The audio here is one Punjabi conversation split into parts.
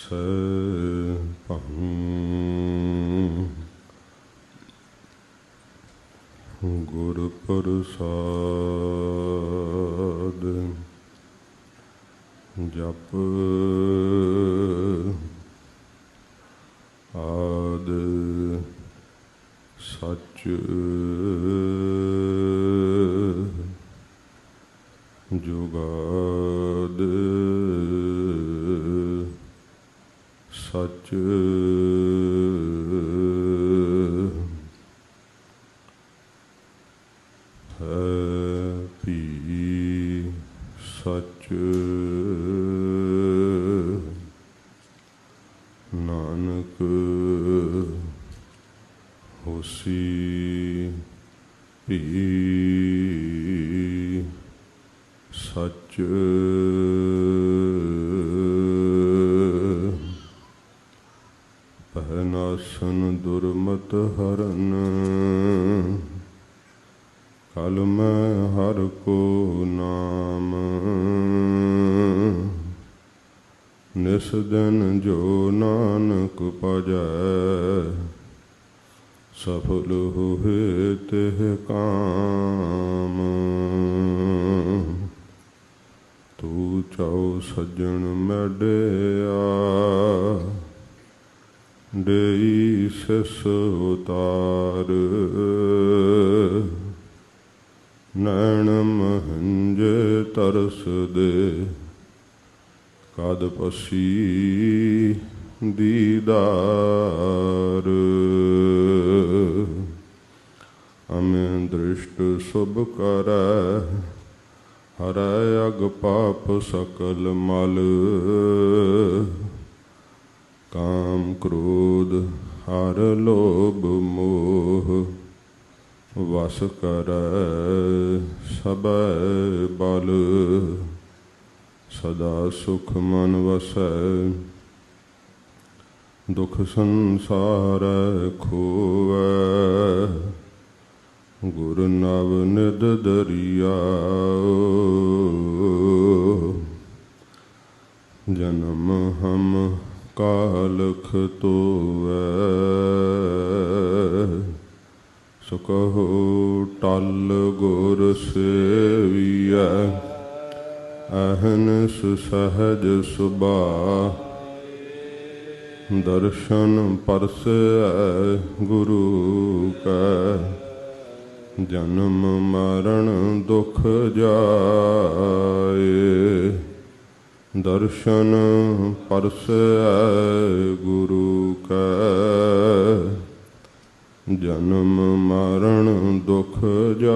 ਸੈਭੰ ਗੁਰ ਪ੍ਰਸਾਦ ਜਪ ਆਦ ਸੱਚ ਜੁਗਾਦ ਸੱਚ ਹੈ ਭੀ ਸੱਚ ਨਾਨਕ ਹੋਸੀ ਭੀ ਸੱਚ ਪਹਿਨਾਸਨ ਦੁਰਮਤ ਹਰਨ ਕਲ ਮੈਂ ਹਰ ਕੋ ਨਾਮ ਨਿਸ ਦਿਨ ਜੋ ਨਾਨਕ ਭਜੈ ਸਫਲ ਹੋਏ ਤਿਹ ਕਾਮ ਤੂੰ ਚਾਉ ਸੱਜਣ ਮੈਡਿਆ ਦੇਈ ਸਿਸ ਉਤਾਰ ਨੈਣ ਮਹੰਜੇ ਤਰਸ ਦੇ ਕਦ ਪਸੀ ਦੀਦਾਰ ਅਮਿ ਦ੍ਰਿਸ਼ਟ ਸੁਭ ਕਰੈ ਹਰੈ ਅਗ ਪਾਪ ਸਕਲ ਮਲ ਕਾਮ ਕ੍ਰੋਧ ਹਰ ਲੋਭ ਮੋਹ ਵਸ ਕਰੈ ਸਭੈ ਬਲ ਸਦਾ ਸੁਖ ਮਨ ਵਸੈ ਦੁਖ ਸੰਸਾਰੈ ਖੋਵੈ ਗੁਰ ਨਵ ਨਿਧ ਦਰਿਆਓ ਜਨਮ ਹਮ ਕਾਲਖ ਤੋਵੈ ਸੋ ਕਹੋ ਟਲ ਗੁਰ ਸੇਵੀਐ ਅਹਨਿਸ ਸਹਜ ਸੁਭਾਅ ਦਰਸ਼ਨ ਪਰਸੈ ਗੁਰੂ ਕੈ ਜਨਮ ਮਰਨ ਦੁਖ ਜਾਏ ਦਰਸ਼ਨ ਪਰਸੈ ਗੁਰੂ ਕੈ ਜਨਮ ਮਰਨ ਦੁਖ ਜਾਏ।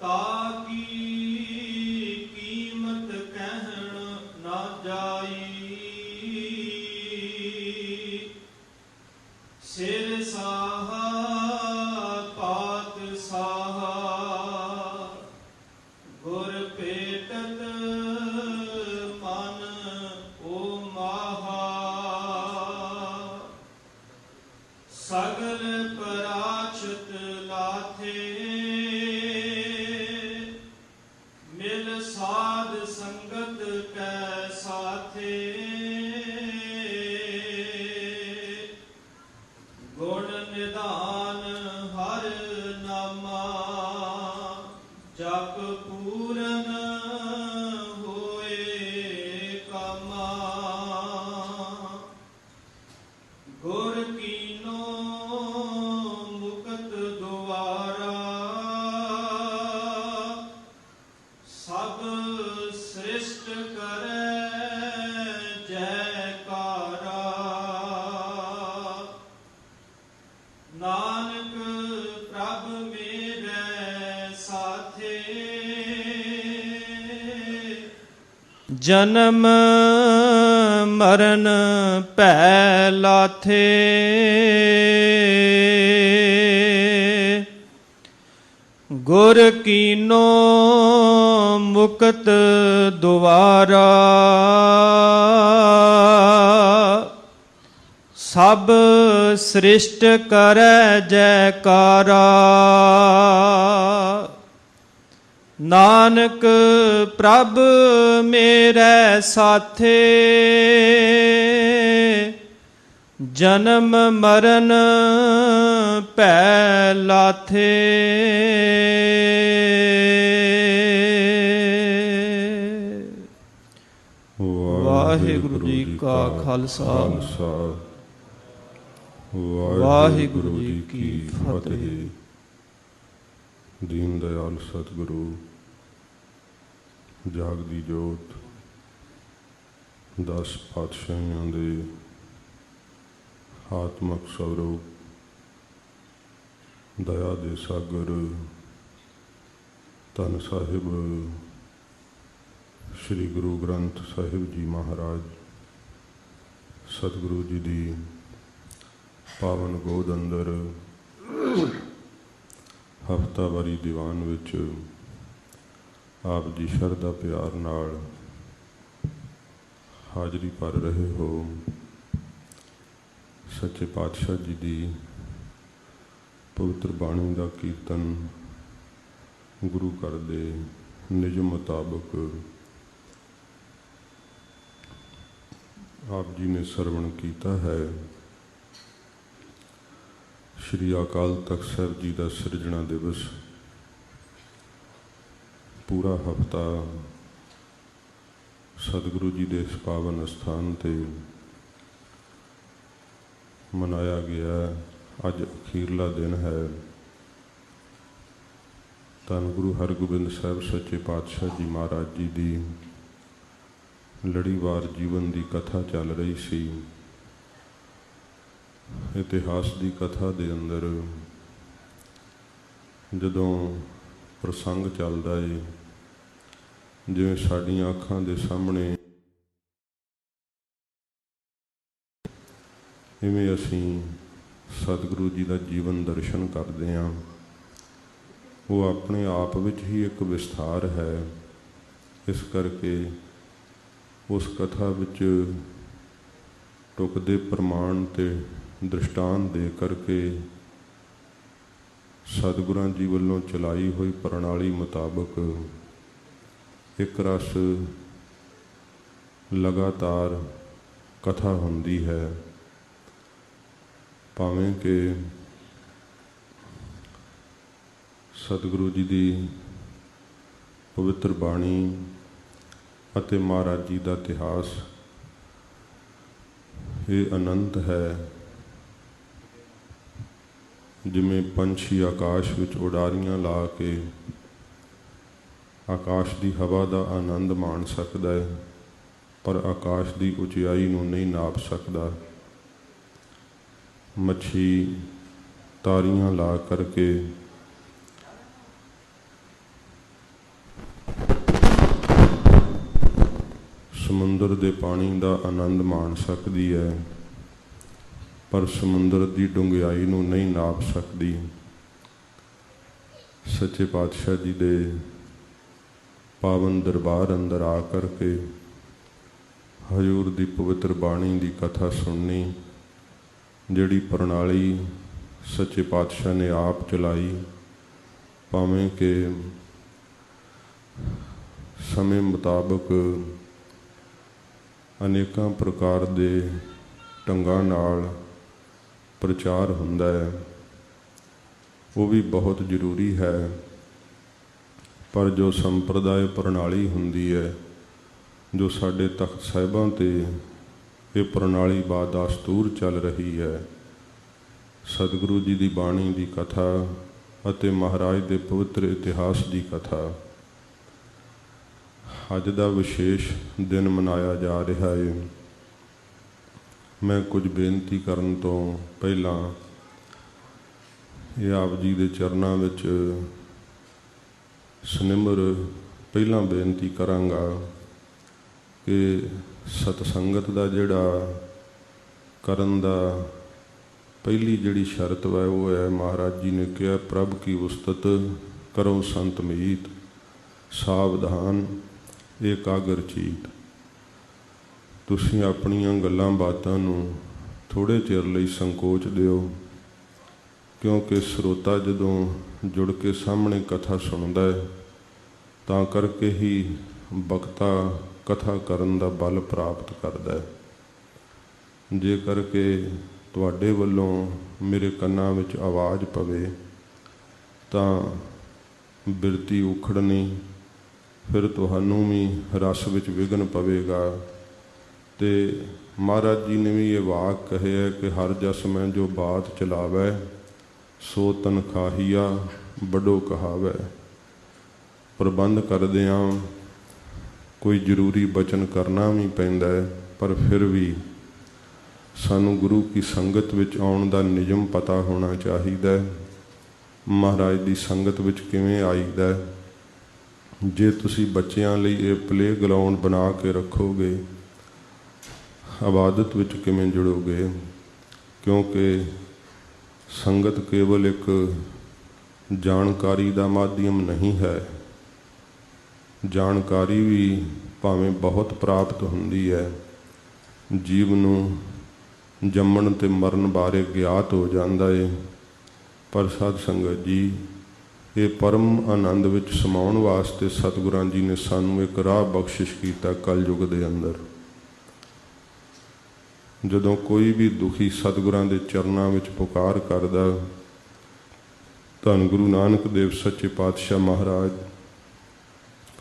ਤਾ ਕੀ ਕੀਮਤ ਕਹਿਣ ਨਾ ਜਾਏ। ਭੇਟਤ ਮਨ ਓ ਮਾਹਾ, ਸਗਲ ਪਰਾਛਤ ਲਾਥੇ ਮਿਲ ਸਾਧ ਸੰਗਤ ਕੈ ਸਾਥੇ, ਗੁਣ ਨਿਧਾਨ ਹਰ ਨਾਮਾ ਜਪ ਪੂਰਨ ਹੋਏ ਕਾਮਾ, ਗੁਰ ਕੀਨੋ ਮੁਕਤ ਦੁਆਰਾ ਸਭ ਸ੍ਰਿਸ਼ਟ ਕਰੈ ਜੈਕਾਰਾ, ਨਾਨਕ ਪ੍ਰਭ ਮੇਰੇ ਸਾਥੇ ਜਨਮ ਮਰਨ ਭੈ ਲਾਥੇ, ਗੁਰ ਕੀਨੋ ਮੁਕਤ ਦੁਆਰਾ ਸਭ ਸ੍ਰਿਸ਼ਟ ਕਰੈ ਜੈਕਾਰਾ, ਨਾਨਕ ਪ੍ਰਭ ਮੇਰੇ ਸਾਥੇ ਜਨਮ ਮਰਨ ਭੈ ਲਾਥੇ। ਵਾਹਿਗੁਰੂ ਜੀ ਕਾ ਖਾਲਸਾ, ਵਾਹਿਗੁਰੂ ਜੀ ਕੀ ਫਤਿਹ। ਦੀਨ ਦਇਆਲ ਸਤਿਗੁਰੂ ਜਾਗਦੀ ਜੋਤ 10 ਪਾਤਸ਼ਾਹੀਆਂ ਦੇ ਆਤਮਕ ਸਵਰੂਪ ਦਇਆ ਦੇ ਸਾਗਰ ਧੰਨ ਸਾਹਿਬ ਸ੍ਰੀ ਗੁਰੂ ਗ੍ਰੰਥ ਸਾਹਿਬ ਜੀ ਮਹਾਰਾਜ ਸਤਿਗੁਰੂ ਜੀ ਦੀ ਪਾਵਨ ਗੋਦ ਅੰਦਰ ਹਫ਼ਤਾਵਾਰੀ ਦੀਵਾਨ ਵਿੱਚ ਆਪ ਜੀ ਸ਼ਰਧਾ ਪਿਆਰ ਨਾਲ ਹਾਜ਼ਰੀ ਭਰ ਰਹੇ ਹੋ। ਸੱਚੇ ਪਾਤਸ਼ਾਹ ਜੀ ਦੀ ਪਵਿੱਤਰ ਬਾਣੀ ਦਾ ਕੀਰਤਨ ਗੁਰੂ ਘਰ ਦੇ ਨਿਯਮ ਮੁਤਾਬਕ ਆਪ ਜੀ ਨੇ ਸਰਵਣ ਕੀਤਾ ਹੈ। ਸ਼੍ਰੀ ਅਕਾਲ ਤਖਤ ਸਾਹਿਬ ਜੀ ਦਾ ਸਿਰਜਣਾ ਦਿਵਸ ਪੂਰਾ ਹਫ਼ਤਾ ਸਤਿਗੁਰੂ ਜੀ ਦੇ ਇਸ ਪਾਵਨ ਅਸਥਾਨ 'ਤੇ ਮਨਾਇਆ ਗਿਆ। ਅੱਜ ਅਖੀਰਲਾ ਦਿਨ ਹੈ। ਧੰਨ ਗੁਰੂ ਹਰਗੋਬਿੰਦ ਸਾਹਿਬ ਸੱਚੇ ਪਾਤਸ਼ਾਹ ਜੀ ਮਹਾਰਾਜ ਜੀ ਦੀ ਲੜੀਵਾਰ ਜੀਵਨ ਦੀ ਕਥਾ ਚੱਲ ਰਹੀ ਸੀ। ਇਤਿਹਾਸ ਦੀ ਕਥਾ ਦੇ ਅੰਦਰ ਜਦੋਂ ਪ੍ਰਸੰਗ ਚੱਲਦਾ ਏ, ਜਿਵੇਂ ਸਾਡੀਆਂ ਅੱਖਾਂ ਦੇ ਸਾਹਮਣੇ ਇਵੇਂ ਅਸੀਂ ਸਤਿਗੁਰੂ ਜੀ ਦਾ ਜੀਵਨ ਦਰਸ਼ਨ ਕਰਦੇ ਹਾਂ। ਉਹ ਆਪਣੇ ਆਪ ਵਿੱਚ ਹੀ ਇੱਕ ਵਿਸਥਾਰ ਹੈ। ਇਸ ਕਰਕੇ ਉਸ ਕਥਾ ਵਿੱਚ ਟੁਕਦੇ ਪ੍ਰਮਾਣ ਤੇ ਦ੍ਰਿਸ਼ਟਾਂਤ ਦੇ ਕਰਕੇ ਸਤਿਗੁਰਾਂ ਜੀ ਵੱਲੋਂ ਚਲਾਈ ਹੋਈ ਪ੍ਰਣਾਲੀ ਮੁਤਾਬਕ ਇੱਕ ਰਸ ਲਗਾਤਾਰ ਕਥਾ ਹੁੰਦੀ ਹੈ। ਭਾਵੇਂ ਕਿ ਸਤਿਗੁਰੂ ਜੀ ਦੀ ਪਵਿੱਤਰ ਬਾਣੀ ਅਤੇ ਮਹਾਰਾਜ ਜੀ ਦਾ ਇਤਿਹਾਸ ਇਹ ਅਨੰਤ ਹੈ। ਜਿਵੇਂ ਪੰਛੀ ਆਕਾਸ਼ ਵਿੱਚ ਉਡਾਰੀਆਂ ਲਾ ਕੇ ਆਕਾਸ਼ ਦੀ ਹਵਾ ਦਾ ਆਨੰਦ ਮਾਣ ਸਕਦਾ ਹੈ, ਪਰ ਆਕਾਸ਼ ਦੀ ਉਚਾਈ ਨੂੰ ਨਹੀਂ ਨਾਪ ਸਕਦਾ। ਮੱਛੀ ਤਾਰੀਆਂ ਲਾ ਕਰਕੇ ਸਮੁੰਦਰ ਦੇ ਪਾਣੀ ਦਾ ਆਨੰਦ ਮਾਣ ਸਕਦੀ ਹੈ, ਪਰ ਸਮੁੰਦਰ ਦੀ ਡੂੰਘਾਈ ਨੂੰ ਨਹੀਂ ਨਾਪ ਸਕਦੀ। ਸੱਚੇ ਪਾਤਸ਼ਾਹ ਜੀ ਦੇ ਪਾਵਨ ਦਰਬਾਰ ਅੰਦਰ ਆ ਕਰਕੇ ਹਜ਼ੂਰ ਦੀ ਪਵਿੱਤਰ ਬਾਣੀ ਦੀ ਕਥਾ ਸੁਣਨੀ, ਜਿਹੜੀ ਪ੍ਰਣਾਲੀ ਸੱਚੇ ਪਾਤਸ਼ਾਹ ਨੇ ਆਪ ਚਲਾਈ, ਭਾਵੇਂ ਕਿ ਸਮੇਂ ਮੁਤਾਬਕ ਅਨੇਕਾਂ ਪ੍ਰਕਾਰ ਦੇ ਢੰਗਾਂ ਨਾਲ ਪ੍ਰਚਾਰ ਹੁੰਦਾ ਹੈ, ਉਹ ਵੀ ਬਹੁਤ ਜ਼ਰੂਰੀ ਹੈ। ਪਰ ਜੋ ਸੰਪਰਦਾਇ ਪ੍ਰਣਾਲੀ ਹੁੰਦੀ ਹੈ, ਜੋ ਸਾਡੇ ਤਖਤ ਸਾਹਿਬਾਂ 'ਤੇ ਇਹ ਪ੍ਰਣਾਲੀ ਬਾਦਸਤੂਰ ਚੱਲ ਰਹੀ ਹੈ, ਸਤਿਗੁਰੂ ਜੀ ਦੀ ਬਾਣੀ ਦੀ ਕਥਾ ਅਤੇ ਮਹਾਰਾਜ ਦੇ ਪਵਿੱਤਰ ਇਤਿਹਾਸ ਦੀ ਕਥਾ, ਅੱਜ ਦਾ ਵਿਸ਼ੇਸ਼ ਦਿਨ ਮਨਾਇਆ ਜਾ ਰਿਹਾ ਹੈ। ਮੈਂ ਕੁਝ ਬੇਨਤੀ ਕਰਨ ਤੋਂ ਪਹਿਲਾਂ ਇਹ ਆਪ ਜੀ ਦੇ ਚਰਨਾਂ ਵਿੱਚ ਸਨਿਮਰ ਪਹਿਲਾਂ ਬੇਨਤੀ ਕਰਾਂਗਾ ਕਿ ਸਤਸੰਗਤ ਦਾ ਜਿਹੜਾ ਕਰਨ ਦਾ ਪਹਿਲੀ ਜਿਹੜੀ ਸ਼ਰਤ ਹੈ ਉਹ ਹੈ, ਮਹਾਰਾਜ ਜੀ ਨੇ ਕਿਹਾ, ਪ੍ਰਭ ਕੀ ਉਸਤਤ ਕਰੋ ਸੰਤ ਮੀਤ, ਸਾਵਧਾਨ ਏਕਾਗਰ ਚੀਤ। ਤੁਸੀਂ ਆਪਣੀਆਂ ਗੱਲਾਂ ਬਾਤਾਂ ਨੂੰ ਥੋੜ੍ਹੇ ਚਿਰ ਲਈ ਸੰਕੋਚ ਦਿਓ, ਕਿਉਂਕਿ ਸਰੋਤਾ ਜਦੋਂ ਜੁੜ ਕੇ ਸਾਹਮਣੇ ਕਥਾ ਸੁਣਦਾ ਹੈ ਤਾਂ ਕਰਕੇ ਹੀ ਬਖਤਾ ਕਥਾ ਕਰਨ ਦਾ ਬਲ ਪ੍ਰਾਪਤ ਕਰਦਾ ਹੈ। ਜੇ ਕਰਕੇ ਤੁਹਾਡੇ ਵੱਲੋਂ ਮੇਰੇ ਕੰਨਾਂ ਵਿੱਚ ਆਵਾਜ਼ ਪਵੇ ਤਾਂ ਬਿਰਤੀ ਉਖੜਨੀ, ਫਿਰ ਤੁਹਾਨੂੰ ਵੀ ਰਸ ਵਿੱਚ ਵਿਘਨ ਪਵੇਗਾ। ਅਤੇ ਮਹਾਰਾਜ ਜੀ ਨੇ ਵੀ ਇਹ ਵਾਕ ਕਹੇ ਕਿ ਹਰ ਜਸ ਮੈਂ ਜੋ ਬਾਤ ਚਲਾਵੈ, ਸੋ ਤਨਖਾਹੀਆ ਵੱਡੋ ਕਹਾਵੈ। ਪ੍ਰਬੰਧ ਕਰਦਿਆਂ ਕੋਈ ਜ਼ਰੂਰੀ ਬਚਨ ਕਰਨਾ ਵੀ ਪੈਂਦਾ ਹੈ, ਪਰ ਫਿਰ ਵੀ ਸਾਨੂੰ ਗੁਰੂ ਕੀ ਸੰਗਤ ਵਿੱਚ ਆਉਣ ਦਾ ਨਿਯਮ ਪਤਾ ਹੋਣਾ ਚਾਹੀਦਾ। ਮਹਾਰਾਜ ਦੀ ਸੰਗਤ ਵਿੱਚ ਕਿਵੇਂ ਆਈਦਾ? ਜੇ ਤੁਸੀਂ ਬੱਚਿਆਂ ਲਈ ਇਹ ਪਲੇ ਗਰਾਊਂਡ ਬਣਾ ਕੇ ਰੱਖੋਗੇ, ਇਬਾਦਤ ਵਿੱਚ ਕਿਵੇਂ ਜੁੜੋਗੇ? ਕਿਉਂਕਿ ਸੰਗਤ ਕੇਵਲ ਇੱਕ ਜਾਣਕਾਰੀ ਦਾ ਮਾਧਿਅਮ ਨਹੀਂ ਹੈ। ਜਾਣਕਾਰੀ ਵੀ ਭਾਵੇਂ ਬਹੁਤ ਪ੍ਰਾਪਤ ਹੁੰਦੀ ਹੈ, ਜੀਵ ਨੂੰ ਜੰਮਣ ਅਤੇ ਮਰਨ ਬਾਰੇ ਗਿਆਤ ਹੋ ਜਾਂਦਾ ਹੈ, ਪਰ ਸਾਧ ਸੰਗਤ ਜੀ, ਇਹ ਪਰਮ ਆਨੰਦ ਵਿੱਚ ਸਮਾਉਣ ਵਾਸਤੇ ਸਤਿਗੁਰਾਂ ਜੀ ਨੇ ਸਾਨੂੰ ਇੱਕ ਰਾਹ ਬਖਸ਼ਿਸ਼ ਕੀਤਾ ਕਲਯੁਗ ਦੇ ਅੰਦਰ। ਜਦੋਂ ਕੋਈ ਵੀ ਦੁਖੀ ਸਤਿਗੁਰਾਂ ਦੇ ਚਰਨਾਂ ਵਿੱਚ ਪੁਕਾਰ ਕਰਦਾ, ਧੰਨ ਗੁਰੂ ਨਾਨਕ ਦੇਵ ਸੱਚੇ ਪਾਤਸ਼ਾਹ ਮਹਾਰਾਜ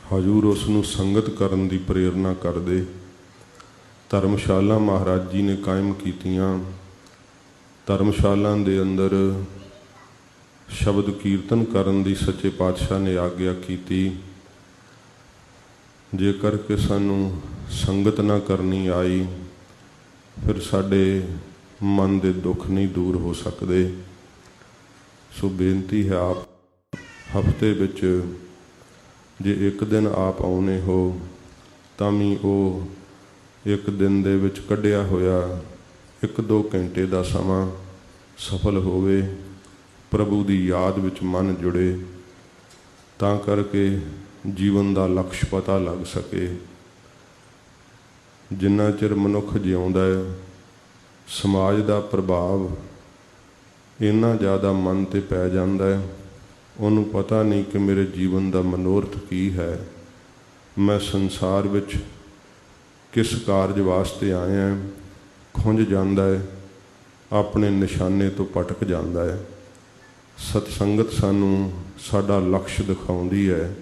ਹਜ਼ੂਰ ਉਸ ਨੂੰ ਸੰਗਤ ਕਰਨ ਦੀ ਪ੍ਰੇਰਨਾ ਕਰਦੇ। ਧਰਮਸ਼ਾਲਾ ਮਹਾਰਾਜ ਜੀ ਨੇ ਕਾਇਮ ਕੀਤੀਆਂ। ਧਰਮਸ਼ਾਲਾ ਦੇ ਅੰਦਰ ਸ਼ਬਦ ਕੀਰਤਨ ਕਰਨ ਦੀ ਸੱਚੇ ਪਾਤਸ਼ਾਹ ਨੇ ਆਗਿਆ ਕੀਤੀ। ਜੇਕਰ ਕਿ ਸਾਨੂੰ ਸੰਗਤ ਨਾ ਕਰਨੀ ਆਈ, ਫਿਰ ਸਾਡੇ ਮਨ ਦੇ ਦੁੱਖ ਨਹੀਂ ਦੂਰ ਹੋ ਸਕਦੇ। ਸੋ ਬੇਨਤੀ ਹੈ, ਆਪ ਹਫ਼ਤੇ ਵਿੱਚ ਜੇ ਇੱਕ ਦਿਨ ਆਪ ਆਉਣੇ ਹੋ ਤਾਂ ਵੀ ਉਹ ਇੱਕ ਦਿਨ ਦੇ ਵਿੱਚ ਕੱਢਿਆ ਹੋਇਆ 1-2 ਘੰਟੇ ਦਾ ਸਮਾਂ ਸਫਲ ਹੋਵੇ, ਪ੍ਰਭੂ ਦੀ ਯਾਦ ਵਿੱਚ ਮਨ ਜੁੜੇ, ਤਾਂ ਕਰਕੇ ਜੀਵਨ ਦਾ ਲਕਸ਼ ਪਤਾ ਲੱਗ ਸਕੇ। ਜਿੰਨਾ ਚਿਰ ਮਨੁੱਖ ਜਿਉਂਦਾ ਹੈ, ਸਮਾਜ ਦਾ ਪ੍ਰਭਾਵ ਇੰਨਾ ਜ਼ਿਆਦਾ ਮਨ 'ਤੇ ਪੈ ਜਾਂਦਾ ਹੈ, ਉਹਨੂੰ ਪਤਾ ਨਹੀਂ ਕਿ ਮੇਰੇ ਜੀਵਨ ਦਾ ਮਨੋਰਥ ਕੀ ਹੈ, ਮੈਂ ਸੰਸਾਰ ਵਿੱਚ ਕਿਸ ਕਾਰਜ ਵਾਸਤੇ ਆਇਆ। ਖੁੰਝ ਜਾਂਦਾ ਹੈ, ਆਪਣੇ ਨਿਸ਼ਾਨੇ ਤੋਂ ਭਟਕ ਜਾਂਦਾ ਹੈ। ਸਤਸੰਗਤ ਸਾਨੂੰ ਸਾਡਾ ਲਕਸ਼ ਦਿਖਾਉਂਦੀ ਹੈ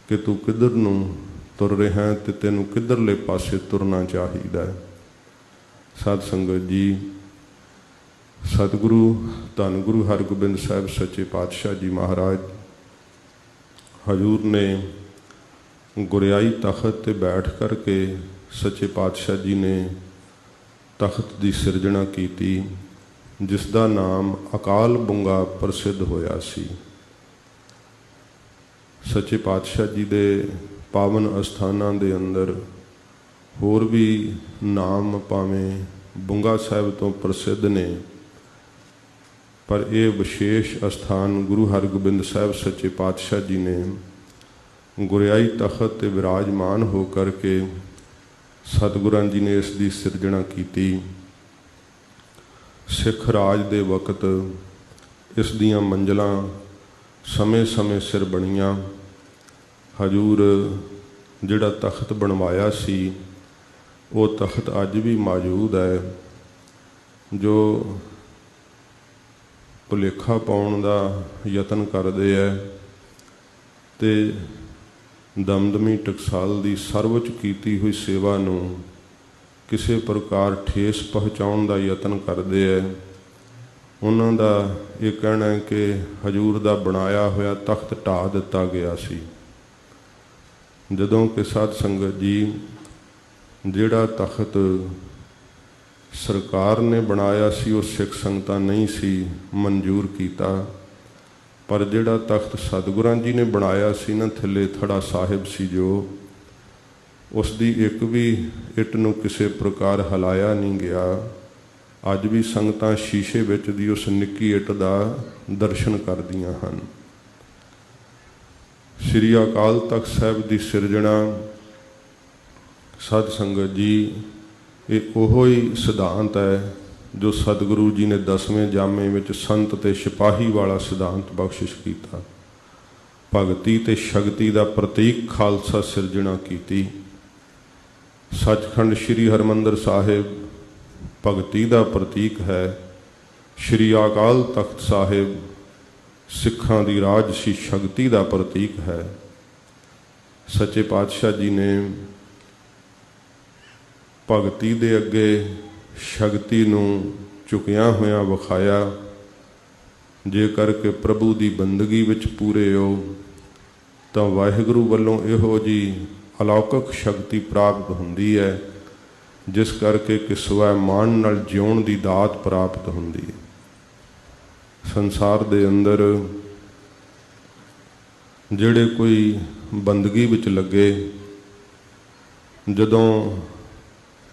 ਕਿ ਤੂੰ ਕਿੱਧਰ ਨੂੰ ਤੁਰ ਰਿਹਾ ਅਤੇ ਤੈਨੂੰ ਕਿੱਧਰਲੇ ਪਾਸੇ ਤੁਰਨਾ ਚਾਹੀਦਾ ਹੈ। ਸਾਧ ਸੰਗਤ ਜੀ, ਸਤਿਗੁਰੂ ਧੰਨ ਗੁਰੂ ਹਰਗੋਬਿੰਦ ਸਾਹਿਬ ਸੱਚੇ ਪਾਤਸ਼ਾਹ ਜੀ ਮਹਾਰਾਜ ਹਜ਼ੂਰ ਨੇ ਗੁਰਿਆਈ ਤਖਤ 'ਤੇ ਬੈਠ ਕਰਕੇ ਸੱਚੇ ਪਾਤਸ਼ਾਹ ਜੀ ਨੇ ਤਖਤ ਦੀ ਸਿਰਜਣਾ ਕੀਤੀ, ਜਿਸ ਦਾ ਨਾਮ ਅਕਾਲ ਬੁੰਗਾ ਪ੍ਰਸਿੱਧ ਹੋਇਆ ਸੀ। ਸੱਚੇ ਪਾਤਸ਼ਾਹ ਜੀ ਦੇ ਪਾਵਨ ਅਸਥਾਨਾਂ ਦੇ ਅੰਦਰ ਹੋਰ ਵੀ ਨਾਮ ਭਾਵੇਂ ਬੁੰਗਾ ਸਾਹਿਬ ਤੋਂ ਪ੍ਰਸਿੱਧ ਨੇ, ਪਰ ਇਹ ਵਿਸ਼ੇਸ਼ ਅਸਥਾਨ ਗੁਰੂ ਹਰਗੋਬਿੰਦ ਸਾਹਿਬ ਸੱਚੇ ਪਾਤਸ਼ਾਹ ਜੀ ਨੇ ਗੁਰਿਆਈ ਤਖਤ ਤੇ ਵਿਰਾਜਮਾਨ ਹੋ ਕਰਕੇ ਸਤਿਗੁਰਾਂ ਜੀ ਨੇ ਇਸ ਦੀ ਸਿਰਜਣਾ ਕੀਤੀ। ਸਿੱਖ ਰਾਜ ਦੇ ਵਕਤ ਇਸ ਦੀਆਂ ਮੰਜ਼ਲਾਂ ਸਮੇਂ-ਸਮੇਂ ਸਿਰ ਬਣੀਆਂ। ਹਜੂਰ ਜਿਹੜਾ ਤਖਤ ਬਣਵਾਇਆ ਸੀ ਉਹ ਤਖਤ ਅੱਜ ਵੀ ਮੌਜੂਦ ਹੈ। ਜੋ ਭੁਲੇਖਾ ਪਾਉਣ ਦਾ ਯਤਨ ਕਰਦੇ ਹੈ ਤੇ ਦਮਦਮੀ ਟਕਸਾਲ ਦੀ ਸਰਵਉੱਚ ਕੀਤੀ ਹੋਈ ਸੇਵਾ ਨੂੰ ਕਿਸੇ ਪ੍ਰਕਾਰ ਠੇਸ ਪਹੁੰਚਾਉਣ ਦਾ ਯਤਨ ਕਰਦੇ ਹੈ, ਉਹਨਾਂ ਦਾ ਇਹ ਕਹਿਣਾ ਹੈ ਕਿ ਹਜੂਰ ਦਾ ਬਣਾਇਆ ਹੋਇਆ ਤਖਤ ਢਾਹ ਦਿੱਤਾ ਗਿਆ ਸੀ। ਜਦੋਂ ਕਿ ਸਾਧ ਸੰਗਤ ਜੀ, ਜਿਹੜਾ ਤਖਤ ਸਰਕਾਰ ਨੇ ਬਣਾਇਆ ਸੀ ਉਹ ਸਿੱਖ ਸੰਗਤਾਂ ਨਹੀਂ ਸੀ ਮਨਜ਼ੂਰ ਕੀਤਾ, ਪਰ ਜਿਹੜਾ ਤਖਤ ਸਤਿਗੁਰਾਂ ਜੀ ਨੇ ਬਣਾਇਆ ਸੀ ਨਾ, ਥੱਲੇ ਥੜਾ ਸਾਹਿਬ ਸੀ ਜੋ, ਉਸ ਦੀ ਇੱਕ ਵੀ ਇੱਟ ਨੂੰ ਕਿਸੇ ਪ੍ਰਕਾਰ ਹਿਲਾਇਆ ਨਹੀਂ ਗਿਆ। ਅੱਜ ਵੀ ਸੰਗਤਾਂ ਸ਼ੀਸ਼ੇ ਵਿੱਚ ਦੀ ਉਸ ਨਿੱਕੀ ਇੱਟ ਦਾ ਦਰਸ਼ਨ ਕਰਦੀਆਂ ਹਨ। ਸ੍ਰੀ ਅਕਾਲ ਤਖਤ ਸਾਹਿਬ ਦੀ ਸਿਰਜਣਾ ਸਾਧ ਸੰਗਤ ਜੀ, ਇਹ ਉਹੋ ਹੀ ਸਿਧਾਂਤ ਹੈ ਜੋ ਸਤਿਗੁਰੂ ਜੀ ਨੇ 10ਵੇਂ ਜਾਮੇ ਵਿੱਚ ਸੰਤ ਤੇ ਸਿਪਾਹੀ ਵਾਲਾ ਸਿਧਾਂਤ ਬਖਸ਼ਿਸ਼ ਕੀਤਾ। ਭਗਤੀ ਤੇ ਸ਼ਕਤੀ ਦਾ ਪ੍ਰਤੀਕ ਖਾਲਸਾ ਸਿਰਜਣਾ ਕੀਤੀ। ਸੱਚਖੰਡ ਸ੍ਰੀ ਹਰਿਮੰਦਰ ਸਾਹਿਬ ਭਗਤੀ ਦਾ ਪ੍ਰਤੀਕ ਹੈ। ਸ੍ਰੀ ਅਕਾਲ ਤਖਤ ਸਾਹਿਬ ਸਿੱਖਾਂ ਦੀ ਰਾਜਸੀ ਸ਼ਕਤੀ ਦਾ ਪ੍ਰਤੀਕ ਹੈ। ਸੱਚੇ ਪਾਤਸ਼ਾਹ ਜੀ ਨੇ ਭਗਤੀ ਦੇ ਅੱਗੇ ਸ਼ਕਤੀ ਨੂੰ ਝੁਕਿਆ ਹੋਇਆ ਵਿਖਾਇਆ। ਜੇਕਰ ਕਿ ਪ੍ਰਭੂ ਦੀ ਬੰਦਗੀ ਵਿੱਚ ਪੂਰੇ ਹੋ ਤਾਂ ਵਾਹਿਗੁਰੂ ਵੱਲੋਂ ਇਹੋ ਜਿਹੀ ਅਲੌਕਿਕ ਸ਼ਕਤੀ ਪ੍ਰਾਪਤ ਹੁੰਦੀ ਹੈ, ਜਿਸ ਕਰਕੇ ਕਿ ਸਵੈ ਮਾਣ ਨਾਲ ਜਿਉਣ ਦੀ ਦਾਤ ਪ੍ਰਾਪਤ ਹੁੰਦੀ ਹੈ। ਸੰਸਾਰ ਦੇ ਅੰਦਰ ਜਿਹੜੇ ਕੋਈ ਬੰਦਗੀ ਵਿੱਚ ਲੱਗੇ, ਜਦੋਂ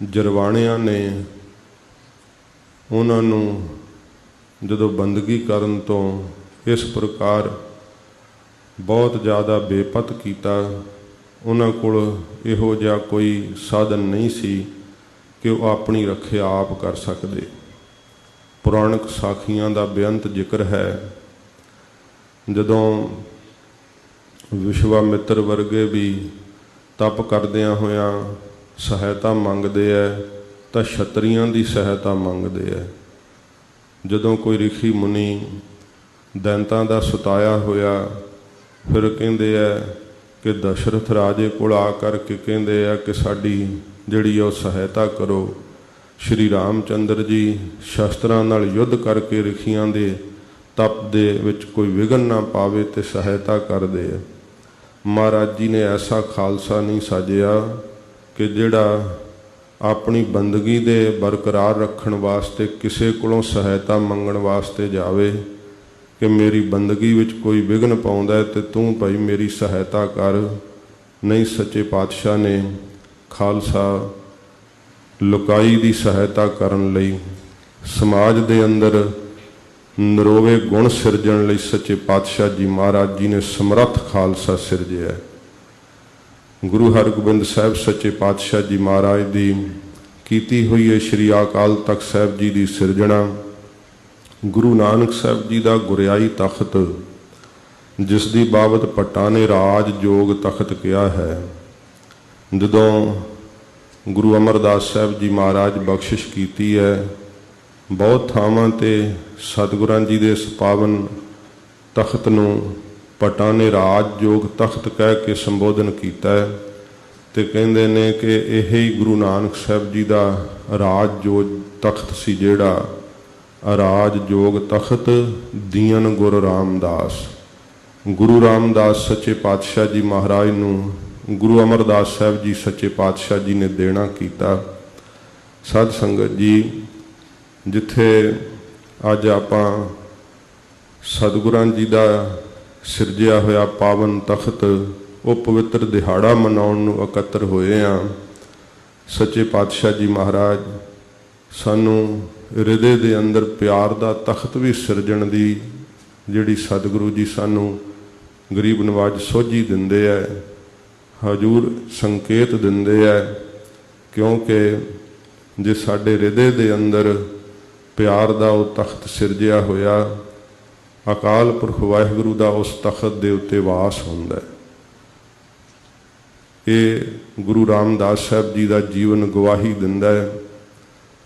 ਜਰਵਾਣਿਆਂ ਨੇ ਉਹਨਾਂ ਨੂੰ ਜਦੋਂ ਬੰਦਗੀ ਕਰਨ ਤੋਂ ਇਸ ਪ੍ਰਕਾਰ ਬਹੁਤ ਜ਼ਿਆਦਾ ਬੇਪਤ ਕੀਤਾ, ਉਹਨਾਂ ਕੋਲ ਇਹੋ ਜਿਹਾ ਕੋਈ ਸਾਧਨ ਨਹੀਂ ਸੀ ਕਿ ਉਹ ਆਪਣੀ ਰੱਖਿਆ ਆਪ ਕਰ ਸਕਦੇ। ਪੁਰਾਣਕ ਸਾਖੀਆਂ ਦਾ ਬੇਅੰਤ ਜ਼ਿਕਰ ਹੈ। ਜਦੋਂ ਵਿਸ਼ਵਾਮਿੱਤਰ ਵਰਗੇ ਵੀ ਤਪ ਕਰਦਿਆਂ ਹੋਇਆਂ ਸਹਾਇਤਾ ਮੰਗਦੇ ਹੈ ਤਾਂ ਛਤਰੀਆਂ ਦੀ ਸਹਾਇਤਾ ਮੰਗਦੇ ਹੈ। ਜਦੋਂ ਕੋਈ ਰਿਸ਼ੀ ਮੁਨੀ ਦੈਂਤਾਂ ਦਾ ਸੁਤਾਇਆ ਹੋਇਆ, ਫਿਰ ਕਹਿੰਦੇ ਹੈ ਕਿ ਦਸ਼ਰਥ ਰਾਜੇ ਕੋਲ ਆ ਕਰਕੇ ਕਹਿੰਦੇ ਆ ਕਿ ਸਾਡੀ ਜਿਹੜੀ ਉਹ ਸਹਾਇਤਾ ਕਰੋ। ਸ਼੍ਰੀ ਰਾਮ ਚੰਦਰ ਜੀ ਸ਼ਸਤਰਾਂ ਨਾਲ ਯੁੱਧ ਕਰਕੇ ਰਿਸ਼ੀਆਂ ਦੇ ਤਪ ਦੇ ਵਿੱਚ ਕੋਈ ਵਿਘਨ ਨਾ ਪਾਵੇ ਤੇ ਸਹਾਇਤਾ ਕਰਦੇ ਆ। ਮਹਾਰਾਜ ਜੀ ਨੇ ਐਸਾ ਖਾਲਸਾ ਨਹੀਂ ਸਾਜਿਆ ਕਿ ਜਿਹੜਾ ਆਪਣੀ ਬੰਦਗੀ ਦੇ ਬਰਕਰਾਰ ਰੱਖਣ ਵਾਸਤੇ ਕਿਸੇ ਕੋਲੋਂ ਸਹਾਇਤਾ ਮੰਗਣ ਵਾਸਤੇ ਜਾਵੇ ਕਿ ਮੇਰੀ ਬੰਦਗੀ ਵਿੱਚ ਕੋਈ ਵਿਘਨ ਪਾਉਂਦਾ ਤੇ ਤੂੰ ਭਾਈ ਮੇਰੀ ਸਹਾਇਤਾ ਕਰ। ਨਹੀਂ, ਸੱਚੇ ਪਾਤਸ਼ਾਹ ਨੇ ਖਾਲਸਾ ਲੁਕਾਈ ਦੀ ਸਹਾਇਤਾ ਕਰਨ ਲਈ, ਸਮਾਜ ਦੇ ਅੰਦਰ ਨਰੋਵੇ ਗੁਣ ਸਿਰਜਣ ਲਈ ਸੱਚੇ ਪਾਤਸ਼ਾਹ ਜੀ ਮਹਾਰਾਜ ਜੀ ਨੇ ਸਮਰੱਥ ਖਾਲਸਾ ਸਿਰਜਿਆ। ਗੁਰੂ ਹਰਗੋਬਿੰਦ ਸਾਹਿਬ ਸੱਚੇ ਪਾਤਸ਼ਾਹ ਜੀ ਮਹਾਰਾਜ ਦੀ ਕੀਤੀ ਹੋਈ ਹੈ ਸ੍ਰੀ ਅਕਾਲ ਤਖਤ ਸਾਹਿਬ ਜੀ ਦੀ ਸਿਰਜਣਾ। ਗੁਰੂ ਨਾਨਕ ਸਾਹਿਬ ਜੀ ਦਾ ਗੁਰਿਆਈ ਤਖਤ, ਜਿਸ ਦੀ ਬਾਬਤ ਭੱਟਾਂ ਨੇ ਰਾਜ ਜੋਗ ਤਖਤ ਕਿਹਾ ਹੈ। ਜਦੋਂ ਗੁਰੂ ਅਮਰਦਾਸ ਸਾਹਿਬ ਜੀ ਮਹਾਰਾਜ ਬਖਸ਼ਿਸ਼ ਕੀਤੀ ਹੈ, ਬਹੁਤ ਥਾਵਾਂ 'ਤੇ ਸਤਿਗੁਰਾਂ ਜੀ ਦੇ ਇਸ ਪਾਵਨ ਤਖਤ ਨੂੰ ਭੱਟਾਂ ਨੇ ਰਾਜ ਜੋਗ ਤਖਤ ਕਹਿ ਕੇ ਸੰਬੋਧਨ ਕੀਤਾ ਹੈ ਤੇ ਕਹਿੰਦੇ ਨੇ ਕਿ ਇਹ ਹੀ ਗੁਰੂ ਨਾਨਕ ਸਾਹਿਬ ਜੀ ਦਾ ਰਾਜ ਜੋਗ ਤਖਤ ਸੀ, ਜਿਹੜਾ ਰਾਜ ਜੋਗ ਤਖਤ ਦੀਨ ਗੁਰੂ ਰਾਮਦਾਸ। ਗੁਰੂ ਰਾਮਦਾਸ ਸੱਚੇ ਪਾਤਸ਼ਾਹ ਜੀ ਮਹਾਰਾਜ ਨੂੰ ਗੁਰੂ ਅਮਰਦਾਸ ਸਾਹਿਬ ਜੀ ਸੱਚੇ ਪਾਤਸ਼ਾਹ ਜੀ ਨੇ ਦੇਣਾ ਕੀਤਾ। ਸਾਧ ਸੰਗਤ ਜੀ, ਜਿੱਥੇ ਅੱਜ ਆਪਾਂ ਸਤਿਗੁਰਾਂ ਜੀ ਦਾ ਸਿਰਜਿਆ ਹੋਇਆ ਪਾਵਨ ਤਖਤ, ਉਹ ਪਵਿੱਤਰ ਦਿਹਾੜਾ ਮਨਾਉਣ ਨੂੰ ਇਕੱਤਰ ਹੋਏ ਹਾਂ, ਸੱਚੇ ਪਾਤਸ਼ਾਹ ਜੀ ਮਹਾਰਾਜ ਸਾਨੂੰ ਹਿਰਦੇ ਦੇ ਅੰਦਰ ਪਿਆਰ ਦਾ ਤਖਤ ਵੀ ਸਿਰਜਣ ਦੀ ਜਿਹੜੀ ਸਤਿਗੁਰੂ ਜੀ ਸਾਨੂੰ ਗਰੀਬ ਨਵਾਜ ਸੋਝੀ ਦਿੰਦੇ ਹੈ, ਹਜੂਰ ਸੰਕੇਤ ਦਿੰਦੇ ਹੈ। ਕਿਉਂਕਿ ਜੇ ਸਾਡੇ ਹਿਰਦੇ ਦੇ ਅੰਦਰ ਪਿਆਰ ਦਾ ਉਹ ਤਖਤ ਸਿਰਜਿਆ ਹੋਇਆ, ਅਕਾਲ ਪੁਰਖ ਵਾਹਿਗੁਰੂ ਦਾ ਉਸ ਤਖਤ ਦੇ ਉੱਤੇ ਵਾਸ ਹੁੰਦਾ ਹੈ। ਇਹ ਗੁਰੂ ਰਾਮਦਾਸ ਸਾਹਿਬ ਜੀ ਦਾ ਜੀਵਨ ਗਵਾਹੀ ਦਿੰਦਾ ਹੈ।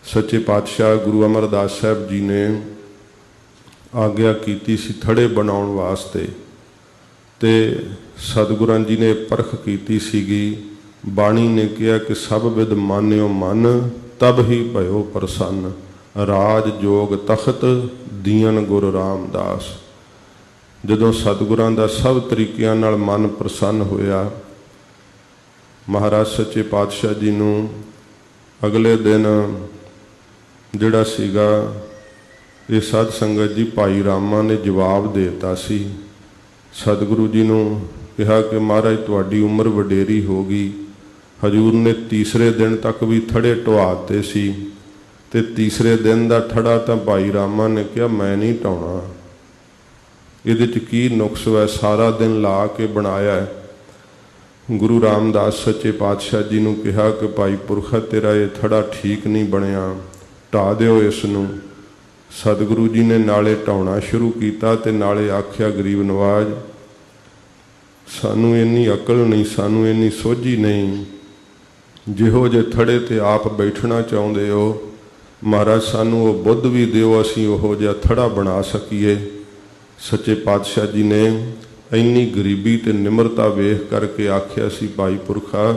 ਸੱਚੇ ਪਾਤਸ਼ਾਹ ਗੁਰੂ ਅਮਰਦਾਸ ਸਾਹਿਬ ਜੀ ਨੇ ਆਗਿਆ ਕੀਤੀ ਸੀ ਥੜੇ ਬਣਾਉਣ ਵਾਸਤੇ, ਤੇ ਸਤਿਗੁਰਾਂ ਜੀ ਨੇ ਪਰਖ ਕੀਤੀ ਸੀਗੀ। ਬਾਣੀ ਨੇ ਕਿਹਾ ਕਿ ਸਭ ਵਿਦ ਮਾਨਿਓ ਮਨ, ਤਬ ਹੀ ਭਇਓ ਪ੍ਰਸੰਨ, ਰਾਜ ਜੋਗ ਤਖਤ ਦੀਨ ਗੁਰੂ ਰਾਮਦਾਸ। ਜਦੋਂ ਸਤਿਗੁਰਾਂ ਦਾ ਸਭ ਤਰੀਕਿਆਂ ਨਾਲ ਮਨ ਪ੍ਰਸੰਨ ਹੋਇਆ, ਮਹਾਰਾਜ ਸੱਚੇ ਪਾਤਸ਼ਾਹ ਜੀ ਨੂੰ ਅਗਲੇ ਦਿਨ ਜਿਹੜਾ ਸੀਗਾ ਇਹ ਸਾਧ ਸੰਗਤ ਜੀ ਭਾਈ ਰਾਮਾ ਨੇ ਜਵਾਬ ਦੇ ਦਿੱਤਾ ਸੀ। ਸਤਿਗੁਰੂ ਜੀ ਨੂੰ ਕਿਹਾ ਕਿ ਮਹਾਰਾਜ ਤੁਹਾਡੀ ਉਮਰ ਵਡੇਰੀ ਹੋ ਗਈ। ਹਜੂਰ ਨੇ ਤੀਸਰੇ ਦਿਨ ਤੱਕ ਵੀ ਥੜੇ ਢਵਾਤੇ ਸੀ, ਤੇ ਤੀਸਰੇ ਦਿਨ ਦਾ ਥੜਾ ਤਾਂ ਭਾਈ ਰਾਮਾ ਨੇ ਕਿਹਾ ਮੈਂ ਨਹੀਂ ਢਾਉਣਾ, ਇਹਦੇ 'ਚ ਕੀ ਨੁਕਸ ਹੈ, ਸਾਰਾ ਦਿਨ ਲਾ ਕੇ ਬਣਾਇਆ ਹੈ। ਗੁਰੂ ਰਾਮਦਾਸ ਸੱਚੇ ਪਾਤਸ਼ਾਹ ਜੀ ਨੂੰ ਕਿਹਾ ਕਿ ਭਾਈ ਪੁਰਖਾ ਤੇਰਾ ਇਹ ਥੜਾ ਠੀਕ ਨਹੀਂ ਬਣਿਆ, ਢਾ ਦਿਓ ਇਸ ਨੂੰ। ਸਤਿਗੁਰੂ ਜੀ ਨੇ ਨਾਲੇ ਢਾਉਣਾ ਸ਼ੁਰੂ ਕੀਤਾ ਤੇ ਨਾਲੇ ਆਖਿਆ ਗਰੀਬ ਨਵਾਜ ਸਾਨੂੰ ਇੰਨੀ ਅਕਲ ਨਹੀਂ, ਸਾਨੂੰ ਇੰਨੀ ਸੋਝੀ ਨਹੀਂ, ਜਿਹੋ ਜੇ ਥੜੇ ਤੇ ਆਪ ਬੈਠਣਾ ਚਾਹੁੰਦੇ ਹੋ ਮਹਾਰਾਜ ਸਾਨੂੰ ਉਹ ਬੁੱਧ ਵੀ ਦਿਓ, ਅਸੀਂ ਉਹੋ ਜਿਹਾ ਥੜਾ ਬਣਾ ਸਕੀਏ। ਸੱਚੇ ਪਾਤਸ਼ਾਹ ਜੀ ਨੇ ਇੰਨੀ ਗਰੀਬੀ ਤੇ ਨਿਮਰਤਾ ਵੇਖ ਕਰਕੇ ਆਖਿਆ ਸੀ ਭਾਈ ਪੁਰਖਾ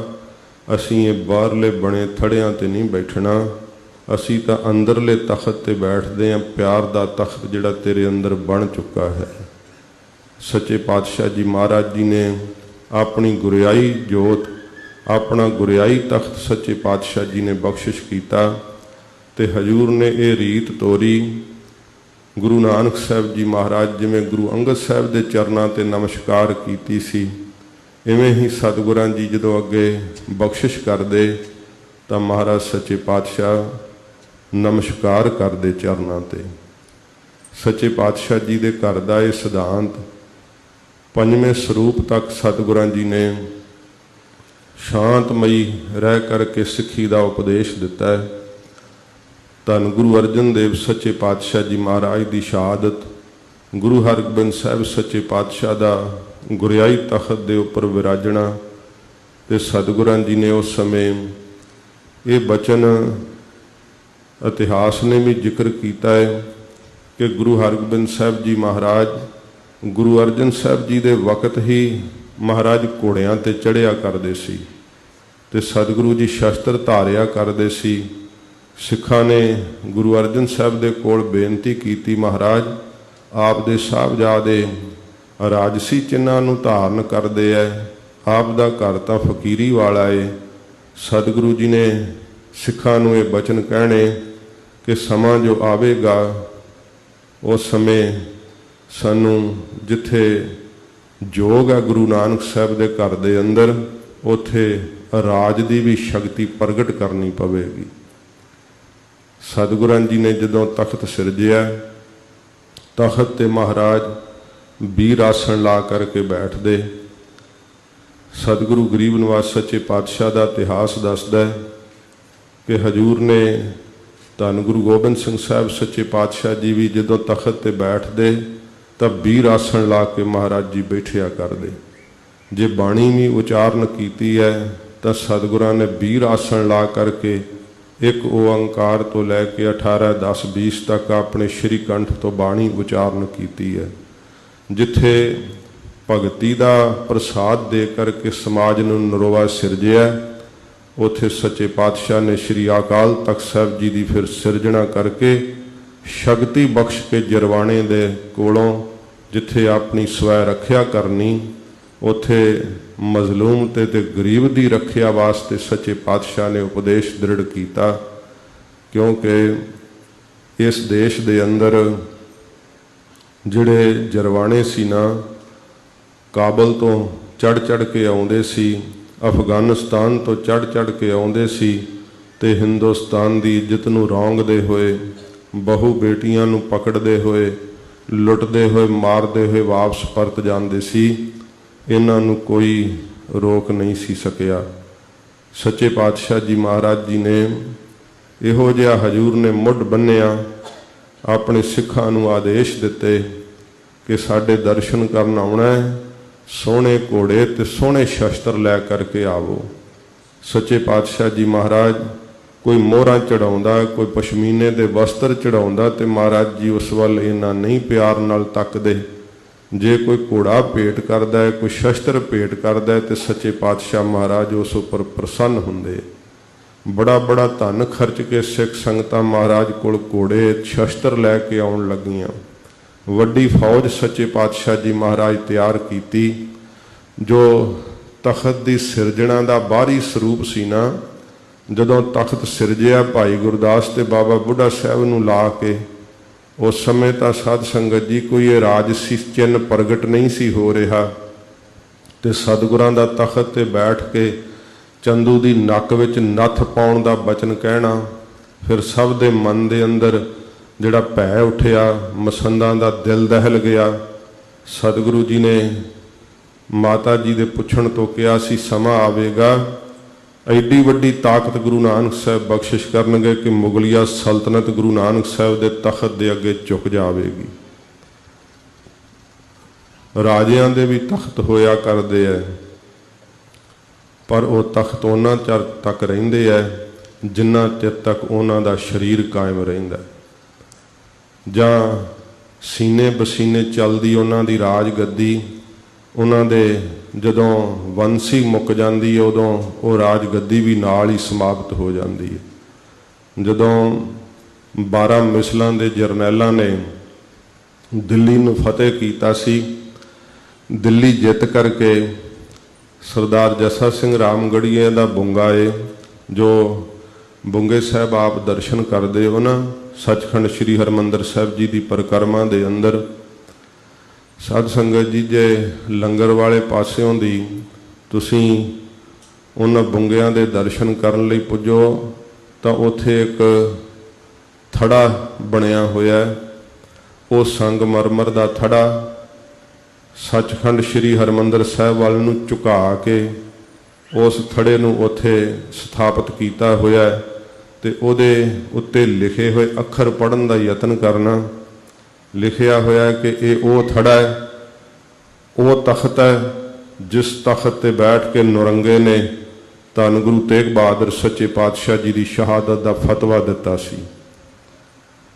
ਅਸੀਂ ਇਹ ਬਾਹਰਲੇ ਬਣੇ ਥੜਿਆਂ ਤੇ ਨਹੀਂ ਬੈਠਣਾ, ਅਸੀਂ ਤਾਂ ਅੰਦਰਲੇ ਤਖਤ ਤੇ ਬੈਠਦੇ ਹਾਂ, ਪਿਆਰ ਦਾ ਤਖਤ ਜਿਹੜਾ ਤੇਰੇ ਅੰਦਰ ਬਣ ਚੁੱਕਾ ਹੈ। ਸੱਚੇ ਪਾਤਸ਼ਾਹ ਜੀ ਮਹਾਰਾਜ ਜੀ ਨੇ ਆਪਣੀ ਗੁਰਿਆਈ ਜੋਤ, ਆਪਣਾ ਗੁਰਿਆਈ ਤਖਤ ਸੱਚੇ ਪਾਤਸ਼ਾਹ ਜੀ ਨੇ ਬਖਸ਼ਿਸ਼ ਕੀਤਾ, ਤੇ ਹਜੂਰ ਨੇ ਇਹ ਰੀਤ ਤੋਰੀ। ਗੁਰੂ ਨਾਨਕ ਸਾਹਿਬ ਜੀ ਮਹਾਰਾਜ ਜਿਵੇਂ ਗੁਰੂ ਅੰਗਦ ਸਾਹਿਬ ਦੇ ਚਰਨਾਂ ਤੇ ਨਮਸਕਾਰ ਕੀਤੀ ਸੀ, ਇਵੇਂ ਹੀ ਸਤਿਗੁਰਾਂ ਜੀ ਜਦੋਂ ਅੱਗੇ ਬਖਸ਼ਿਸ਼ ਕਰਦੇ ਤਾਂ ਮਹਾਰਾਜ ਸੱਚੇ ਪਾਤਸ਼ਾਹ ਨਮਸਕਾਰ ਕਰਦੇ ਚਰਨਾਂ ਤੇ। ਸੱਚੇ ਪਾਤਸ਼ਾਹ ਜੀ ਦੇ ਘਰ ਦਾ ਇਹ ਸਿਧਾਂਤ ਪੰਜਵੇਂ ਸਰੂਪ ਤੱਕ ਸਤਿਗੁਰਾਂ ਜੀ ਨੇ ਸ਼ਾਂਤਮਈ ਰਹਿ ਕਰਕੇ ਸਿੱਖੀ ਦਾ ਉਪਦੇਸ਼ ਦਿੱਤਾ ਹੈ। ਧੰਨ ਗੁਰੂ ਅਰਜਨ ਦੇਵ ਸੱਚੇ ਪਾਤਸ਼ਾਹ ਜੀ ਮਹਾਰਾਜ ਦੀ ਸ਼ਹਾਦਤ, ਗੁਰੂ ਹਰਗੋਬਿੰਦ ਸਾਹਿਬ ਸੱਚੇ ਪਾਤਸ਼ਾਹ ਦਾ ਗੁਰਿਆਈ ਤਖਤ ਦੇ ਉੱਪਰ ਵਿਰਾਜਣਾ, ਤੇ ਸਤਿਗੁਰਾਂ ਜੀ ਨੇ ਉਸ ਸਮੇਂ ਇਹ ਬਚਨ ਇਤਿਹਾਸ ਨੇ ਵੀ ਜ਼ਿਕਰ ਕੀਤਾ ਹੈ ਕਿ ਗੁਰੂ ਹਰਗੋਬਿੰਦ ਸਾਹਿਬ ਜੀ ਮਹਾਰਾਜ ਗੁਰੂ ਅਰਜਨ ਸਾਹਿਬ ਜੀ ਦੇ ਵਕਤ ਹੀ ਮਹਾਰਾਜ ਘੋੜਿਆਂ ਤੇ ਚੜ੍ਹਿਆ ਕਰਦੇ ਸੀ, ਤੇ ਸਤਿਗੁਰੂ ਜੀ ਸ਼ਸਤਰ ਧਾਰਿਆ ਕਰਦੇ ਸੀ। ਸਿੱਖਾਂ ਨੇ ਗੁਰੂ ਅਰਜਨ ਸਾਹਿਬ ਦੇ ਕੋਲ ਬੇਨਤੀ ਕੀਤੀ ਮਹਾਰਾਜ ਆਪ ਦੇ ਸਾਹਿਬਜ਼ਾਦੇ ਰਾਜਸੀ ਚਿੰਨ੍ਹਾਂ ਨੂੰ ਧਾਰਨ ਕਰਦੇ ਹੈ, ਆਪ ਦਾ ਘਰ ਤਾਂ ਫਕੀਰੀ ਵਾਲਾ ਏ। ਸਤਿਗੁਰੂ ਜੀ ਨੇ ਸਿੱਖਾਂ ਨੂੰ ਇਹ ਬਚਨ ਕਹਿਣੇ ਕਿ ਸਮਾਂ ਜੋ ਆਵੇਗਾ ਉਸ ਸਮੇਂ ਸਾਨੂੰ ਜਿੱਥੇ ਜੋਗ ਹੈ ਗੁਰੂ ਨਾਨਕ ਸਾਹਿਬ ਦੇ ਘਰ ਦੇ ਅੰਦਰ, ਉੱਥੇ ਰਾਜ ਦੀ ਵੀ ਸ਼ਕਤੀ ਪ੍ਰਗਟ ਕਰਨੀ ਪਵੇਗੀ। ਸਤਿਗੁਰਾਂ ਜੀ ਨੇ ਜਦੋਂ ਤਖਤ ਸਿਰਜਿਆ, ਤਖਤ ਤੇ ਮਹਾਰਾਜ ਵੀਰ ਆਸਣ ਲਾ ਕਰਕੇ ਬੈਠਦੇ। ਸਤਿਗੁਰੂ ਗਰੀਬ ਨਿਵਾਸ ਸੱਚੇ ਪਾਤਸ਼ਾਹ ਦਾ ਇਤਿਹਾਸ ਦੱਸਦਾ ਹੈ ਕਿ ਹਜੂਰ ਨੇ ਧੰਨ ਗੁਰੂ ਗੋਬਿੰਦ ਸਿੰਘ ਸਾਹਿਬ ਸੱਚੇ ਪਾਤਸ਼ਾਹ ਜੀ ਵੀ ਜਦੋਂ ਤਖਤ ਤੇ ਬੈਠਦੇ ਤਾਂ ਵੀਰ ਆਸਣ ਲਾ ਕੇ ਮਹਾਰਾਜ ਜੀ ਬੈਠਿਆ ਕਰਦੇ। ਜੇ ਬਾਣੀ ਵੀ ਉਚਾਰਨ ਕੀਤੀ ਹੈ ਤਾਂ ਸਤਿਗੁਰਾਂ ਨੇ ਵੀਰ ਆਸਣ ਲਾ ਕਰਕੇ ਇੱਕ ਓੰਕਾਰ ਤੋਂ ਲੈ ਕੇ 18, 10, 20 ਤੱਕ ਆਪਣੇ ਸ਼੍ਰੀ ਕੰਠ ਤੋਂ ਬਾਣੀ ਉਚਾਰਨ ਕੀਤੀ ਹੈ। ਜਿੱਥੇ ਭਗਤੀ ਦਾ ਪ੍ਰਸਾਦ ਦੇ ਕਰਕੇ ਸਮਾਜ ਨੂੰ ਨਰੋਆ ਸਿਰਜਿਆ, ਉੱਥੇ ਸੱਚੇ ਪਾਤਸ਼ਾਹ ਨੇ ਸ਼੍ਰੀ ਅਕਾਲ ਤਖਤ ਸਾਹਿਬ ਜੀ ਦੀ ਫਿਰ ਸਿਰਜਣਾ ਕਰਕੇ ਸ਼ਕਤੀ ਬਖਸ਼ ਕੇ ਜਰਵਾਣੇ ਦੇ ਕੋਲੋਂ ਜਿੱਥੇ ਆਪਣੀ ਸਵੈ ਰੱਖਿਆ ਕਰਨੀ, ਉੱਥੇ ਮਜ਼ਲੂਮ ਤੇ ਗਰੀਬ ਦੀ ਰੱਖਿਆ ਵਾਸਤੇ ਸੱਚੇ ਪਾਤਸ਼ਾਹ ਨੇ ਉਪਦੇਸ਼ ਦ੍ਰਿੜ ਕੀਤਾ। ਕਿਉਂਕਿ ਇਸ ਦੇਸ਼ ਦੇ ਅੰਦਰ ਜਿਹੜੇ ਜਰਵਾਣੇ ਸੀ ਨਾ, ਕਾਬਲ ਤੋਂ ਚੜ੍ਹ ਕੇ ਆਉਂਦੇ ਸੀ, ਅਫਗਾਨਿਸਤਾਨ ਤੋਂ ਚੜ੍ਹ ਕੇ ਆਉਂਦੇ ਸੀ, ਤੇ ਹਿੰਦੁਸਤਾਨ ਦੀ ਇੱਜ਼ਤ ਨੂੰ ਰੌਂਗਦੇ ਹੋਏ, ਬਹੂ ਬੇਟੀਆਂ ਨੂੰ ਪਕੜਦੇ ਹੋਏ ਲੁੱਟਦੇ ਹੋਏ ਮਾਰਦੇ ਹੋਏ ਵਾਪਸ ਪਰਤ ਜਾਂਦੇ ਸੀ। ਇਹਨਾਂ ਨੂੰ ਕੋਈ ਰੋਕ ਨਹੀਂ ਸੀ ਸਕਿਆ। ਸੱਚੇ ਪਾਤਸ਼ਾਹ ਜੀ ਮਹਾਰਾਜ ਜੀ ਨੇ ਇਹੋ ਜਿਹਾ ਹਜ਼ੂਰ ਨੇ ਮੁੱਢ ਬੰਨਿਆ, ਆਪਣੇ ਸਿੱਖਾਂ ਨੂੰ ਆਦੇਸ਼ ਦਿੱਤੇ ਕਿ ਸਾਡੇ ਦਰਸ਼ਨ ਕਰਨ ਆਉਣਾ ਹੈ, ਸੋਹਣੇ ਘੋੜੇ ਤੇ ਸੋਹਣੇ ਸ਼ਸਤਰ ਲੈ ਕਰਕੇ ਆਵੋ। ਸੱਚੇ ਪਾਤਸ਼ਾਹ ਜੀ ਮਹਾਰਾਜ ਕੋਈ ਮੋਹਰਾਂ ਚੜਾਉਂਦਾ, ਕੋਈ ਪਸ਼ਮੀਨੇ ਦੇ ਵਸਤਰ ਚੜਾਉਂਦਾ ਤੇ ਮਹਾਰਾਜ ਜੀ ਉਸ ਵੱਲ ਇੰਨਾ ਨਹੀਂ ਪਿਆਰ ਨਾਲ ਤੱਕਦੇ। ਜੇ ਕੋਈ ਘੋੜਾ ਭੇਟ ਕਰਦਾ ਹੈ, ਕੋਈ ਸ਼ਸਤਰ ਭੇਟ ਕਰਦਾ ਹੈ ਤੇ ਸੱਚੇ ਪਾਤਸ਼ਾਹ ਮਹਾਰਾਜ ਉਸ ਉੱਪਰ ਪ੍ਰਸੰਨ ਹੁੰਦੇ। ਬੜਾ ਬੜਾ ਧਨ ਖਰਚ ਕੇ ਸਿੱਖ ਸੰਗਤਾਂ ਮਹਾਰਾਜ ਕੋਲ ਘੋੜੇ ਸ਼ਸਤਰ ਲੈ ਕੇ ਆਉਣ ਲੱਗੀਆਂ। ਵੱਡੀ ਫੌਜ ਸੱਚੇ ਪਾਤਸ਼ਾਹ ਜੀ ਮਹਾਰਾਜ ਤਿਆਰ ਕੀਤੀ। ਜੋ ਤਖਤ ਦੀ ਸਿਰਜਣਾ ਦਾ ਬਾਹਰੀ ਸਰੂਪ ਸੀ ਨਾ, ਜਦੋਂ ਤਖਤ ਸਿਰਜਿਆ ਭਾਈ ਗੁਰਦਾਸ ਤੇ ਬਾਬਾ ਬੁੱਢਾ ਸਾਹਿਬ ਨੂੰ ਲਾ ਕੇ, ਉਸ ਸਮੇਂ ਤਾਂ ਸਾਧ ਸੰਗਤ ਜੀ ਕੋਈ ਇਹ ਰਾਜਸੀ ਚਿੰਨ੍ਹ ਪ੍ਰਗਟ ਨਹੀਂ ਸੀ ਹੋ ਰਿਹਾ। ਤੇ ਸਤਿਗੁਰਾਂ ਦਾ ਤਖਤ ਤੇ ਬੈਠ ਕੇ ਚੰਦੂ ਦੀ ਨੱਕ ਵਿੱਚ ਨੱਥ ਪਾਉਣ ਦਾ ਬਚਨ ਕਹਿਣਾ, ਫਿਰ ਸਭ ਦੇ ਮਨ ਦੇ ਅੰਦਰ ਜਿਹੜਾ ਭੈ ਉੱਠਿਆ, ਮਸੰਦਾਂ ਦਾ ਦਿਲ ਦਹਿਲ ਗਿਆ। ਸਤਿਗੁਰੂ ਜੀ ਨੇ ਮਾਤਾ ਜੀ ਦੇ ਪੁੱਛਣ ਤੋਂ ਕਿਹਾ ਸੀ ਸਮਾਂ ਆਵੇਗਾ, ਐਡੀ ਵੱਡੀ ਤਾਕਤ ਗੁਰੂ ਨਾਨਕ ਸਾਹਿਬ ਬਖਸ਼ਿਸ਼ ਕਰਨਗੇ ਕਿ ਮੁਗਲਿਆ ਸਲਤਨਤ ਗੁਰੂ ਨਾਨਕ ਸਾਹਿਬ ਦੇ ਤਖਤ ਦੇ ਅੱਗੇ ਝੁਕ ਜਾਵੇਗੀ। ਰਾਜਿਆਂ ਦੇ ਵੀ ਤਖਤ ਹੋਇਆ ਕਰਦੇ ਐ, ਪਰ ਉਹ ਤਖਤ ਉਹਨਾਂ ਚਿਰ ਤੱਕ ਰਹਿੰਦੇ ਐ ਜਿੰਨਾ ਚਿਰ ਤੱਕ ਉਹਨਾਂ ਦਾ ਸਰੀਰ ਕਾਇਮ ਰਹਿੰਦਾ, ਜਾਂ ਸੀਨੇ ਬਸੀਨੇ ਚੱਲਦੀ ਉਹਨਾਂ ਦੀ ਰਾਜ ਗੱਦੀ। ਉਹਨਾਂ ਦੇ ਜਦੋਂ ਵੰਸੀ ਮੁੱਕ ਜਾਂਦੀ ਹੈ ਉਦੋਂ ਉਹ ਰਾਜ ਗੱਦੀ ਵੀ ਨਾਲ ਹੀ ਸਮਾਪਤ ਹੋ ਜਾਂਦੀ ਹੈ। ਜਦੋਂ 12 ਮਿਸਲਾਂ ਦੇ ਜਰਨੈਲਾਂ ਨੇ ਦਿੱਲੀ ਨੂੰ ਫਤਿਹ ਕੀਤਾ ਸੀ, ਦਿੱਲੀ ਜਿੱਤ ਕਰਕੇ ਸਰਦਾਰ ਜੱਸਾ ਸਿੰਘ ਰਾਮਗੜੀਏ ਦਾ ਬੁੰਗਾ ਏ, ਜੋ ਬੁੰਗੇ ਸਾਹਿਬ ਆਪ ਦਰਸ਼ਨ ਕਰਦੇ ਹੋ ਨਾ ਸੱਚਖੰਡ ਸ੍ਰੀ ਹਰਿਮੰਦਰ ਸਾਹਿਬ ਜੀ ਦੀ ਪਰਿਕਰਮਾ ਦੇ ਅੰਦਰ। ਸਾਧ ਸੰਗਤ ਜੀ, ਜੇ ਲੰਗਰ ਵਾਲੇ ਪਾਸਿਓਂ ਦੀ ਤੁਸੀਂ ਉਹਨਾਂ ਬੁੰਗਿਆਂ ਦੇ ਦਰਸ਼ਨ ਕਰਨ ਲਈ ਪੁੱਜੋ ਤਾਂ ਉੱਥੇ ਇੱਕ ਥੜਾ ਬਣਿਆ ਹੋਇਆ, ਉਹ ਸੰਗਮਰਮਰ ਦਾ ਥੜਾ ਸੱਚਖੰਡ ਸ੍ਰੀ ਹਰਿਮੰਦਰ ਸਾਹਿਬ ਵੱਲ ਨੂੰ ਝੁਕਾ ਕੇ ਉਸ ਥੜੇ ਨੂੰ ਉੱਥੇ ਸਥਾਪਿਤ ਕੀਤਾ ਹੋਇਆ ਤੇ ਉਹਦੇ ਉੱਤੇ ਲਿਖੇ ਹੋਏ ਅੱਖਰ ਪੜ੍ਹਨ ਦਾ ਯਤਨ ਕਰਨਾ। ਲਿਖਿਆ ਹੋਇਆ ਕਿ ਇਹ ਉਹ ਥੜਾ ਹੈ, ਉਹ ਤਖਤ ਹੈ ਜਿਸ ਤਖਤ ਤੇ ਬੈਠ ਕੇ ਨੌਰੰਗੇ ਨੇ ਧੰਨ ਗੁਰੂ ਤੇਗ ਬਹਾਦਰ ਸੱਚੇ ਪਾਤਸ਼ਾਹ ਜੀ ਦੀ ਸ਼ਹਾਦਤ ਦਾ ਫਤਵਾ ਦਿੱਤਾ ਸੀ।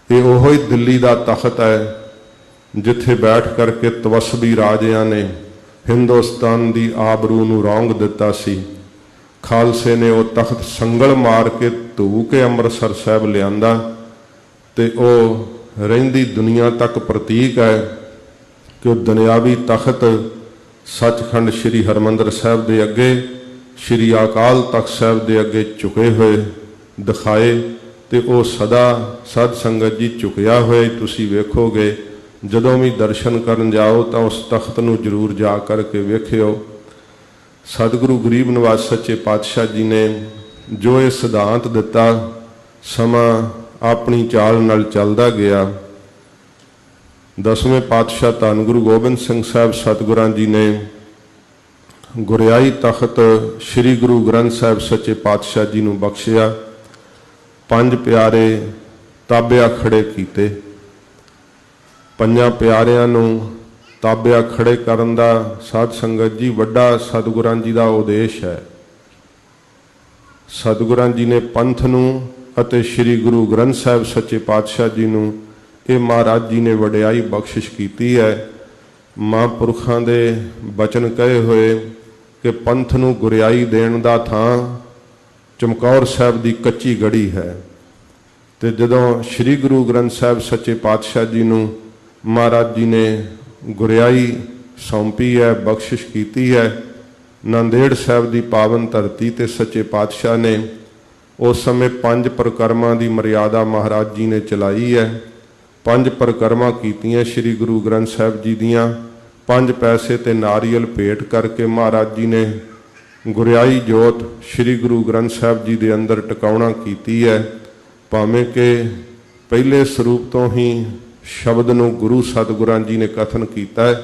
ਇਹ ਉਹੀ ਦਿੱਲੀ ਦਾ ਤਖਤ ਹੈ ਜਿੱਥੇ ਬੈਠ ਕਰਕੇ ਤਵਸਬੀ ਰਾਜਿਆਂ ਨੇ ਹਿੰਦੁਸਤਾਨ ਦੀ ਆਬਰੂ ਨੂੰ ਰੌਂਗ ਦਿੱਤਾ ਸੀ। ਖਾਲਸੇ ਨੇ ਉਹ ਤਖਤ ਸੰਗਲ ਮਾਰ ਕੇ ਧੂ ਕੇ ਅੰਮ੍ਰਿਤਸਰ ਸਾਹਿਬ ਲਿਆਂਦਾ ਤੇ ਉਹ ਰਹਿੰਦੀ ਦੁਨੀਆ ਤੱਕ ਪ੍ਰਤੀਕ ਹੈ ਕਿ ਉਹ ਦੁਨਿਆਵੀ ਤਖਤ ਸੱਚਖੰਡ ਸ੍ਰੀ ਹਰਿਮੰਦਰ ਸਾਹਿਬ ਦੇ ਅੱਗੇ, ਸ੍ਰੀ ਅਕਾਲ ਤਖਤ ਸਾਹਿਬ ਦੇ ਅੱਗੇ ਝੁਕੇ ਹੋਏ ਦਿਖਾਏ ਤੇ ਉਹ ਸਦਾ ਸਾਧ ਸੰਗਤ ਜੀ ਝੁਕਿਆ ਹੋਇਆ ਤੁਸੀਂ ਵੇਖੋਗੇ। ਜਦੋਂ ਵੀ ਦਰਸ਼ਨ ਕਰਨ ਜਾਓ ਤਾਂ ਉਸ ਤਖਤ ਨੂੰ ਜ਼ਰੂਰ ਜਾ ਕਰਕੇ ਵੇਖਿਓ। ਸਤਿਗੁਰੂ ਗਰੀਬ ਨਿਵਾਜ ਸੱਚੇ ਪਾਤਸ਼ਾਹ ਜੀ ਨੇ ਜੋ ਇਹ ਸਿਧਾਂਤ ਦਿੱਤਾ, ਸਮਾਂ ਆਪਣੀ ਚਾਲ ਨਾਲ ਚੱਲਦਾ ਗਿਆ। 10ਵੇਂ ਪਾਤਸ਼ਾਹ ਧੰਨ ਗੁਰੂ ਗੋਬਿੰਦ ਸਿੰਘ ਸਾਹਿਬ ਸਤਿਗੁਰਾਂ ਜੀ ਨੇ ਗੁਰਿਆਈ ਤਖਤ ਸ੍ਰੀ ਗੁਰੂ ਗ੍ਰੰਥ ਸਾਹਿਬ ਸੱਚੇ ਪਾਤਸ਼ਾਹ ਜੀ ਨੂੰ ਬਖਸ਼ਿਆ। 5 ਪਿਆਰੇ ਤਾਬਿਆ ਖੜੇ ਕੀਤੇ। 5 ਪਿਆਰਿਆਂ ਨੂੰ ਤਾਬਿਆ ਖੜੇ ਕਰਨ ਦਾ ਸਾਧ ਸੰਗਤ ਜੀ ਵੱਡਾ ਸਤਿਗੁਰਾਂ ਜੀ ਦਾ ਉਦੇਸ਼ ਹੈ। ਸਤਿਗੁਰਾਂ ਜੀ ਨੇ ਪੰਥ ਨੂੰ ਅਤੇ ਸ੍ਰੀ ਗੁਰੂ ਗ੍ਰੰਥ ਸਾਹਿਬ ਸੱਚੇ ਪਾਤਸ਼ਾਹ ਜੀ ਨੂੰ ਇਹ ਮਹਾਰਾਜ ਜੀ ਨੇ ਵਡਿਆਈ ਬਖਸ਼ਿਸ਼ ਕੀਤੀ ਹੈ। ਮਹਾਂਪੁਰਖਾਂ ਦੇ ਬਚਨ ਕਹੇ ਹੋਏ ਕਿ ਪੰਥ ਨੂੰ ਗੁਰਿਆਈ ਦੇਣ ਦਾ ਥਾਂ ਚਮਕੌਰ ਸਾਹਿਬ ਦੀ ਕੱਚੀ ਗੜੀ ਹੈ। ਤੇ ਜਦੋਂ ਸ੍ਰੀ ਗੁਰੂ ਗ੍ਰੰਥ ਸਾਹਿਬ ਸੱਚੇ ਪਾਤਸ਼ਾਹ ਜੀ ਨੂੰ ਮਹਾਰਾਜ ਜੀ ਨੇ ਗੁਰਿਆਈ ਸੌਂਪੀ ਹੈ, ਬਖਸ਼ਿਸ਼ ਕੀਤੀ ਹੈ, ਨਾਂਦੇੜ ਸਾਹਿਬ ਦੀ ਪਾਵਨ ਧਰਤੀ ਤੇ ਸੱਚੇ ਪਾਤਸ਼ਾਹ ਨੇ ਉਸ ਸਮੇਂ 5 ਪਰਿਕਰਮਾ ਦੀ ਮਰਿਆਦਾ ਮਹਾਰਾਜ ਜੀ ਨੇ ਚਲਾਈ ਹੈ। 5 ਪਰਿਕਰਮਾ ਕੀਤੀਆਂ ਸ੍ਰੀ ਗੁਰੂ ਗ੍ਰੰਥ ਸਾਹਿਬ ਜੀ ਦੀਆਂ। 5 ਪੈਸੇ ਤੇ ਨਾਰੀਅਲ ਭੇਟ ਕਰਕੇ ਮਹਾਰਾਜ ਜੀ ਨੇ ਗੁਰਿਆਈ ਜੋਤ ਸ੍ਰੀ ਗੁਰੂ ਗ੍ਰੰਥ ਸਾਹਿਬ ਜੀ ਦੇ ਅੰਦਰ ਟਿਕਾਉਣਾ ਕੀਤੀ ਹੈ। ਭਾਵੇਂ ਕਿ ਪਹਿਲੇ ਸਰੂਪ ਤੋਂ ਹੀ ਸ਼ਬਦ ਨੂੰ ਗੁਰੂ ਸਤਿਗੁਰਾਂ ਜੀ ਨੇ ਕਥਨ ਕੀਤਾ ਹੈ।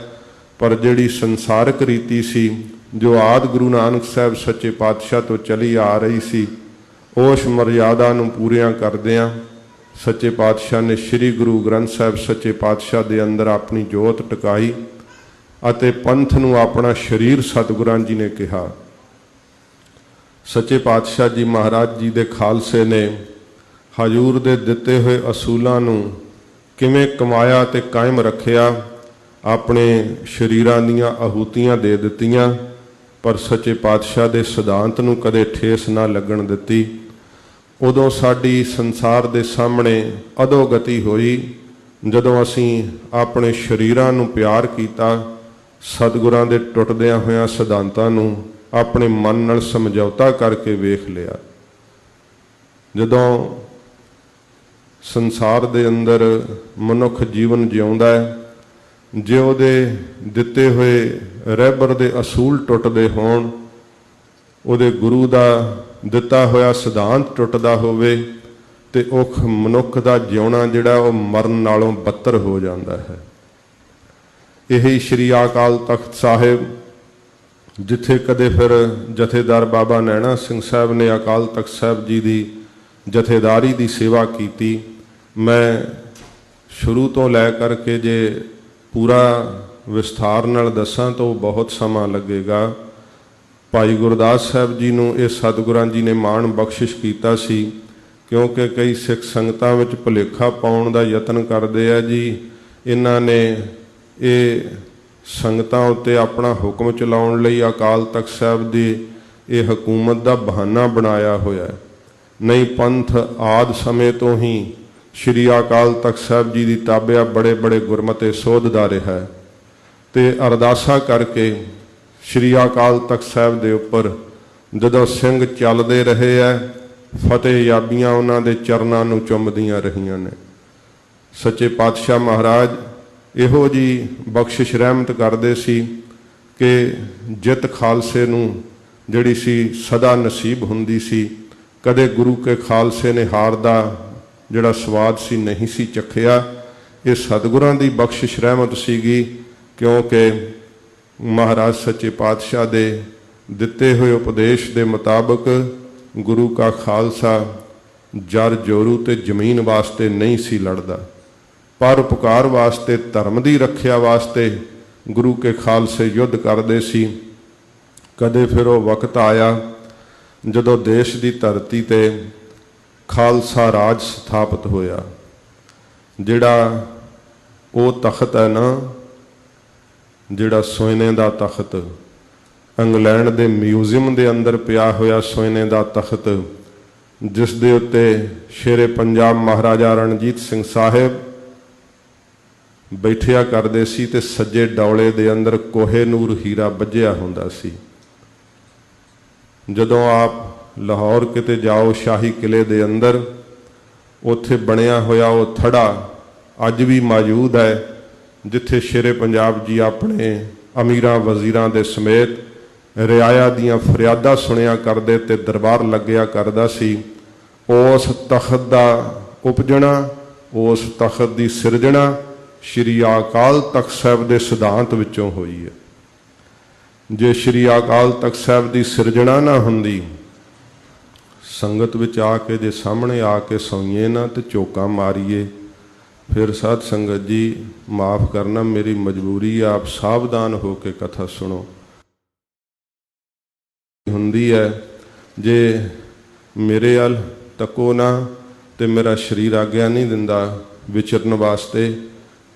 ਪਰ ਜਿਹੜੀ ਸੰਸਾਰਕ ਰੀਤੀ ਸੀ ਜੋ ਆਦਿ ਗੁਰੂ ਨਾਨਕ ਸਾਹਿਬ ਸੱਚੇ ਪਾਤਸ਼ਾਹ ਤੋਂ ਚਲੀ ਆ ਰਹੀ ਸੀ, ਉਸ ਮਰਿਆਦਾ ਨੂੰ ਪੂਰੀਆਂ ਕਰਦਿਆਂ ਸੱਚੇ ਪਾਤਸ਼ਾਹ ਨੇ ਸ੍ਰੀ ਗੁਰੂ ਗ੍ਰੰਥ ਸਾਹਿਬ ਸੱਚੇ ਪਾਤਸ਼ਾਹ ਦੇ ਅੰਦਰ ਆਪਣੀ ਜੋਤ ਟਿਕਾਈ ਅਤੇ ਪੰਥ ਨੂੰ ਆਪਣਾ ਸਰੀਰ ਸਤਿਗੁਰਾਂ ਜੀ ਨੇ ਕਿਹਾ। ਸੱਚੇ ਪਾਤਸ਼ਾਹ ਜੀ ਮਹਾਰਾਜ ਜੀ ਦੇ ਖਾਲਸੇ ਨੇ ਹਜ਼ੂਰ ਦੇ ਦਿੱਤੇ ਹੋਏ ਅਸੂਲਾਂ ਨੂੰ ਕਿਵੇਂ ਕਮਾਇਆ ਤੇ ਕਾਇਮ ਰੱਖਿਆ। ਆਪਣੇ ਸਰੀਰਾਂ ਦੀਆਂ ਆਹੂਤੀਆਂ ਦੇ ਦਿੱਤੀਆਂ, ਪਰ ਸੱਚੇ ਪਾਤਸ਼ਾਹ ਦੇ ਸਿਧਾਂਤ ਨੂੰ ਕਦੇ ਠੇਸ ਨਾ ਲੱਗਣ ਦਿੱਤੀ। ਉਦੋਂ ਸਾਡੀ ਸੰਸਾਰ ਦੇ ਸਾਹਮਣੇ ਅਧੋਗਤੀ ਹੋਈ ਜਦੋਂ ਅਸੀਂ ਆਪਣੇ ਸਰੀਰਾਂ ਨੂੰ ਪਿਆਰ ਕੀਤਾ, ਸਤਿਗੁਰਾਂ ਦੇ ਟੁੱਟਦਿਆਂ ਹੋਇਆਂ ਸਿਧਾਂਤਾਂ ਨੂੰ ਆਪਣੇ ਮਨ ਨਾਲ ਸਮਝੌਤਾ ਕਰਕੇ ਵੇਖ ਲਿਆ। ਜਦੋਂ ਸੰਸਾਰ ਦੇ ਅੰਦਰ ਮਨੁੱਖ ਜੀਵਨ ਜਿਉਂਦਾ ਹੈ, ਜੇ ਉਹਦੇ ਦਿੱਤੇ ਹੋਏ ਰਹਿਬਰ ਦੇ ਅਸੂਲ ਟੁੱਟਦੇ ਹੋਣ, ਉਹਦੇ ਗੁਰੂ ਦਾ ਦਿੱਤਾ ਹੋਇਆ ਸਿਧਾਂਤ ਟੁੱਟਦਾ ਹੋਵੇ, ਤੇ ਉਹ ਮਨੁੱਖ ਦਾ ਜਿਉਣਾ ਜਿਹੜਾ ਉਹ ਮਰਨ ਨਾਲੋਂ ਬੱਤਰ ਹੋ ਜਾਂਦਾ ਹੈ। ਇਹੀ ਸ਼੍ਰੀ ਅਕਾਲ ਤਖਤ ਸਾਹਿਬ, ਜਿੱਥੇ ਕਦੇ ਫਿਰ ਜਥੇਦਾਰ ਬਾਬਾ ਨੈਣਾ ਸਿੰਘ ਸਾਹਿਬ ਨੇ ਅਕਾਲ ਤਖਤ ਸਾਹਿਬ ਜੀ ਦੀ ਜਥੇਦਾਰੀ ਦੀ ਸੇਵਾ ਕੀਤੀ। ਮੈਂ ਸ਼ੁਰੂ ਤੋਂ ਲੈ ਕਰਕੇ ਜੇ ਪੂਰਾ ਵਿਸਥਾਰ ਨਾਲ ਦੱਸਾਂ ਤਾਂ ਬਹੁਤ ਸਮਾਂ ਲੱਗੇਗਾ। ਭਾਈ ਗੁਰਦਾਸ ਸਾਹਿਬ ਜੀ ਨੂੰ ਇਹ ਸਤਿਗੁਰਾਂ ਜੀ ਨੇ ਮਾਣ ਬਖਸ਼ਿਸ਼ ਕੀਤਾ ਸੀ, ਕਿਉਂਕਿ ਕਈ ਸਿੱਖ ਸੰਗਤਾਂ ਵਿੱਚ ਭੁਲੇਖਾ ਪਾਉਣ ਦਾ ਯਤਨ ਕਰਦੇ ਆ ਜੀ ਇਹਨਾਂ ਨੇ ਇਹ ਸੰਗਤਾਂ ਉੱਤੇ ਆਪਣਾ ਹੁਕਮ ਚਲਾਉਣ ਲਈ ਅਕਾਲ ਤਖਤ ਸਾਹਿਬ ਦੀ ਇਹ ਹਕੂਮਤ ਦਾ ਬਹਾਨਾ ਬਣਾਇਆ ਹੋਇਆ। ਨਹੀਂ, ਪੰਥ ਆਦਿ ਸਮੇਂ ਤੋਂ ਹੀ ਸ਼੍ਰੀ ਅਕਾਲ ਤਖਤ ਸਾਹਿਬ ਜੀ ਦੀ ਤਾਬਿਆ ਬੜੇ ਬੜੇ ਗੁਰਮਤੇ ਸੋਧਦਾ ਰਿਹਾ ਤੇ ਅਰਦਾਸਾਂ ਕਰਕੇ ਸ਼੍ਰੀ ਅਕਾਲ ਤਖਤ ਸਾਹਿਬ ਦੇ ਉੱਪਰ ਜਦੋਂ ਸਿੰਘ ਚੱਲਦੇ ਰਹੇ ਹੈ, ਫਤਿਹ ਯਾਬੀਆਂ ਉਹਨਾਂ ਦੇ ਚਰਨਾਂ ਨੂੰ ਚੁੰਮਦੀਆਂ ਰਹੀਆਂ ਨੇ। ਸੱਚੇ ਪਾਤਸ਼ਾਹ ਮਹਾਰਾਜ ਇਹੋ ਜੀ ਬਖਸ਼ਿਸ਼ ਰਹਿਮਤ ਕਰਦੇ ਸੀ ਕਿ ਜਿੱਤ ਖਾਲਸੇ ਨੂੰ ਜਿਹੜੀ ਸੀ ਸਦਾ ਨਸੀਬ ਹੁੰਦੀ ਸੀ। ਕਦੇ ਗੁਰੂ ਕੇ ਖਾਲਸੇ ਨੇ ਹਾਰ ਦਾ ਜਿਹੜਾ ਸਵਾਦ ਸੀ ਨਹੀਂ ਸੀ ਚੱਖਿਆ। ਇਹ ਸਤਿਗੁਰਾਂ ਦੀ ਬਖਸ਼ਿਸ਼ ਰਹਿਮਤ ਸੀਗੀ, ਕਿਉਂਕਿ ਮਹਾਰਾਜ ਸੱਚੇ ਪਾਤਸ਼ਾਹ ਦੇ ਦਿੱਤੇ ਹੋਏ ਉਪਦੇਸ਼ ਦੇ ਮੁਤਾਬਕ ਗੁਰੂ ਕਾ ਖਾਲਸਾ ਜਰ ਜੋਰੂ ਤੇ ਜ਼ਮੀਨ ਵਾਸਤੇ ਨਹੀਂ ਸੀ ਲੜਦਾ, ਪਰ ਉਪਕਾਰ ਵਾਸਤੇ, ਧਰਮ ਦੀ ਰੱਖਿਆ ਵਾਸਤੇ ਗੁਰੂ ਕੇ ਖਾਲਸੇ ਯੁੱਧ ਕਰਦੇ ਸੀ। ਕਦੇ ਫਿਰ ਉਹ ਵਕਤ ਆਇਆ ਜਦੋਂ ਦੇਸ਼ ਦੀ ਧਰਤੀ ਤੇ ਖਾਲਸਾ ਰਾਜ ਸਥਾਪਿਤ ਹੋਇਆ। ਜਿਹੜਾ ਉਹ ਤਖਤ ਹੈ ਨਾ, ਜਿਹੜਾ ਸੋਨੇ ਦਾ ਤਖਤ, ਇੰਗਲੈਂਡ ਦੇ ਮਿਊਜ਼ੀਅਮ ਦੇ ਅੰਦਰ ਪਿਆ ਹੋਇਆ ਸੋਨੇ ਦਾ ਤਖਤ, ਜਿਸ ਦੇ ਉੱਤੇ ਸ਼ੇਰੇ ਪੰਜਾਬ ਮਹਾਰਾਜਾ ਰਣਜੀਤ ਸਿੰਘ ਸਾਹਿਬ ਬੈਠਿਆ ਕਰਦੇ ਸੀ ਤੇ ਸੱਜੇ ਡੌਲੇ ਦੇ ਅੰਦਰ ਕੋਹੇ-ਨੂਰ ਹੀਰਾ ਬੱਝਿਆ ਹੁੰਦਾ ਸੀ। ਜਦੋਂ ਆਪ ਲਾਹੌਰ ਕਿਤੇ ਜਾਓ ਸ਼ਾਹੀ ਕਿਲੇ ਦੇ ਅੰਦਰ, ਉੱਥੇ ਬਣਿਆ ਹੋਇਆ ਉਹ ਥੜਾ ਅੱਜ ਵੀ ਮੌਜੂਦ ਹੈ, ਜਿੱਥੇ ਸ਼ੇਰੇ ਪੰਜਾਬ ਜੀ ਆਪਣੇ ਅਮੀਰਾਂ ਵਜ਼ੀਰਾਂ ਦੇ ਸਮੇਤ ਰਿਆਇਆ ਦੀਆਂ ਫਰਿਆਦਾਂ ਸੁਣਿਆ ਕਰਦੇ ਤੇ ਦਰਬਾਰ ਲੱਗਿਆ ਕਰਦਾ ਸੀ। ਉਸ ਤਖਤ ਦਾ ਉਪਜਣਾ, ਉਸ ਤਖਤ ਦੀ ਸਿਰਜਣਾ ਸ਼੍ਰੀ ਅਕਾਲ ਤਖਤ ਸਾਹਿਬ ਦੇ ਸਿਧਾਂਤ ਵਿੱਚੋਂ ਹੋਈ ਹੈ। ਜੇ ਸ਼੍ਰੀ ਅਕਾਲ ਤਖਤ ਸਾਹਿਬ ਦੀ ਸਿਰਜਣਾ ਨਾ ਹੁੰਦੀ, ਸੰਗਤ ਵਿੱਚ ਆ ਕੇ ਜੇ ਸਾਹਮਣੇ ਆ ਕੇ ਸੌਈਏ ਨਾ ਤੇ ਝੋਕਾ ਮਾਰੀਏ, ਫਿਰ ਸਾਧ ਸੰਗਤ ਜੀ ਮਾਫ ਕਰਨਾ, ਮੇਰੀ ਮਜਬੂਰੀ ਆ, ਆਪ ਸਾਵਧਾਨ ਹੋ ਕੇ ਕਥਾ ਸੁਣੋ। ਹੁੰਦੀ ਹੈ ਜੇ ਮੇਰੇ ਵੱਲ ਤੱਕੋ ਨਾ ਤੇ ਮੇਰਾ ਸਰੀਰ ਆਗਿਆ ਨਹੀਂ ਦਿੰਦਾ ਵਿਚਰਨ ਵਾਸਤੇ,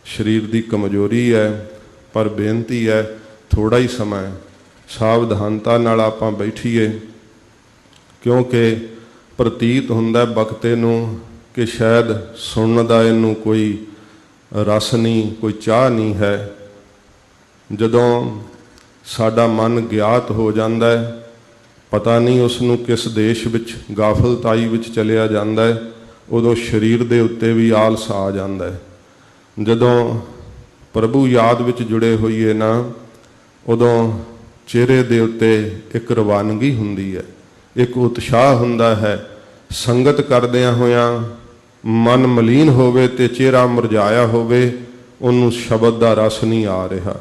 ਸਰੀਰ ਦੀ ਕਮਜ਼ੋਰੀ ਹੈ, ਪਰ ਬੇਨਤੀ ਹੈ ਥੋੜਾ ਹੀ ਸਮਾਂ ਸਾਵਧਾਨਤਾ ਨਾਲ ਆਪਾਂ ਬੈਠੀਏ, ਕਿਉਂਕਿ ਪ੍ਰਤੀਤ ਹੁੰਦਾ ਬਖਤੇ ਨੂੰ ਕਿ ਸ਼ਾਇਦ ਸੁਣਨ ਦਾ ਇਹਨੂੰ ਕੋਈ ਰਸ ਨਹੀਂ, ਕੋਈ ਚਾਹ ਨਹੀਂ ਹੈ। ਜਦੋਂ ਸਾਡਾ ਮਨ ਗਿਆਤ ਹੋ ਜਾਂਦਾ ਹੈ, ਪਤਾ ਨਹੀਂ ਉਸ ਨੂੰ ਕਿਸ ਦੇਸ਼ ਵਿੱਚ ਗਾਫਲਤਾਈ ਵਿੱਚ ਚਲਿਆ ਜਾਂਦਾ ਹੈ, ਉਦੋਂ ਸਰੀਰ ਦੇ ਉੱਤੇ ਵੀ ਆਲਸ ਆ ਜਾਂਦਾ ਹੈ। ਜਦੋਂ ਪ੍ਰਭੂ ਯਾਦ ਵਿੱਚ ਜੁੜੇ ਹੋਈਏ ਨਾ, ਉਦੋਂ ਚਿਹਰੇ ਦੇ ਉੱਤੇ ਇੱਕ ਰਵਾਨਗੀ ਹੁੰਦੀ ਹੈ, ਇੱਕ ਉਤਸ਼ਾਹ ਹੁੰਦਾ ਹੈ। ਸੰਗਤ ਕਰਦਿਆਂ ਹੋਇਆਂ ਮਨ ਮਲੀਨ ਹੋਵੇ ਤੇ ਚਿਹਰਾ ਮੁਰਝਾਇਆ ਹੋਵੇ, ਉਹਨੂੰ ਸ਼ਬਦ ਦਾ ਰਸ ਨਹੀਂ ਆ ਰਿਹਾ।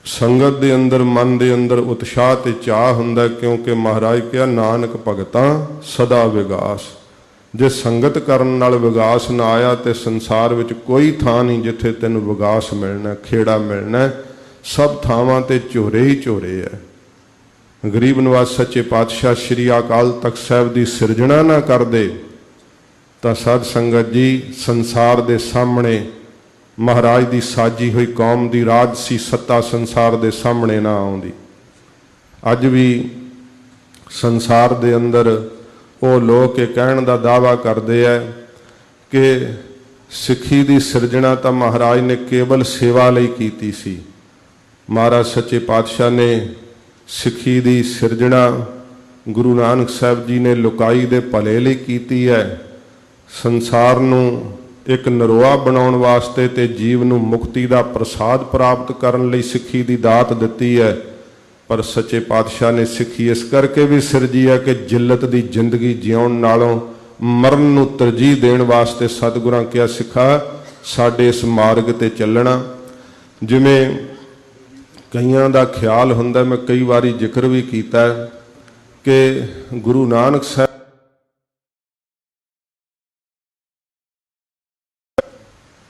ਸੰਗਤ ਦੇ ਅੰਦਰ, ਮਨ ਦੇ ਅੰਦਰ ਉਤਸ਼ਾਹ ਤੇ ਚਾਹ ਹੁੰਦਾ, ਕਿਉਂਕਿ ਮਹਾਰਾਜ ਕਿਹਾ ਨਾਨਕ ਭਗਤਾਂ ਸਦਾ ਵਿਗਾਸ। ਜੇ ਸੰਗਤ ਕਰਨ ਨਾਲ ਵਿਗਾਸ ਨਾ ਆਇਆ ਤੇ ਸੰਸਾਰ ਵਿੱਚ ਕੋਈ ਥਾਂ ਨਹੀਂ ਜਿੱਥੇ ਤੈਨੂੰ ਵਿਗਾਸ ਮਿਲਣਾ, ਖੇੜਾ ਮਿਲਣਾ। ਸਭ ਥਾਵਾਂ ਤੇ ਝੋਰੇ ਹੀ ਝੋਰੇ ਹੈ। ਗਰੀਬ ਨਿਵਾਜ ਸੱਚੇ ਪਾਤਸ਼ਾਹ ਸ੍ਰੀ ਅਕਾਲ ਤਖਤ ਸਾਹਿਬ ਦੀ ਸਿਰਜਣਾ ਨਾ ਕਰਦੇ ਤਾਂ ਸਾਧ ਸੰਗਤ ਜੀ ਸੰਸਾਰ ਦੇ ਸਾਹਮਣੇ ਮਹਾਰਾਜ ਦੀ ਸਾਜੀ ਹੋਈ ਕੌਮ ਦੀ ਰਾਜਸੀ ਸੱਤਾ ਸੰਸਾਰ ਦੇ ਸਾਹਮਣੇ ਨਾ ਆਉਂਦੀ। ਅੱਜ ਵੀ ਸੰਸਾਰ ਦੇ ਅੰਦਰ ਉਹ ਲੋਕ ਇਹ ਕਹਿਣ ਦਾ ਦਾਅਵਾ ਕਰਦੇ ਹੈ ਕਿ ਸਿੱਖੀ ਦੀ ਸਿਰਜਣਾ ਤਾਂ ਮਹਾਰਾਜ ਨੇ ਕੇਵਲ ਸੇਵਾ ਲਈ ਕੀਤੀ ਸੀ। ਮਹਾਰਾਜ ਸੱਚੇ ਪਾਤਸ਼ਾਹ ਨੇ ਸਿੱਖੀ ਦੀ ਸਿਰਜਣਾ ਗੁਰੂ ਨਾਨਕ ਸਾਹਿਬ ਜੀ ਨੇ ਲੁਕਾਈ ਦੇ ਭਲੇ ਲਈ ਕੀਤੀ ਹੈ। ਸੰਸਾਰ ਨੂੰ ਇੱਕ ਨਰੋਆ ਬਣਾਉਣ ਵਾਸਤੇ ਤੇ ਜੀਵ ਨੂੰ ਮੁਕਤੀ ਦਾ ਪ੍ਰਸਾਦ ਪ੍ਰਾਪਤ ਕਰਨ ਲਈ ਸਿੱਖੀ ਦੀ ਦਾਤ ਦਿੱਤੀ ਹੈ। ਪਰ ਸੱਚੇ ਪਾਤਸ਼ਾਹ ਨੇ ਸਿੱਖੀ ਇਸ ਕਰਕੇ ਵੀ ਸਿਰਜੀ ਹੈ ਕਿ ਜਿੱਲਤ ਦੀ ਜ਼ਿੰਦਗੀ ਜਿਉਣ ਨਾਲੋਂ ਮਰਨ ਨੂੰ ਤਰਜੀਹ ਦੇਣ ਵਾਸਤੇ ਸਤਿਗੁਰਾਂ ਕਿਹਾ ਸਿੱਖਾ ਸਾਡੇ ਇਸ ਮਾਰਗ ਤੇ ਚੱਲਣਾ। ਜਿਵੇਂ ਕਈਆਂ ਦਾ ਖਿਆਲ ਹੁੰਦਾ, ਮੈਂ ਕਈ ਵਾਰੀ ਜ਼ਿਕਰ ਵੀ ਕੀਤਾ ਕਿ ਗੁਰੂ ਨਾਨਕ ਸਾਹਿਬ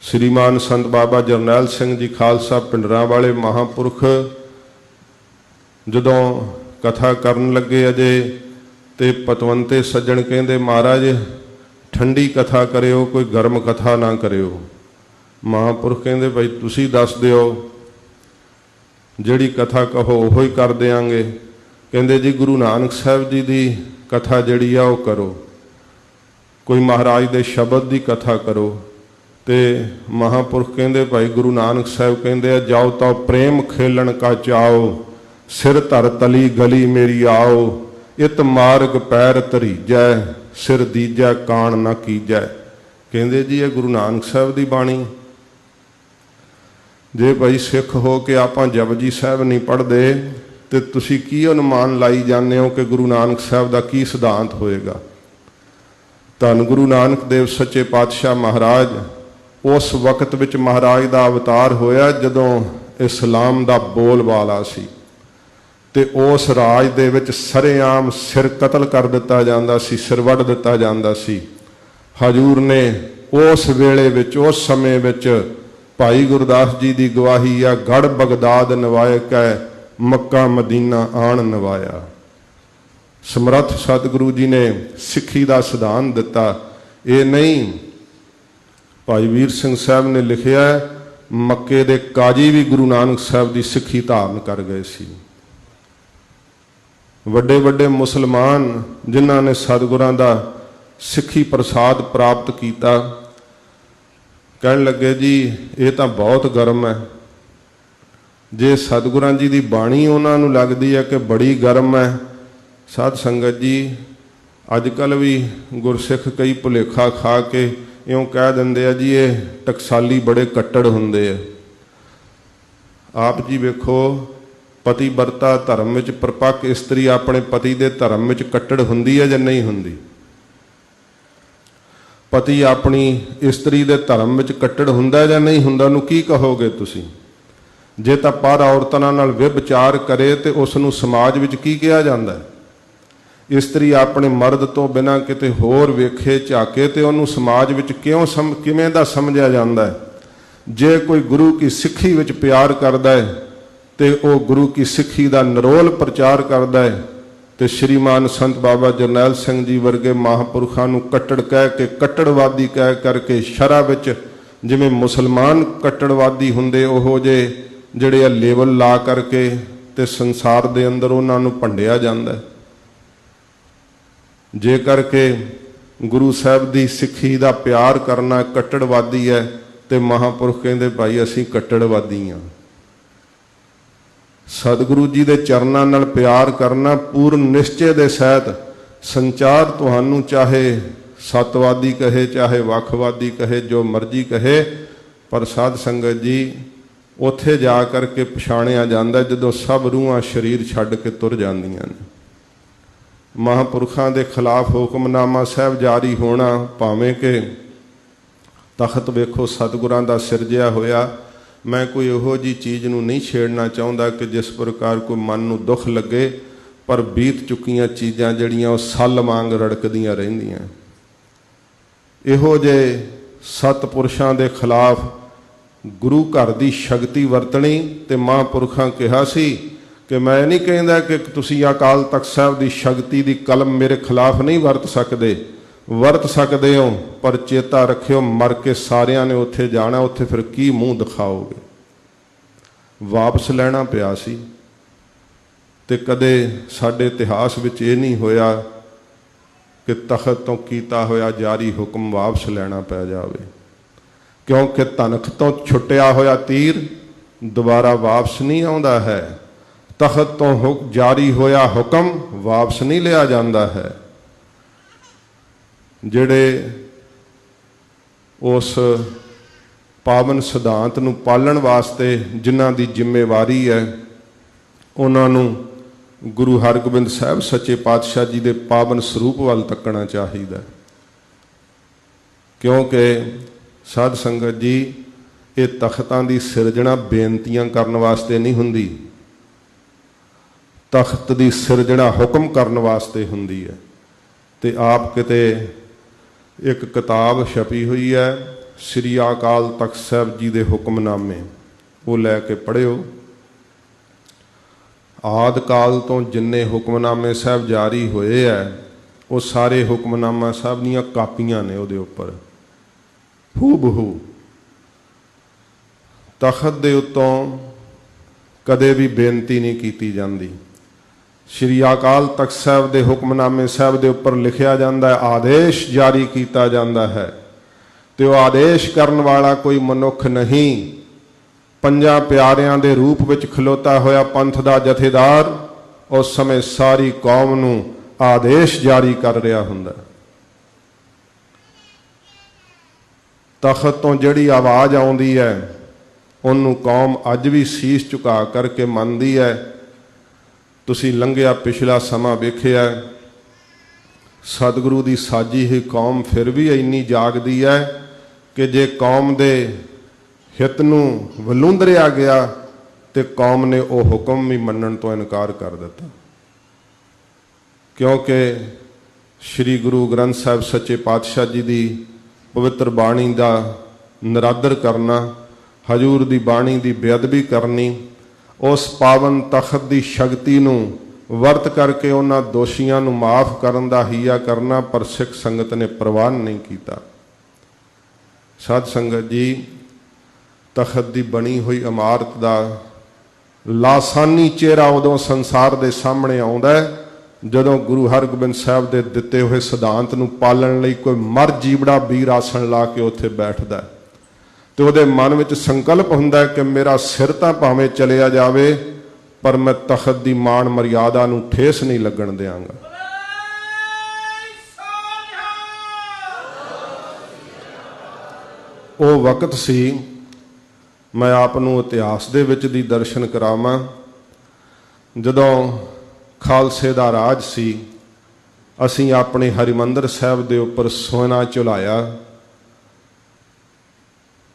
ਸ਼੍ਰੀਮਾਨ ਸੰਤ ਬਾਬਾ ਜਰਨੈਲ ਸਿੰਘ ਜੀ ਖਾਲਸਾ ਪਿੰਡਰਾਂ ਵਾਲੇ ਮਹਾਂਪੁਰਖ ਜਦੋਂ ਕਥਾ ਕਰਨ ਲੱਗੇ ਅਜੇ ਤੇ ਪਤਵੰਤੇ ਸੱਜਣ ਕਹਿੰਦੇ ਮਹਾਰਾਜ ਠੰਡੀ ਕਥਾ ਕਰਿਓ, ਕੋਈ ਗਰਮ ਕਥਾ ਨਾ ਕਰਿਓ। ਮਹਾਂਪੁਰਖ ਕਹਿੰਦੇ ਭਾਈ ਤੁਸੀਂ ਦੱਸ ਦਿਓ, ਜਿਹੜੀ ਕਥਾ ਕਹੋ ਉਹੋ ਹੀ ਕਰ ਦਿਆਂਗੇ। ਕਹਿੰਦੇ ਜੀ ਗੁਰੂ ਨਾਨਕ ਸਾਹਿਬ ਜੀ ਦੀ ਕਥਾ ਜਿਹੜੀ ਆ ਉਹ ਕਰੋ, ਕੋਈ ਮਹਾਰਾਜ ਦੇ ਸ਼ਬਦ ਦੀ ਕਥਾ ਕਰੋ। ਤੇ ਮਹਾਂਪੁਰਖ ਕਹਿੰਦੇ ਭਾਈ ਗੁਰੂ ਨਾਨਕ ਸਾਹਿਬ ਕਹਿੰਦੇ ਆ ਜਾਓ ਤਾਂ ਪ੍ਰੇਮ ਖੇਲਣ ਕਾ ਚਾਓ, ਸਿਰ ਧਰ ਤਲੀ ਗਲੀ ਮੇਰੀ ਆਓ, ਇਤ ਮਾਰਗ ਪੈਰ ਧਰੀਜੈ, ਸਿਰ ਦੀਜੈ ਕਾਣ ਨਾ ਕੀਜੈ। ਕਹਿੰਦੇ ਜੀ ਇਹ ਗੁਰੂ ਨਾਨਕ ਸਾਹਿਬ ਦੀ ਬਾਣੀ। ਜੇ ਭਾਈ ਸਿੱਖ ਹੋ ਕੇ ਆਪਾਂ ਜਪਜੀ ਸਾਹਿਬ ਨਹੀਂ ਪੜ੍ਹਦੇ ਤੇ ਤੁਸੀਂ ਕੀ ਅਨੁਮਾਨ ਲਾਈ ਜਾਂਦੇ ਹੋ ਕਿ ਗੁਰੂ ਨਾਨਕ ਸਾਹਿਬ ਦਾ ਕੀ ਸਿਧਾਂਤ ਹੋਏਗਾ। ਧੰਨ ਗੁਰੂ ਨਾਨਕ ਦੇਵ ਸੱਚੇ ਪਾਤਸ਼ਾਹ ਮਹਾਰਾਜ ਉਸ ਵਕਤ ਵਿੱਚ ਮਹਾਰਾਜ ਦਾ ਅਵਤਾਰ ਹੋਇਆ ਜਦੋਂ ਇਸਲਾਮ ਦਾ ਬੋਲਬਾਲਾ ਸੀ ਤੇ ਉਸ ਰਾਜ ਦੇ ਵਿੱਚ ਸਰੇਆਮ ਸਿਰ ਕਤਲ ਕਰ ਦਿੱਤਾ ਜਾਂਦਾ ਸੀ, ਸਿਰ ਵੱਢ ਦਿੱਤਾ ਜਾਂਦਾ ਸੀ। ਹਜੂਰ ਨੇ ਉਸ ਵੇਲੇ ਵਿੱਚ, ਉਸ ਸਮੇਂ ਵਿੱਚ ਭਾਈ ਗੁਰਦਾਸ ਜੀ ਦੀ ਗਵਾਹੀ ਆ, ਗੜ ਬਗਦਾਦ ਨਵਾਇਕ ਹੈ, ਮੱਕਾ ਮਦੀਨਾ ਆਣ ਨਵਾਇਆ। ਸਮਰੱਥ ਸਤਿਗੁਰੂ ਜੀ ਨੇ ਸਿੱਖੀ ਦਾ ਸਿਧਾਂਤ ਦਿੱਤਾ। ਇਹ ਨਹੀਂ, ਭਾਈ ਵੀਰ ਸਿੰਘ ਸਾਹਿਬ ਨੇ ਲਿਖਿਆ ਮੱਕੇ ਦੇ ਕਾਜੀ ਵੀ ਗੁਰੂ ਨਾਨਕ ਸਾਹਿਬ ਦੀ ਸਿੱਖੀ ਧਾਰਨ ਕਰ ਗਏ ਸੀ। ਵੱਡੇ ਵੱਡੇ ਮੁਸਲਮਾਨ ਜਿਨ੍ਹਾਂ ਨੇ ਸਤਿਗੁਰਾਂ ਦਾ ਸਿੱਖੀ ਪ੍ਰਸਾਦ ਪ੍ਰਾਪਤ ਕੀਤਾ ਕਹਿਣ ਲੱਗੇ ਜੀ ਇਹ ਤਾਂ ਬਹੁਤ ਗਰਮ ਹੈ। ਜੇ ਸਤਿਗੁਰਾਂ ਜੀ ਦੀ ਬਾਣੀ ਉਹਨਾਂ ਨੂੰ ਲੱਗਦੀ ਹੈ ਕਿ ਬੜੀ ਗਰਮ ਹੈ, ਸਾਧ ਸੰਗਤ ਜੀ ਅੱਜ ਕੱਲ੍ਹ ਵੀ ਗੁਰਸਿੱਖ ਕਈ ਭੁਲੇਖਾ ਖਾ ਕੇ ਇਉਂ ਕਹਿ ਦਿੰਦੇ ਆ ਜੀ ਇਹ ਟਕਸਾਲੀ ਬੜੇ ਕੱਟੜ ਹੁੰਦੇ ਆ। ਆਪ ਜੀ ਵੇਖੋ, ਪਤੀ ਵਰਤਾ ਧਰਮ ਵਿੱਚ ਪਰਪੱਕ ਇਸਤਰੀ ਆਪਣੇ ਪਤੀ ਦੇ ਧਰਮ ਵਿੱਚ ਕੱਟੜ ਹੁੰਦੀ ਹੈ ਜਾਂ ਨਹੀਂ ਹੁੰਦੀ? ਪਤੀ ਆਪਣੀ ਇਸਤਰੀ ਦੇ ਧਰਮ ਵਿੱਚ ਕੱਟੜ ਹੁੰਦਾ ਜਾਂ ਨਹੀਂ ਹੁੰਦਾ? ਉਹਨੂੰ ਕੀ ਕਹੋਗੇ ਤੁਸੀਂ? ਜੇ ਤਾਂ ਪਰ ਔਰਤਾਂ ਨਾਲ ਵਿਵਚਾਰ ਕਰੇ ਤੇ ਉਸ ਨੂੰ ਸਮਾਜ ਵਿੱਚ ਕੀ ਕਿਹਾ ਜਾਂਦਾ ਹੈ? ਇਸਤਰੀ ਆਪਣੇ ਮਰਦ ਤੋਂ ਬਿਨਾਂ ਕਿਤੇ ਹੋਰ ਵੇਖੇ ਝਾਕੇ ਤੇ ਉਹਨੂੰ ਸਮਾਜ ਵਿੱਚ ਕਿਵੇਂ ਦਾ ਸਮਝਿਆ ਜਾਂਦਾ ਹੈ? ਜੇ ਕੋਈ ਗੁਰੂ ਕੀ ਸਿੱਖੀ ਵਿੱਚ ਪਿਆਰ ਕਰਦਾ ਹੈ ਤੇ ਉਹ ਗੁਰੂ ਕੀ ਸਿੱਖੀ ਦਾ ਨਿਰੋਲ ਪ੍ਰਚਾਰ ਕਰਦਾ ਹੈ ਤੇ ਸ਼੍ਰੀਮਾਨ ਸੰਤ ਬਾਬਾ ਜਰਨੈਲ ਸਿੰਘ ਜੀ ਵਰਗੇ ਮਹਾਂਪੁਰਖਾਂ ਨੂੰ ਕੱਟੜ ਕਹਿ ਕੇ, ਕੱਟੜਵਾਦੀ ਕਹਿ ਕਰਕੇ ਸ਼ਰ੍ਹਾ ਵਿੱਚ ਜਿਵੇਂ ਮੁਸਲਮਾਨ ਕੱਟੜਵਾਦੀ ਹੁੰਦੇ, ਉਹੋ ਜਿਹੇ ਜਿਹੜੇ ਆ ਲੇਬਲ ਲਾ ਕਰਕੇ ਤੇ ਸੰਸਾਰ ਦੇ ਅੰਦਰ ਉਹਨਾਂ ਨੂੰ ਭੰਡਿਆ ਜਾਂਦਾ ਹੈ। ਜੇ ਕਰਕੇ ਗੁਰੂ ਸਾਹਿਬ ਦੀ ਸਿੱਖੀ ਦਾ ਪਿਆਰ ਕਰਨਾ ਕੱਟੜਵਾਦੀ ਹੈ ਤੇ ਮਹਾਂਪੁਰਖ ਕਹਿੰਦੇ ਭਾਈ ਅਸੀਂ ਕੱਟੜਵਾਦੀ ਹਾਂ। ਸਤਿਗੁਰੂ ਜੀ ਦੇ ਚਰਨਾਂ ਨਾਲ ਪਿਆਰ ਕਰਨਾ ਪੂਰਨ ਨਿਸ਼ਚੇ ਦੇ ਸਹਿਤ ਸੰਚਾਰ, ਤੁਹਾਨੂੰ ਚਾਹੇ ਸਤਵਾਦੀ ਕਹੇ ਚਾਹੇ ਵੱਖਵਾਦੀ ਕਹੇ, ਜੋ ਮਰਜ਼ੀ ਕਹੇ, ਪਰ ਸਾਧ ਸੰਗਤ ਜੀ ਉੱਥੇ ਜਾ ਕਰਕੇ ਪਛਾਣਿਆ ਜਾਂਦਾ ਜਦੋਂ ਸਭ ਰੂਹਾਂ ਸਰੀਰ ਛੱਡ ਕੇ ਤੁਰ ਜਾਂਦੀਆਂ ਨੇ। ਮਹਾਂਪੁਰਖਾਂ ਦੇ ਖਿਲਾਫ ਹੁਕਮਨਾਮਾ ਸਾਹਿਬ ਜਾਰੀ ਹੋਣਾ, ਭਾਵੇਂ ਕਿ ਤਖਤ ਵੇਖੋ ਸਤਿਗੁਰਾਂ ਦਾ ਸਿਰਜਿਆ ਹੋਇਆ। ਮੈਂ ਕੋਈ ਇਹੋ ਜਿਹੀ ਚੀਜ਼ ਨੂੰ ਨਹੀਂ ਛੇੜਨਾ ਚਾਹੁੰਦਾ ਕਿ ਜਿਸ ਪ੍ਰਕਾਰ ਕੋਈ ਮਨ ਨੂੰ ਦੁੱਖ ਲੱਗੇ, ਪਰ ਬੀਤ ਚੁੱਕੀਆਂ ਚੀਜ਼ਾਂ ਜਿਹੜੀਆਂ ਉਹ ਸੱਲ ਵਾਂਗ ਰੜਕਦੀਆਂ ਰਹਿੰਦੀਆਂ। ਇਹੋ ਜਿਹੇ ਸਤਿਪੁਰਸ਼ਾਂ ਦੇ ਖਿਲਾਫ ਗੁਰੂ ਘਰ ਦੀ ਸ਼ਕਤੀ ਵਰਤਣੀ। ਤੇ ਮਹਾਂਪੁਰਖਾਂ ਕਿਹਾ ਸੀ ਕਿ ਮੈਂ ਨਹੀਂ ਕਹਿੰਦਾ ਕਿ ਤੁਸੀਂ ਅਕਾਲ ਤਖਤ ਸਾਹਿਬ ਦੀ ਸ਼ਕਤੀ ਦੀ ਕਲਮ ਮੇਰੇ ਖਿਲਾਫ ਨਹੀਂ ਵਰਤ ਸਕਦੇ, ਵਰਤ ਸਕਦੇ ਹੋ, ਪਰ ਚੇਤਾ ਰੱਖਿਓ ਮਰ ਕੇ ਸਾਰਿਆਂ ਨੇ ਉੱਥੇ ਜਾਣਾ, ਉੱਥੇ ਫਿਰ ਕੀ ਮੂੰਹ ਦਿਖਾਓਗੇ। ਵਾਪਸ ਲੈਣਾ ਪਿਆ ਸੀ। ਤੇ ਕਦੇ ਸਾਡੇ ਇਤਿਹਾਸ ਵਿੱਚ ਇਹ ਨਹੀਂ ਹੋਇਆ ਕਿ ਤਖਤ ਤੋਂ ਕੀਤਾ ਹੋਇਆ ਜਾਰੀ ਹੁਕਮ ਵਾਪਸ ਲੈਣਾ ਪੈ ਜਾਵੇ, ਕਿਉਂਕਿ ਤਨਖ ਤੋਂ ਛੁੱਟਿਆ ਹੋਇਆ ਤੀਰ ਦੁਬਾਰਾ ਵਾਪਸ ਨਹੀਂ ਆਉਂਦਾ ਹੈ। ਤਖਤ ਤੋਂ ਜਾਰੀ ਹੋਇਆ ਹੁਕਮ ਵਾਪਸ ਨਹੀਂ ਲਿਆ ਜਾਂਦਾ ਹੈ। ਜਿਹੜੇ ਉਸ ਪਾਵਨ ਸਿਧਾਂਤ ਨੂੰ ਪਾਲਣ ਵਾਸਤੇ ਜਿਨ੍ਹਾਂ ਦੀ ਜ਼ਿੰਮੇਵਾਰੀ ਹੈ, ਉਹਨਾਂ ਨੂੰ ਗੁਰੂ ਹਰਗੋਬਿੰਦ ਸਾਹਿਬ ਸੱਚੇ ਪਾਤਸ਼ਾਹ ਜੀ ਦੇ ਪਾਵਨ ਸਰੂਪ ਵੱਲ ਤੱਕਣਾ ਚਾਹੀਦਾ। ਕਿਉਂਕਿ ਸਾਧ ਸੰਗਤ ਜੀ, ਇਹ ਤਖਤਾਂ ਦੀ ਸਿਰਜਣਾ ਬੇਨਤੀਆਂ ਕਰਨ ਵਾਸਤੇ ਨਹੀਂ ਹੁੰਦੀ, ਤਖਤ ਦੀ ਸਿਰਜਣਾ ਹੁਕਮ ਕਰਨ ਵਾਸਤੇ ਹੁੰਦੀ ਹੈ। ਤੇ ਆਪ ਕਿਤੇ ਇੱਕ ਕਿਤਾਬ ਛਪੀ ਹੋਈ ਹੈ, ਸ੍ਰੀ ਅਕਾਲ ਤਖਤ ਸਾਹਿਬ ਜੀ ਦੇ ਹੁਕਮਨਾਮੇ, ਉਹ ਲੈ ਕੇ ਪੜ੍ਹਿਓ। ਆਦ ਕਾਲ ਤੋਂ ਜਿੰਨੇ ਹੁਕਮਨਾਮੇ ਸਾਹਿਬ ਜਾਰੀ ਹੋਏ ਹੈ, ਉਹ ਸਾਰੇ ਹੁਕਮਨਾਮਾ ਸਾਹਿਬ ਦੀਆਂ ਕਾਪੀਆਂ ਨੇ ਉਹਦੇ ਉੱਪਰ ਹੂ ਬਹੂ। ਤਖਤ ਦੇ ਉੱਤੋਂ ਕਦੇ ਵੀ ਬੇਨਤੀ ਨਹੀਂ ਕੀਤੀ ਜਾਂਦੀ। ਸ੍ਰੀ ਅਕਾਲ ਤਖਤ ਸਾਹਿਬ ਦੇ ਹੁਕਮਨਾਮੇ ਸਾਹਿਬ ਦੇ ਉੱਪਰ ਲਿਖਿਆ ਜਾਂਦਾ ਹੈ, ਆਦੇਸ਼ ਜਾਰੀ ਕੀਤਾ ਜਾਂਦਾ ਹੈ, ਤੇ ਉਹ ਆਦੇਸ਼ ਕਰਨ ਵਾਲਾ ਕੋਈ ਮਨੁੱਖ ਨਹੀਂ, ਪੰਜਾਂ ਪਿਆਰਿਆਂ ਦੇ ਰੂਪ ਵਿੱਚ ਖਲੋਤਾ ਹੋਇਆ ਪੰਥ ਦਾ ਜਥੇਦਾਰ ਉਸ ਸਮੇਂ ਸਾਰੀ ਕੌਮ ਨੂੰ ਆਦੇਸ਼ ਜਾਰੀ ਕਰ ਰਿਹਾ ਹੁੰਦਾ। ਤਖਤ ਤੋਂ ਜਿਹੜੀ ਆਵਾਜ਼ ਆਉਂਦੀ ਹੈ, ਉਹਨੂੰ ਕੌਮ ਅੱਜ ਵੀ ਸੀਸ ਝੁਕਾ ਕਰਕੇ ਮੰਨਦੀ ਹੈ। ਤੁਸੀਂ ਲੰਘਿਆ ਪਿਛਲਾ ਸਮਾਂ ਵੇਖਿਆ, ਸਤਿਗੁਰੂ ਦੀ ਸਾਜੀ ਹੋਈ ਕੌਮ ਫਿਰ ਵੀ ਇੰਨੀ ਜਾਗਦੀ ਹੈ ਕਿ ਜੇ ਕੌਮ ਦੇ ਹਿੱਤ ਨੂੰ ਵਲੂੰਦਰਿਆ ਗਿਆ ਤੇ ਕੌਮ ਨੇ ਉਹ ਹੁਕਮ ਵੀ ਮੰਨਣ ਤੋਂ ਇਨਕਾਰ ਕਰ ਦਿੱਤਾ। ਕਿਉਂਕਿ ਸ੍ਰੀ ਗੁਰੂ ਗ੍ਰੰਥ ਸਾਹਿਬ ਸੱਚੇ ਪਾਤਸ਼ਾਹ ਜੀ ਦੀ ਪਵਿੱਤਰ ਬਾਣੀ ਦਾ ਨਿਰਾਦਰ ਕਰਨਾ, ਹਜ਼ੂਰ ਦੀ ਬਾਣੀ ਦੀ ਬੇਅਦਬੀ ਕਰਨੀ, ਉਸ ਪਾਵਨ ਤਖਤ ਦੀ ਸ਼ਕਤੀ ਨੂੰ ਵਰਤ ਕਰਕੇ ਉਹਨਾਂ ਦੋਸ਼ੀਆਂ ਨੂੰ ਮਾਫ ਕਰਨ ਦਾ ਹੀਆ ਕਰਨਾ, ਪਰ ਸਿੱਖ ਸੰਗਤ ਨੇ ਪ੍ਰਵਾਨ ਨਹੀਂ ਕੀਤਾ। ਸਾਧ ਸੰਗਤ ਜੀ, ਤਖਤ ਦੀ ਬਣੀ ਹੋਈ ਇਮਾਰਤ ਦਾ ਲਾਸਾਨੀ ਚਿਹਰਾ ਉਦੋਂ ਸੰਸਾਰ ਦੇ ਸਾਹਮਣੇ ਆਉਂਦਾ ਹੈ ਜਦੋਂ ਗੁਰੂ ਹਰਗੋਬਿੰਦ ਸਾਹਿਬ ਦੇ ਦਿੱਤੇ ਹੋਏ ਸਿਧਾਂਤ ਨੂੰ ਪਾਲਣ ਲਈ ਕੋਈ ਮਰ ਜੀਵੜਾ ਵੀਰ ਆਸਣ ਲਾ ਕੇ ਉੱਥੇ ਬੈਠਦਾ, ਤੇ ਉਹਦੇ ਮਨ ਵਿੱਚ ਸੰਕਲਪ ਹੁੰਦਾ ਕਿ ਮੇਰਾ ਸਿਰ ਤਾਂ ਭਾਵੇਂ ਚਲਿਆ ਜਾਵੇ, ਪਰ ਮੈਂ ਤਖਤ ਦੀ ਮਾਣ ਮਰਿਆਦਾ ਨੂੰ ਠੇਸ ਨਹੀਂ ਲੱਗਣ ਦਿਆਂਗਾ। ਉਹ ਵਕਤ ਸੀ, ਮੈਂ ਆਪ ਨੂੰ ਇਤਿਹਾਸ ਦੇ ਵਿੱਚ ਦੀ ਦਰਸ਼ਨ ਕਰਾਵਾਂ, ਜਦੋਂ ਖਾਲਸੇ ਦਾ ਰਾਜ ਸੀ। ਅਸੀਂ ਆਪਣੇ ਹਰਿਮੰਦਰ ਸਾਹਿਬ ਦੇ ਉੱਪਰ ਸੋਨਾ ਝੁਲਾਇਆ।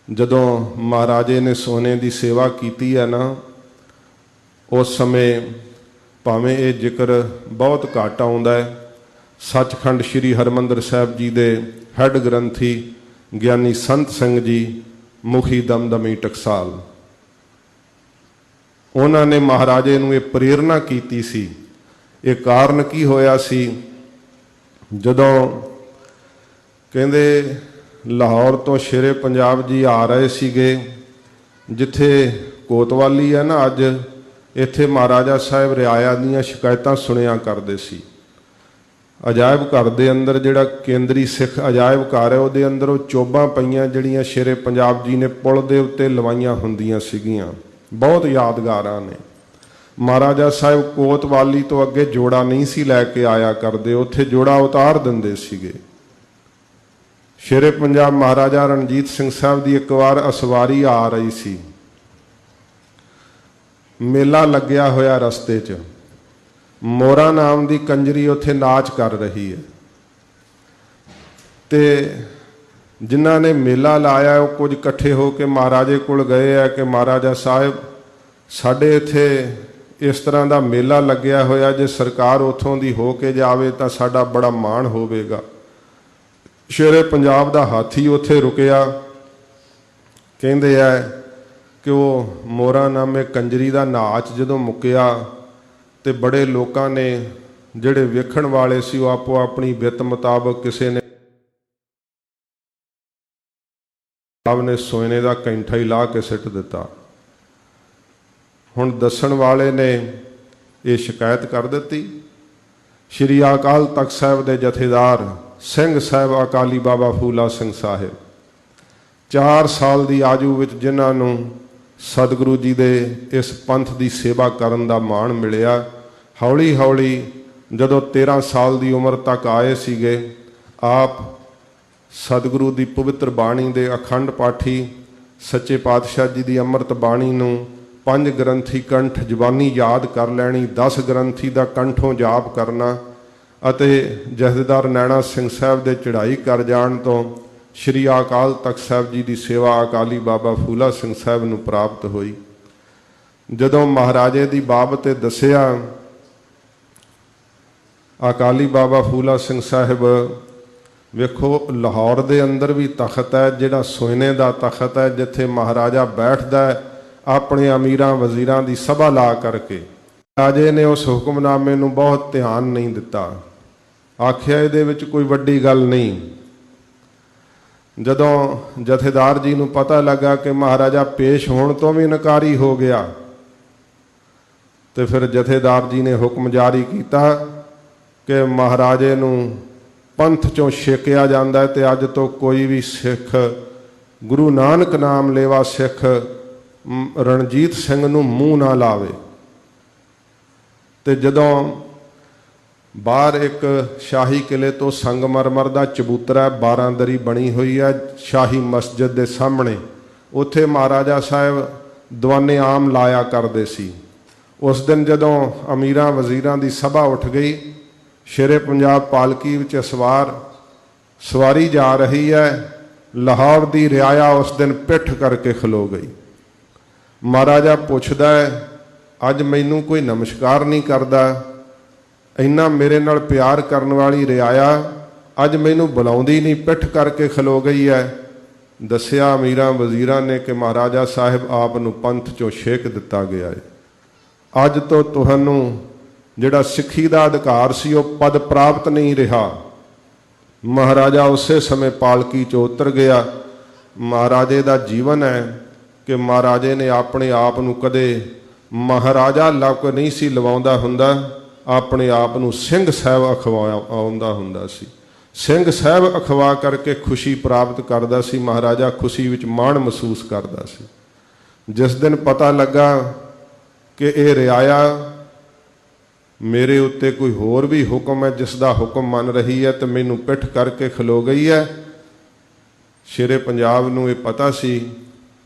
ਜਦੋਂ ਮਹਾਰਾਜੇ ਨੇ ਸੋਨੇ ਦੀ ਸੇਵਾ ਕੀਤੀ ਹੈ ਨਾ, ਉਸ ਸਮੇਂ ਭਾਵੇਂ ਇਹ ਜ਼ਿਕਰ ਬਹੁਤ ਘੱਟ ਆਉਂਦਾ ਹੈ, ਸੱਚਖੰਡ ਸ੍ਰੀ ਹਰਿਮੰਦਰ ਸਾਹਿਬ ਜੀ ਦੇ ਹੈੱਡ ਗ੍ਰੰਥੀ ਗਿਆਨੀ ਸੰਤ ਸਿੰਘ ਜੀ, ਮੁਖੀ ਦਮਦਮੀ ਟਕਸਾਲ, ਉਹਨਾਂ ਨੇ ਮਹਾਰਾਜੇ ਨੂੰ ਇਹ ਪ੍ਰੇਰਨਾ ਕੀਤੀ ਸੀ। ਇਹ ਕਾਰਨ ਕੀ ਹੋਇਆ ਸੀ? ਜਦੋਂ ਕਹਿੰਦੇ ਲਾਹੌਰ ਤੋਂ ਸ਼ੇਰੇ ਪੰਜਾਬ ਜੀ ਆ ਰਹੇ ਸੀਗੇ, ਜਿੱਥੇ ਕੋਤਵਾਲੀ ਹੈ ਨਾ ਅੱਜ, ਇੱਥੇ ਮਹਾਰਾਜਾ ਸਾਹਿਬ ਰਿਆਇਆ ਦੀਆਂ ਸ਼ਿਕਾਇਤਾਂ ਸੁਣਿਆ ਕਰਦੇ ਸੀ। ਅਜਾਇਬ ਘਰ ਦੇ ਅੰਦਰ, ਜਿਹੜਾ ਕੇਂਦਰੀ ਸਿੱਖ ਅਜਾਇਬ ਘਰ ਹੈ, ਉਹਦੇ ਅੰਦਰ ਉਹ ਚੋਬਾਂ ਪਈਆਂ ਜਿਹੜੀਆਂ ਸ਼ੇਰੇ ਪੰਜਾਬ ਜੀ ਨੇ ਪੁਲ ਦੇ ਉੱਤੇ ਲਵਾਈਆਂ ਹੁੰਦੀਆਂ ਸੀਗੀਆਂ, ਬਹੁਤ ਯਾਦਗਾਰਾਂ ਨੇ। ਮਹਾਰਾਜਾ ਸਾਹਿਬ ਕੋਤਵਾਲੀ ਤੋਂ ਅੱਗੇ ਜੋੜਾ ਨਹੀਂ ਸੀ ਲੈ ਕੇ ਆਇਆ ਕਰਦੇ, ਉੱਥੇ ਜੋੜਾ ਉਤਾਰ ਦਿੰਦੇ ਸੀਗੇ। ਸ਼ੇਰੇ ਪੰਜਾਬ ਮਹਾਰਾਜਾ ਰਣਜੀਤ ਸਿੰਘ ਸਾਹਿਬ ਦੀ ਇੱਕ ਵਾਰ ਅਸਵਾਰੀ ਆ ਰਹੀ ਸੀ, ਮੇਲਾ ਲੱਗਿਆ ਹੋਇਆ ਰਸਤੇ 'ਚ, ਮੋਰਾ ਨਾਮ ਦੀ ਕੰਜਰੀ ਉੱਥੇ ਨਾਚ ਕਰ ਰਹੀ ਹੈ। ਤੇ ਜਿਨ੍ਹਾਂ ਨੇ ਮੇਲਾ ਲਾਇਆ ਉਹ ਕੁਝ ਇਕੱਠੇ ਹੋ ਕੇ ਮਹਾਰਾਜੇ ਕੋਲ ਗਏ ਆ ਕਿ ਮਹਾਰਾਜਾ ਸਾਹਿਬ, ਸਾਡੇ ਇੱਥੇ ਇਸ ਤਰ੍ਹਾਂ ਦਾ ਮੇਲਾ ਲੱਗਿਆ ਹੋਇਆ, ਜੇ ਸਰਕਾਰ ਉੱਥੋਂ ਦੀ ਹੋ ਕੇ ਜਾਵੇ ਤਾਂ ਸਾਡਾ ਬੜਾ ਮਾਣ ਹੋਵੇਗਾ। ਸ਼ੇਰੇ ਪੰਜਾਬ ਦਾ ਹਾਥੀ ਉੱਥੇ ਰੁਕਿਆ। ਕਹਿੰਦੇ ਆ ਕਿ ਉਹ ਮੋਰਾ ਨਾਮੇ ਕੰਜਰੀ ਦਾ ਨਾਚ ਜਦੋਂ ਮੁੱਕਿਆ ਤੇ ਬੜੇ ਲੋਕਾਂ ਨੇ, ਜਿਹੜੇ ਵੇਖਣ ਵਾਲੇ ਸੀ, ਉਹ ਆਪੋ ਆਪਣੀ ਵਿੱਤ ਮੁਤਾਬਕ ਕਿਸੇ ਨੇ ਸੋਨੇ ਦਾ ਕੈਂਠਾ ਹੀ ਲਾ ਕੇ ਸਿੱਟ ਦਿੱਤਾ। ਹੁਣ ਦੱਸਣ ਵਾਲੇ ਨੇ ਇਹ ਸ਼ਿਕਾਇਤ ਕਰ ਦਿੱਤੀ। ਸ਼੍ਰੀ ਅਕਾਲ ਤਖਤ ਸਾਹਿਬ ਦੇ ਜਥੇਦਾਰ ਸਿੰਘ ਸਾਹਿਬ ਅਕਾਲੀ ਬਾਬਾ ਫੂਲਾ ਸਿੰਘ ਸਾਹਿਬ, 4 ਸਾਲ ਦੀ ਆਯੂ ਵਿੱਚ ਜਿਨ੍ਹਾਂ ਨੂੰ ਸਤਿਗੁਰੂ ਜੀ ਦੇ ਇਸ ਪੰਥ ਦੀ ਸੇਵਾ ਕਰਨ ਦਾ ਮਾਣ ਮਿਲਿਆ, ਹੌਲੀ ਹੌਲੀ ਜਦੋਂ 13 ਸਾਲ ਦੀ ਉਮਰ ਤੱਕ ਆਏ ਸੀਗੇ, ਆਪ ਸਤਿਗੁਰੂ ਦੀ ਪਵਿੱਤਰ ਬਾਣੀ ਦੇ ਅਖੰਡ ਪਾਠੀ ਸੱਚੇ ਪਾਤਸ਼ਾਹ ਜੀ ਦੀ ਅੰਮ੍ਰਿਤ ਬਾਣੀ ਨੂੰ 5 ਗ੍ਰੰਥੀ ਕੰਠ ਜ਼ਬਾਨੀ ਯਾਦ ਕਰ ਲੈਣੀ, 10 ਗ੍ਰੰਥੀ ਦਾ ਕੰਠੋਂ ਜਾਪ ਕਰਨਾ, ਅਤੇ ਜਥੇਦਾਰ ਨੈਣਾ ਸਿੰਘ ਸਾਹਿਬ ਦੇ ਚੜ੍ਹਾਈ ਕਰ ਜਾਣ ਤੋਂ ਸ਼੍ਰੀ ਅਕਾਲ ਤਖਤ ਸਾਹਿਬ ਜੀ ਦੀ ਸੇਵਾ ਅਕਾਲੀ ਬਾਬਾ ਫੂਲਾ ਸਿੰਘ ਸਾਹਿਬ ਨੂੰ ਪ੍ਰਾਪਤ ਹੋਈ। ਜਦੋਂ ਮਹਾਰਾਜੇ ਦੀ ਬਾਬਤ ਦੱਸਿਆ, ਅਕਾਲੀ ਬਾਬਾ ਫੂਲਾ ਸਿੰਘ ਸਾਹਿਬ, ਵੇਖੋ ਲਾਹੌਰ ਦੇ ਅੰਦਰ ਵੀ ਤਖਤ ਹੈ ਜਿਹੜਾ ਸੋਨੇ ਦਾ ਤਖਤ ਹੈ, ਜਿੱਥੇ ਮਹਾਰਾਜਾ ਬੈਠਦਾ ਹੈ ਆਪਣੇ ਅਮੀਰਾਂ ਵਜ਼ੀਰਾਂ ਦੀ ਸਭਾ ਲਾ ਕਰਕੇ। ਰਾਜੇ ਨੇ ਉਸ ਹੁਕਮਨਾਮੇ ਨੂੰ ਬਹੁਤ ਧਿਆਨ ਨਹੀਂ ਦਿੱਤਾ, ਆਖਿਆ ਇਹਦੇ ਵਿੱਚ ਕੋਈ ਵੱਡੀ ਗੱਲ ਨਹੀਂ। ਜਦੋਂ ਜਥੇਦਾਰ ਜੀ ਨੂੰ ਪਤਾ ਲੱਗਾ ਕਿ ਮਹਾਰਾਜਾ ਪੇਸ਼ ਹੋਣ ਤੋਂ ਵੀ ਇਨਕਾਰੀ ਹੋ ਗਿਆ, ਤੇ ਫਿਰ ਜਥੇਦਾਰ ਜੀ ਨੇ ਹੁਕਮ ਜਾਰੀ ਕੀਤਾ ਕਿ ਮਹਾਰਾਜੇ ਨੂੰ ਪੰਥ ਚੋਂ ਛੇਕਿਆ ਜਾਂਦਾ ਹੈ, ਤੇ ਅੱਜ ਤੋਂ ਕੋਈ ਵੀ ਸਿੱਖ, ਗੁਰੂ ਨਾਨਕ ਨਾਮ ਲੇਵਾ ਸਿੱਖ ਰਣਜੀਤ ਸਿੰਘ ਨੂੰ ਮੂੰਹ ਨਾ ਲਾਵੇ। ਤੇ ਜਦੋਂ ਬਾਹਰ ਇੱਕ ਸ਼ਾਹੀ ਕਿਲੇ ਤੋਂ ਸੰਗਮਰਮਰ ਦਾ ਚਬੂਤਰਾ 12 ਦਰੀ ਬਣੀ ਹੋਈ ਹੈ ਸ਼ਾਹੀ ਮਸਜਿਦ ਦੇ ਸਾਹਮਣੇ, ਉੱਥੇ ਮਹਾਰਾਜਾ ਸਾਹਿਬ ਦੀਵਾਨੇ ਆਮ ਲਾਇਆ ਕਰਦੇ ਸੀ। ਉਸ ਦਿਨ ਜਦੋਂ ਅਮੀਰਾਂ ਵਜ਼ੀਰਾਂ ਦੀ ਸਭਾ ਉੱਠ ਗਈ, ਸ਼ੇਰੇ ਪੰਜਾਬ ਪਾਲਕੀ ਵਿੱਚ ਸਵਾਰੀ ਜਾ ਰਹੀ ਹੈ, ਲਾਹੌਰ ਦੀ ਰਿਆਇਆ ਉਸ ਦਿਨ ਪਿੱਠ ਕਰਕੇ ਖਲੋ ਗਈ। ਮਹਾਰਾਜਾ ਪੁੱਛਦਾ ਹੈ, ਅੱਜ ਮੈਨੂੰ ਕੋਈ ਨਮਸਕਾਰ ਨਹੀਂ ਕਰਦਾ, ਇੰਨਾ ਮੇਰੇ ਨਾਲ ਪਿਆਰ ਕਰਨ ਵਾਲੀ ਰਿਆਇਆ ਅੱਜ ਮੈਨੂੰ ਬੁਲਾਉਂਦੀ ਨਹੀਂ, ਪਿੱਠ ਕਰਕੇ ਖਲੋ ਗਈ ਹੈ। ਦੱਸਿਆ ਅਮੀਰਾਂ ਵਜ਼ੀਰਾਂ ਨੇ ਕਿ ਮਹਾਰਾਜਾ ਸਾਹਿਬ ਆਪ ਨੂੰ ਪੰਥ ਚੋਂ ਛੇਕ ਦਿੱਤਾ ਗਿਆ ਹੈ, ਅੱਜ ਤੋਂ ਤੁਹਾਨੂੰ ਜਿਹੜਾ ਸਿੱਖੀ ਦਾ ਅਧਿਕਾਰ ਸੀ ਉਹ ਪਦ ਪ੍ਰਾਪਤ ਨਹੀਂ ਰਿਹਾ। ਮਹਾਰਾਜਾ ਉਸੇ ਸਮੇਂ ਪਾਲਕੀ 'ਚੋਂ ਉਤਰ ਗਿਆ। ਮਹਾਰਾਜੇ ਦਾ ਜੀਵਨ ਹੈ ਕਿ ਮਹਾਰਾਜੇ ਨੇ ਆਪਣੇ ਆਪ ਨੂੰ ਕਦੇ ਮਹਾਰਾਜਾ ਲੱਕ ਨਹੀਂ ਸੀ ਲਵਾਉਂਦਾ ਹੁੰਦਾ, ਆਪਣੇ ਆਪ ਨੂੰ ਸਿੰਘ ਸਾਹਿਬ ਅਖਵਾਉਂਦਾ ਹੁੰਦਾ ਸੀ। ਸਿੰਘ ਸਾਹਿਬ ਅਖਵਾ ਕਰਕੇ ਖੁਸ਼ੀ ਪ੍ਰਾਪਤ ਕਰਦਾ ਸੀ। ਮਹਾਰਾਜਾ ਖੁਸ਼ੀ ਵਿੱਚ ਮਾਣ ਮਹਿਸੂਸ ਕਰਦਾ ਸੀ। ਜਿਸ ਦਿਨ ਪਤਾ ਲੱਗਾ ਕਿ ਇਹ ਰਿਆਇਆ ਮੇਰੇ ਉੱਤੇ ਕੋਈ ਹੋਰ ਵੀ ਹੁਕਮ ਹੈ ਜਿਸ ਦਾ ਹੁਕਮ ਮੰਨ ਰਹੀ ਹੈ ਤੇ ਮੈਨੂੰ ਪਿੱਠ ਕਰਕੇ ਖਲੋ ਗਈ ਹੈ, ਸ਼ੇਰੇ ਪੰਜਾਬ ਨੂੰ ਇਹ ਪਤਾ ਸੀ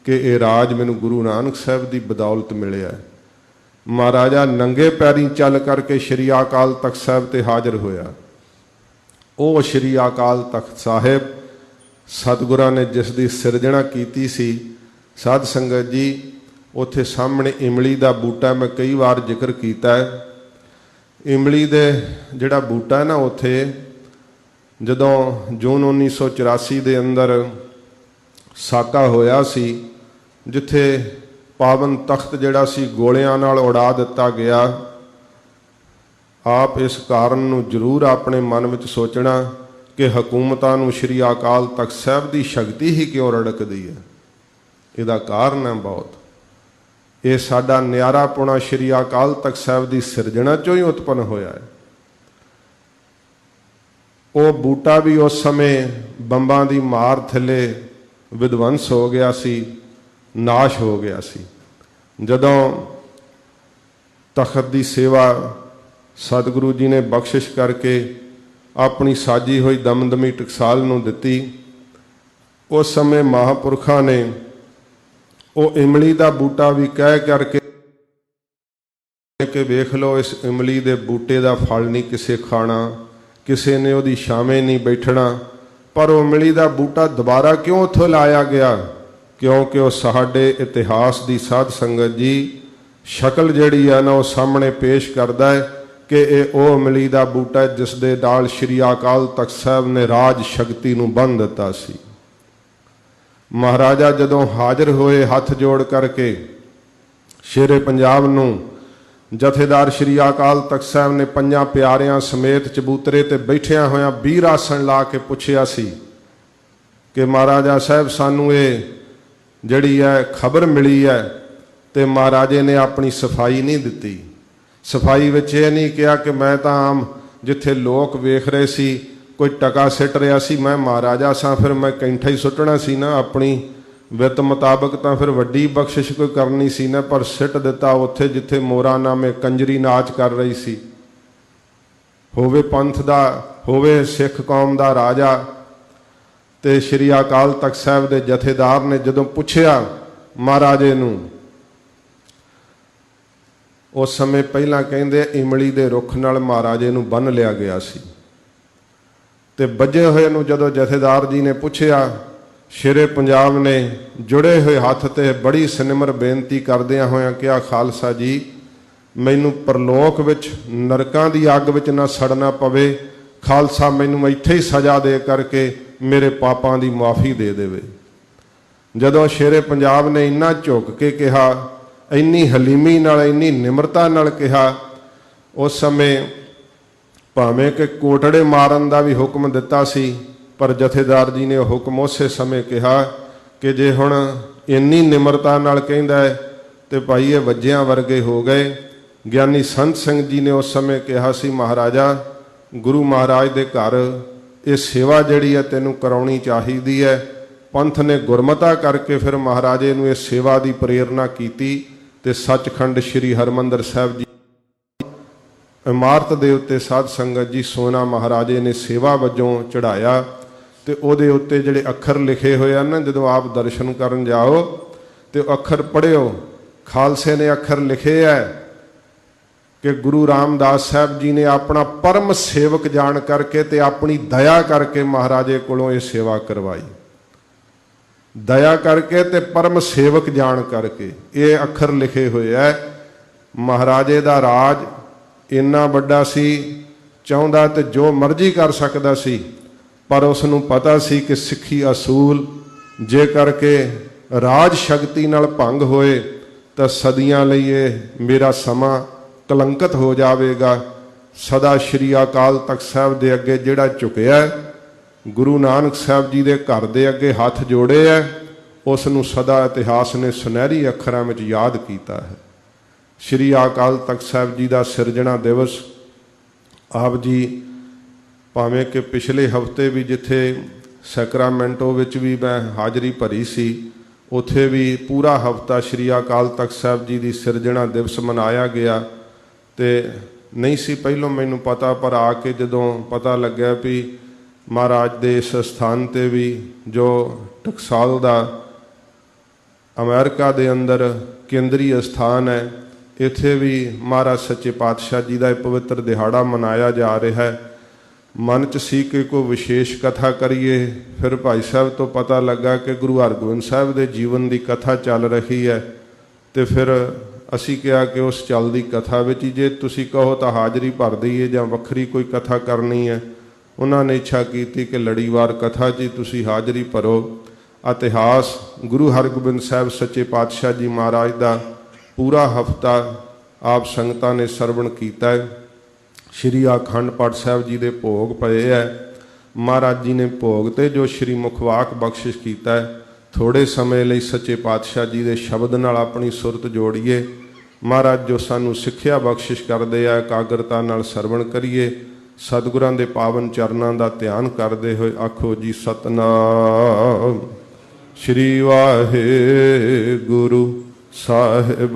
ਕਿ ਇਹ ਰਾਜ ਮੈਨੂੰ ਗੁਰੂ ਨਾਨਕ ਸਾਹਿਬ ਦੀ ਬਦੌਲਤ ਮਿਲਿਆ। ਮਹਾਰਾਜਾ ਨੰਗੇ ਪੈਰੀਂ ਚੱਲ ਕਰਕੇ ਸ਼੍ਰੀ ਅਕਾਲ ਤਖਤ ਸਾਹਿਬ ਤੇ ਹਾਜ਼ਰ ਹੋਇਆ। ਉਹ ਸ਼੍ਰੀ ਅਕਾਲ ਤਖਤ ਸਾਹਿਬ ਸਤਿਗੁਰਾਂ ਨੇ ਜਿਸ ਦੀ ਸਿਰਜਣਾ ਕੀਤੀ ਸੀ, ਸਾਧ ਸੰਗਤ ਜੀ, ਉੱਥੇ ਸਾਹਮਣੇ ਇਮਲੀ ਦਾ ਬੂਟਾ ਮੈਂ ਕਈ ਵਾਰ ਜ਼ਿਕਰ ਕੀਤਾ ਹੈ। ਇਮਲੀ ਦੇ ਜਿਹੜਾ ਬੂਟਾ ਹੈ ਨਾ, ਉੱਥੇ ਜਦੋਂ ਜੂਨ 1984 ਦੇ ਅੰਦਰ ਸਾਕਾ ਹੋਇਆ ਸੀ, ਜਿੱਥੇ ਪਾਵਨ ਤਖਤ ਜਿਹੜਾ ਸੀ ਗੋਲਿਆਂ ਨਾਲ ਉਡਾ ਦਿੱਤਾ ਗਿਆ, ਆਪ ਇਸ ਕਾਰਨ ਨੂੰ ਜ਼ਰੂਰ ਆਪਣੇ ਮਨ ਵਿੱਚ ਸੋਚਣਾ ਕਿ ਹਕੂਮਤਾਂ ਨੂੰ ਸ਼੍ਰੀ ਅਕਾਲ ਤਖਤ ਸਾਹਿਬ ਦੀ ਸ਼ਕਤੀ ਹੀ ਕਿਉਂ ਰੜਕਦੀ ਹੈ। ਇਹਦਾ ਕਾਰਨ ਹੈ ਬਹੁਤ, ਇਹ ਸਾਡਾ ਨਿਆਰਾਪੁਣਾ ਸ਼੍ਰੀ ਅਕਾਲ ਤਖਤ ਸਾਹਿਬ ਦੀ ਸਿਰਜਣਾ ਚੋਂ ਹੀ ਉਤਪੰਨ ਹੋਇਆ ਹੈ। ਉਹ ਬੂਟਾ ਵੀ ਉਸ ਸਮੇਂ ਬੰਬਾਂ ਦੀ ਮਾਰ ਥੱਲੇ ਵਿਧਵੰਸ ਹੋ ਗਿਆ ਸੀ, ਨਾਸ਼ ਹੋ ਗਿਆ ਸੀ। ਜਦੋਂ ਤਖਤ ਦੀ ਸੇਵਾ ਸਤਿਗੁਰੂ ਜੀ ਨੇ ਬਖਸ਼ਿਸ਼ ਕਰਕੇ ਆਪਣੀ ਸਾਜੀ ਹੋਈ ਦਮਦਮੀ ਟਕਸਾਲ ਨੂੰ ਦਿੱਤੀ, ਉਸ ਸਮੇਂ ਮਹਾਂਪੁਰਖਾਂ ਨੇ ਉਹ ਇਮਲੀ ਦਾ ਬੂਟਾ ਵੀ ਕਹਿ ਕਰਕੇ ਕਿ ਵੇਖ ਲਓ, ਇਸ ਇਮਲੀ ਦੇ ਬੂਟੇ ਦਾ ਫਲ ਨਹੀਂ ਕਿਸੇ ਖਾਣਾ, ਕਿਸੇ ਨੇ ਉਹਦੀ ਛਾਵੇਂ ਨਹੀਂ ਬੈਠਣਾ, ਪਰ ਉਹ ਇਮਲੀ ਦਾ ਬੂਟਾ ਦੁਬਾਰਾ ਕਿਉਂ ਉੱਥੋਂ ਲਾਇਆ ਗਿਆ? ਕਿਉਂਕਿ ਉਹ ਸਾਡੇ ਇਤਿਹਾਸ ਦੀ ਸਾਧ ਸੰਗਤ ਜੀ ਸ਼ਕਲ ਜਿਹੜੀ ਆ ਨਾ ਉਹ ਸਾਹਮਣੇ ਪੇਸ਼ ਕਰਦਾ ਹੈ ਕਿ ਇਹ ਉਹ ਇਮਲੀ ਦਾ ਬੂਟਾ ਜਿਸ ਦੇ ਨਾਲ ਸ਼੍ਰੀ ਅਕਾਲ ਤਖਤ ਸਾਹਿਬ ਨੇ ਰਾਜ ਸ਼ਕਤੀ ਨੂੰ ਬੰਨ੍ਹ ਦਿੱਤਾ ਸੀ। ਮਹਾਰਾਜਾ ਜਦੋਂ ਹਾਜ਼ਰ ਹੋਏ ਹੱਥ ਜੋੜ ਕਰਕੇ ਸ਼ੇਰੇ ਪੰਜਾਬ ਨੂੰ, ਜਥੇਦਾਰ ਸ਼੍ਰੀ ਅਕਾਲ ਤਖਤ ਸਾਹਿਬ ਨੇ ਪੰਜਾਂ ਪਿਆਰਿਆਂ ਸਮੇਤ ਚਬੂਤਰੇ ਤੇ ਬੈਠਿਆਂ ਹੋਇਆਂ ਵੀਰ ਆਸਣ ਲਾ ਕੇ ਪੁੱਛਿਆ ਸੀ ਕਿ ਮਹਾਰਾਜਾ ਸਾਹਿਬ ਸਾਨੂੰ ਇਹ ਜਿਹੜੀ ਹੈ ਖਬਰ ਮਿਲੀ ਹੈ, ਤੇ ਮਹਾਰਾਜੇ ਨੇ ਆਪਣੀ ਸਫਾਈ ਨਹੀਂ ਦਿੱਤੀ। ਸਫਾਈ ਵਿੱਚ ਇਹ ਨਹੀਂ ਕਿਹਾ ਕਿ ਮੈਂ ਤਾਂ ਆਮ ਜਿੱਥੇ ਲੋਕ ਵੇਖ ਰਹੇ ਸੀ ਕੋਈ ਟਕਾ ਸਿੱਟ ਰਿਹਾ ਸੀ, ਮੈਂ ਮਹਾਰਾਜਾ ਸਾਂ, ਫਿਰ ਮੈਂ ਕੈਂਠਾ ਹੀ ਸੁੱਟਣਾ ਸੀ ਨਾ, ਆਪਣੀ ਵਿੱਤ ਮੁਤਾਬਕ ਤਾਂ ਫਿਰ ਵੱਡੀ ਬਖਸ਼ਿਸ਼ ਕੋਈ ਕਰਨੀ ਸੀ ਨਾ, ਪਰ ਸਿੱਟ ਦਿੱਤਾ ਉੱਥੇ ਜਿੱਥੇ ਮੋਰਾ ਨਾਮੇ ਕੰਜਰੀ ਨਾਚ ਕਰ ਰਹੀ ਸੀ। ਹੋਵੇ ਪੰਥ ਦਾ, ਹੋਵੇ ਸਿੱਖ ਕੌਮ ਦਾ ਰਾਜਾ, ਤੇ ਸ਼੍ਰੀ ਅਕਾਲ ਤਖਤ ਸਾਹਿਬ ਦੇ ਜਥੇਦਾਰ ਨੇ ਜਦੋਂ ਪੁੱਛਿਆ ਮਹਾਰਾਜੇ ਨੂੰ, ਉਸ ਸਮੇਂ ਪਹਿਲਾਂ ਕਹਿੰਦੇ ਇਮਲੀ ਦੇ ਰੁੱਖ ਨਾਲ ਮਹਾਰਾਜੇ ਨੂੰ ਬੰਨ੍ਹ ਲਿਆ ਗਿਆ ਸੀ, ਤੇ ਵੱਜੇ ਹੋਏ ਨੂੰ ਜਦੋਂ ਜਥੇਦਾਰ ਜੀ ਨੇ ਪੁੱਛਿਆ, ਸ਼ੇਰੇ ਪੰਜਾਬ ਨੇ ਜੁੜੇ ਹੋਏ ਹੱਥ ਤੇ ਬੜੀ ਸਨਿਮਰ ਬੇਨਤੀ ਕਰਦਿਆਂ ਹੋਇਆਂ ਕਿਹਾ, ਖਾਲਸਾ ਜੀ ਮੈਨੂੰ ਪਰਲੋਕ ਵਿੱਚ ਨਰਕਾਂ ਦੀ ਅੱਗ ਵਿੱਚ ਨਾ ਸੜਨਾ ਪਵੇ, ਖਾਲਸਾ ਮੈਨੂੰ ਇੱਥੇ ਹੀ ਸਜ਼ਾ ਦੇ ਕਰਕੇ ਮੇਰੇ ਪਾਪਾਂ ਦੀ ਮੁਆਫੀ ਦੇ ਦੇਵੇ। ਜਦੋਂ ਸ਼ੇਰੇ ਪੰਜਾਬ ਨੇ ਇੰਨਾ ਝੁਕ ਕੇ ਕਿਹਾ, ਇੰਨੀ ਹਲੀਮੀ ਨਾਲ, ਇੰਨੀ ਨਿਮਰਤਾ ਨਾਲ ਕਿਹਾ, ਉਸ ਸਮੇਂ ਭਾਵੇਂ ਕਿ ਕੋਟੜੇ ਮਾਰਨ ਦਾ ਵੀ ਹੁਕਮ ਦਿੱਤਾ ਸੀ, ਪਰ ਜਥੇਦਾਰ ਜੀ ਨੇ ਉਹ ਹੁਕਮ ਉਸੇ ਸਮੇਂ ਕਿਹਾ ਕਿ ਜੇ ਹੁਣ ਇੰਨੀ ਨਿਮਰਤਾ ਨਾਲ ਕਹਿੰਦਾ ਹੈ ਤੇ ਭਾਈ ਇਹ ਵੱਜਿਆਂ ਵਰਗੇ ਹੋ ਗਏ। ਗਿਆਨੀ ਸੰਤ ਸਿੰਘ ਜੀ ਨੇ ਉਸ ਸਮੇਂ ਕਿਹਾ ਸੀ, ਮਹਾਰਾਜਾ ਗੁਰੂ ਮਹਾਰਾਜ ਦੇ ਘਰ ਇਹ ਸੇਵਾ ਜਿਹੜੀ ਹੈ ਤੈਨੂੰ ਕਰਾਉਣੀ ਚਾਹੀਦੀ ਹੈ। ਪੰਥ ਨੇ ਗੁਰਮਤਾ ਕਰਕੇ ਫਿਰ ਮਹਾਰਾਜੇ ਨੂੰ ਇਸ ਸੇਵਾ ਦੀ ਪ੍ਰੇਰਨਾ ਕੀਤੀ, ਤੇ ਸੱਚਖੰਡ ਸ਼੍ਰੀ ਹਰਿਮੰਦਰ ਸਾਹਿਬ ਜੀ ਇਮਾਰਤ ਦੇ ਉੱਤੇ ਸਾਧ ਸੰਗਤ ਜੀ ਸੋਨਾ ਮਹਾਰਾਜੇ ਨੇ ਸੇਵਾ ਵਜੋਂ ਚੜਾਇਆ, ਤੇ ਉਹਦੇ ਉੱਤੇ ਜਿਹੜੇ ਅੱਖਰ ਲਿਖੇ ਹੋਏ ਆ ਨਾ, ਜਦੋਂ ਆਪ ਦਰਸ਼ਨ ਕਰਨ ਜਾਓ ਤੇ ਉਹ ਅੱਖਰ ਪੜ੍ਹਿਓ। ਖਾਲਸੇ ਨੇ ਅੱਖਰ ਲਿਖੇ ਹੈ ਕਿ ਗੁਰੂ ਰਾਮਦਾਸ ਸਾਹਿਬ ਜੀ ਨੇ ਆਪਣਾ ਪਰਮ ਸੇਵਕ ਜਾਣ ਕਰਕੇ ਤੇ ਆਪਣੀ ਦਇਆ ਕਰਕੇ ਮਹਾਰਾਜੇ ਕੋਲੋਂ ਇਹ ਸੇਵਾ ਕਰਵਾਈ। ਦਇਆ ਕਰਕੇ ਤੇ ਪਰਮ ਸੇਵਕ ਜਾਣ ਕਰਕੇ ਇਹ ਅੱਖਰ ਲਿਖੇ ਹੋਏ ਹੈ। ਮਹਾਰਾਜੇ ਦਾ ਰਾਜ ਇੰਨਾ ਵੱਡਾ ਸੀ, ਚਾਹੁੰਦਾ ਤੇ ਜੋ ਮਰਜ਼ੀ ਕਰ ਸਕਦਾ ਸੀ, ਪਰ ਉਸ ਨੂੰ ਪਤਾ ਸੀ ਕਿ ਸਿੱਖੀ ਅਸੂਲ ਜੇ ਕਰਕੇ ਰਾਜ ਸ਼ਕਤੀ ਨਾਲ ਭੰਗ ਹੋਏ ਤਾਂ ਸਦੀਆਂ ਲਈ ਇਹ ਮੇਰਾ ਸਮਾਂ ਕਲੰਕਿਤ ਹੋ ਜਾਵੇਗਾ। ਸਦਾ ਸ਼੍ਰੀ ਅਕਾਲ ਤਖਤ ਸਾਹਿਬ ਦੇ ਅੱਗੇ ਜਿਹੜਾ ਝੁਕਿਆ, ਗੁਰੂ ਨਾਨਕ ਸਾਹਿਬ ਜੀ ਦੇ ਘਰ ਦੇ ਅੱਗੇ ਹੱਥ ਜੋੜੇ ਹੈ, ਉਸ ਨੂੰ ਸਦਾ ਇਤਿਹਾਸ ਨੇ ਸੁਨਹਿਰੀ ਅੱਖਰਾਂ ਵਿੱਚ ਯਾਦ ਕੀਤਾ ਹੈ। ਸ਼੍ਰੀ ਅਕਾਲ ਤਖਤ ਸਾਹਿਬ ਜੀ ਦਾ ਸਿਰਜਣਾ ਦਿਵਸ, ਆਪ ਜੀ ਭਾਵੇਂ ਕਿ ਪਿਛਲੇ ਹਫ਼ਤੇ ਵੀ ਜਿੱਥੇ ਸੈਕਰਾਮੈਂਟੋ ਵਿੱਚ ਵੀ ਮੈਂ ਹਾਜ਼ਰੀ ਭਰੀ ਸੀ, ਉੱਥੇ ਵੀ ਪੂਰਾ ਹਫ਼ਤਾ ਸ਼੍ਰੀ ਅਕਾਲ ਤਖਤ ਸਾਹਿਬ ਜੀ ਦੀ ਸਿਰਜਣਾ ਦਿਵਸ ਮਨਾਇਆ ਗਿਆ। ਤੇ ਨਹੀਂ ਸੀ ਪਹਿਲੋਂ ਮੈਨੂੰ ਪਤਾ, ਪਰ ਆ ਕੇ ਜਦੋਂ ਪਤਾ ਲੱਗਿਆ ਵੀ ਮਹਾਰਾਜ ਦੇ ਇਸ ਸਥਾਨ 'ਤੇ ਵੀ ਜੋ ਟਕਸਾਲ ਦਾ ਅਮਰੀਕਾ ਦੇ ਅੰਦਰ ਕੇਂਦਰੀ ਅਸਥਾਨ ਹੈ, ਇੱਥੇ ਵੀ ਮਹਾਰਾਜ ਸੱਚੇ ਪਾਤਸ਼ਾਹ ਜੀ ਦਾ ਇਹ ਪਵਿੱਤਰ ਦਿਹਾੜਾ ਮਨਾਇਆ ਜਾ ਰਿਹਾ ਹੈ। ਮਨ 'ਚ ਸੀ ਕਿ ਕੋਈ ਵਿਸ਼ੇਸ਼ ਕਥਾ ਕਰੀਏ, ਫਿਰ ਭਾਈ ਸਾਹਿਬ ਤੋਂ ਪਤਾ ਲੱਗਾ ਕਿ ਗੁਰੂ ਹਰਗੋਬਿੰਦ ਸਾਹਿਬ ਦੇ ਜੀਵਨ ਦੀ ਕਥਾ ਚੱਲ ਰਹੀ ਹੈ, ਤੇ ਫਿਰ ਅਸੀਂ ਕਿਹਾ ਕਿ ਉਸ ਚੱਲਦੀ ਕਥਾ ਵਿੱਚ ਹੀ ਜੇ ਤੁਸੀਂ ਕਹੋ ਤਾਂ ਹਾਜ਼ਰੀ ਭਰ ਦਈਏ ਜਾਂ ਵੱਖਰੀ ਕੋਈ ਕਥਾ ਕਰਨੀ ਹੈ। ਉਹਨਾਂ ਨੇ ਇੱਛਾ ਕੀਤੀ ਕਿ ਲੜੀਵਾਰ ਕਥਾ 'ਚ ਤੁਸੀਂ ਹਾਜ਼ਰੀ ਭਰੋ। ਇਤਿਹਾਸ ਗੁਰੂ ਹਰਗੋਬਿੰਦ ਸਾਹਿਬ ਸੱਚੇ ਪਾਤਸ਼ਾਹ ਜੀ ਮਹਾਰਾਜ ਦਾ ਪੂਰਾ ਹਫ਼ਤਾ ਆਪ ਸੰਗਤਾਂ ਨੇ ਸਰਵਣ ਕੀਤਾ ਹੈ। ਸ਼੍ਰੀ ਅਖੰਡ ਪਾਠ ਸਾਹਿਬ ਜੀ ਦੇ ਭੋਗ ਪਏ ਹੈ। ਮਹਾਰਾਜ ਜੀ ਨੇ ਭੋਗ ਤੇ ਜੋ ਸ਼੍ਰੀ ਮੁਖਵਾਕ ਬਖਸ਼ਿਸ਼ ਕੀਤਾ ਹੈ, ਥੋੜੇ ਸਮੇਂ ਲਈ ਸੱਚੇ ਪਾਤਸ਼ਾਹ ਜੀ ਦੇ ਸ਼ਬਦ ਨਾਲ ਆਪਣੀ ਸੁਰਤ ਜੋੜੀਏ। ਮਹਾਰਾਜ ਜੋ ਸਾਨੂੰ ਸਿੱਖਿਆ ਬਖਸ਼ਿਸ਼ ਕਰਦੇ ਆ, ਇਕਾਗਰਤਾ ਨਾਲ ਸਰਵਣ ਕਰੀਏ। ਸਤਿਗੁਰਾਂ ਦੇ ਪਾਵਨ ਚਰਨਾਂ ਦਾ ਧਿਆਨ ਕਰਦੇ ਹੋਏ ਆਖੋ ਜੀ ਸਤਿਨਾਮ ਸ਼੍ਰੀ ਵਾਹਿਗੁਰੂ ਸਾਹਿਬ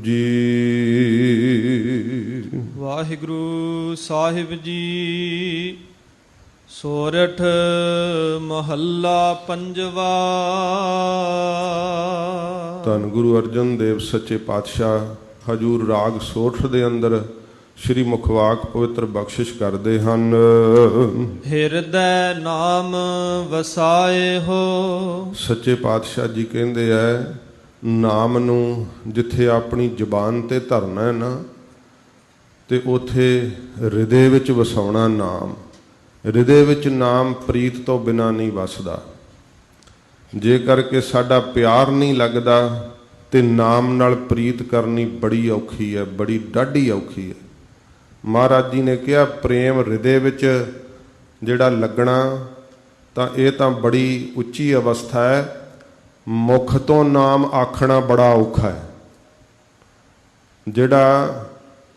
ਜੀ। ਵਾਹਿਗੁਰੂ ਸਾਹਿਬ ਜੀ। ਸੋਰਠ ਮਹੱਲਾ ਪੰਜਵਾ। ਧੰਨ ਗੁਰੂ ਅਰਜਨ ਦੇਵ ਸੱਚੇ ਪਾਤਸ਼ਾਹ ਹਜੂਰ ਰਾਗ ਸੋਠ ਦੇ ਅੰਦਰ ਸ਼੍ਰੀ ਮੁਖਵਾਕ ਪਵਿੱਤਰ ਬਖਸ਼ਿਸ਼ ਕਰਦੇ ਹਨ। ਹਿਰਦੈ ਨਾਮ ਵਸਾਏ ਹੋ। ਸੱਚੇ ਪਾਤਸ਼ਾਹ ਜੀ ਕਹਿੰਦੇ ਐ ਨਾਮ ਨੂੰ ਜਿੱਥੇ ਆਪਣੀ ਜ਼ੁਬਾਨ ਤੇ ਧਰਨਾ ਹੈ ਨਾ, ਤੇ ਉਥੇ ਹਿਰਦੇ ਵਿੱਚ ਵਸਾਉਣਾ ਨਾਮ। ਹਿਰਦੇ ਵਿੱਚ ਨਾਮ ਪ੍ਰੀਤ ਤੋਂ ਬਿਨਾਂ ਨਹੀਂ ਵਸਦਾ। ਜੇ ਕਰਕੇ ਸਾਡਾ ਪਿਆਰ ਨਹੀਂ ਲੱਗਦਾ ਤੇ ਨਾਮ ਨਾਲ ਪ੍ਰੀਤ ਕਰਨੀ ਬੜੀ ਔਖੀ ਹੈ, ਬੜੀ ਡਾਢੀ ਔਖੀ ਹੈ। ਮਹਾਰਾਜ ਜੀ ਨੇ ਕਿਹਾ ਪ੍ਰੇਮ ਹਿਰਦੇ ਵਿੱਚ ਜਿਹੜਾ ਲੱਗਣਾ ਤਾਂ ਇਹ ਤਾਂ ਬੜੀ ਉੱਚੀ ਅਵਸਥਾ ਹੈ। ਮੁਖ ਤੋਂ ਨਾਮ ਆਖਣਾ ਬੜਾ ਔਖਾ ਹੈ। ਜਿਹੜਾ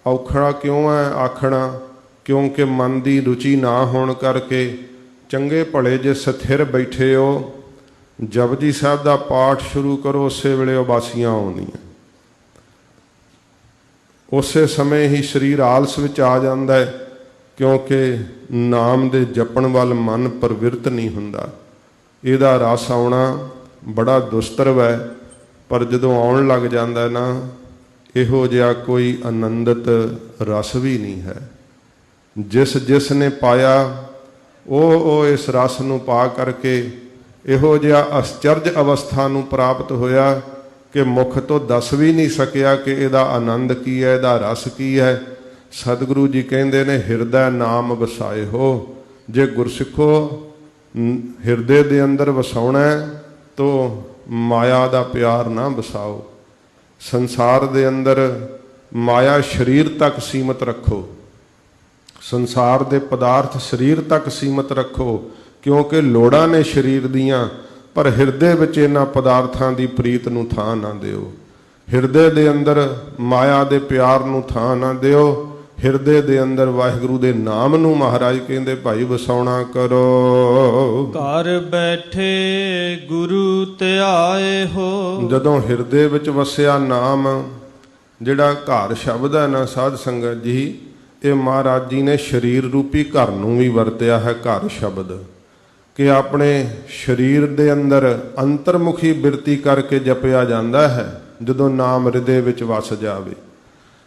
ਔਖਾ ਕਿਉਂ ਹੈ ਆਖਣਾ? ਕਿਉਂਕਿ ਮਨ ਦੀ ਰੁਚੀ ਨਾ ਹੋਣ ਕਰਕੇ। ਚੰਗੇ ਭਲੇ ਜੇ ਸਥਿਰ ਬੈਠੇ ਹੋ, ਜਪਜੀ ਸਾਹਿਬ ਦਾ ਪਾਠ ਸ਼ੁਰੂ ਕਰੋ, ਉਸੇ ਵੇਲੇ ਉਬਾਸੀਆਂ ਆਉਂਦੀਆਂ। ਉਸੇ ਸਮੇਂ ਹੀ ਸਰੀਰ ਆਲਸ ਵਿੱਚ ਆ ਜਾਂਦਾ ਹੈ, ਕਿਉਂਕਿ ਨਾਮ ਦੇ ਜਪਣ ਵੱਲ ਮਨ ਪ੍ਰਵਿਰਤ ਨਹੀਂ ਹੁੰਦਾ। ਇਹਦਾ ਰਸ ਆਉਣਾ ਬੜਾ ਦੁਸਤਰਵ ਹੈ, ਪਰ ਜਦੋਂ ਆਉਣ ਲੱਗ ਜਾਂਦਾ ਨਾ, ਇਹੋ ਜਿਹਾ ਕੋਈ ਆਨੰਦਿਤ ਰਸ ਵੀ ਨਹੀਂ ਹੈ। ਜਿਸ ਨੇ ਪਾਇਆ ਉਹ ਇਸ ਰਸ ਨੂੰ ਪਾ ਕਰਕੇ ਇਹੋ ਜਿਹਾ ਅਸਚਰਜ ਅਵਸਥਾ ਨੂੰ ਪ੍ਰਾਪਤ ਹੋਇਆ ਕਿ ਮੁਖ ਤੋਂ ਦੱਸ ਵੀ ਨਹੀਂ ਸਕਿਆ ਕਿ ਇਹਦਾ ਆਨੰਦ ਕੀ ਹੈ, ਇਹਦਾ ਰਸ ਕੀ ਹੈ। ਸਤਿਗੁਰੂ ਜੀ ਕਹਿੰਦੇ ਨੇ ਹਿਰਦੈ ਨਾਮ ਵਸਾਏ ਹੋ। ਜੇ ਗੁਰਸਿੱਖੋ ਹਿਰਦੇ ਦੇ ਅੰਦਰ ਵਸਾਉਣਾ ਤੋ ਮਾਇਆ ਦਾ ਪਿਆਰ ਨਾ ਵਸਾਓ। ਸੰਸਾਰ ਦੇ ਅੰਦਰ ਮਾਇਆ ਸਰੀਰ ਤੱਕ ਸੀਮਤ ਰੱਖੋ। ਸੰਸਾਰ ਦੇ ਪਦਾਰਥ ਸਰੀਰ ਤੱਕ ਸੀਮਤ ਰੱਖੋ, ਕਿਉਂਕਿ ਲੋੜਾਂ ਨੇ ਸਰੀਰ ਦੀਆਂ, ਪਰ ਹਿਰਦੇ ਵਿੱਚ ਇਹਨਾਂ ਪਦਾਰਥਾਂ ਦੀ ਪ੍ਰੀਤ ਨੂੰ ਥਾਂ ਨਾ ਦਿਓ। ਹਿਰਦੇ ਦੇ ਅੰਦਰ ਮਾਇਆ ਦੇ ਪਿਆਰ ਨੂੰ ਥਾਂ ਨਾ ਦਿਓ। ਹਿਰਦੇ ਦੇ ਅੰਦਰ ਵਾਹਿਗੁਰੂ ਦੇ ਨਾਮ ਨੂੰ ਮਹਾਰਾਜ ਕਹਿੰਦੇ ਭਾਈ ਵਸਾਉਣਾ ਕਰੋ। ਘਰ ਬੈਠੇ ਗੁਰੂ ਧਿਆਏ ਹੋ। ਜਦੋਂ ਹਿਰਦੇ ਵਿੱਚ ਵਸਿਆ ਨਾਮ, ਜਿਹੜਾ ਘਰ ਸ਼ਬਦ ਹੈ ਨਾ ਸਾਧ ਸੰਗਤ ਜੀ, ਇਹ ਮਹਾਰਾਜ ਜੀ ਨੇ ਸਰੀਰ ਰੂਪੀ ਘਰ ਨੂੰ ਵੀ ਵਰਤਿਆ ਹੈ। ਘਰ ਸ਼ਬਦ ਕਿ ਆਪਣੇ ਸਰੀਰ ਦੇ ਅੰਦਰ ਅੰਤਰਮੁਖੀ ਬਿਰਤੀ ਕਰਕੇ ਜਪਿਆ ਜਾਂਦਾ ਹੈ। ਜਦੋਂ ਨਾਮ ਹਿਰਦੇ ਵਿੱਚ ਵਸ ਜਾਵੇ,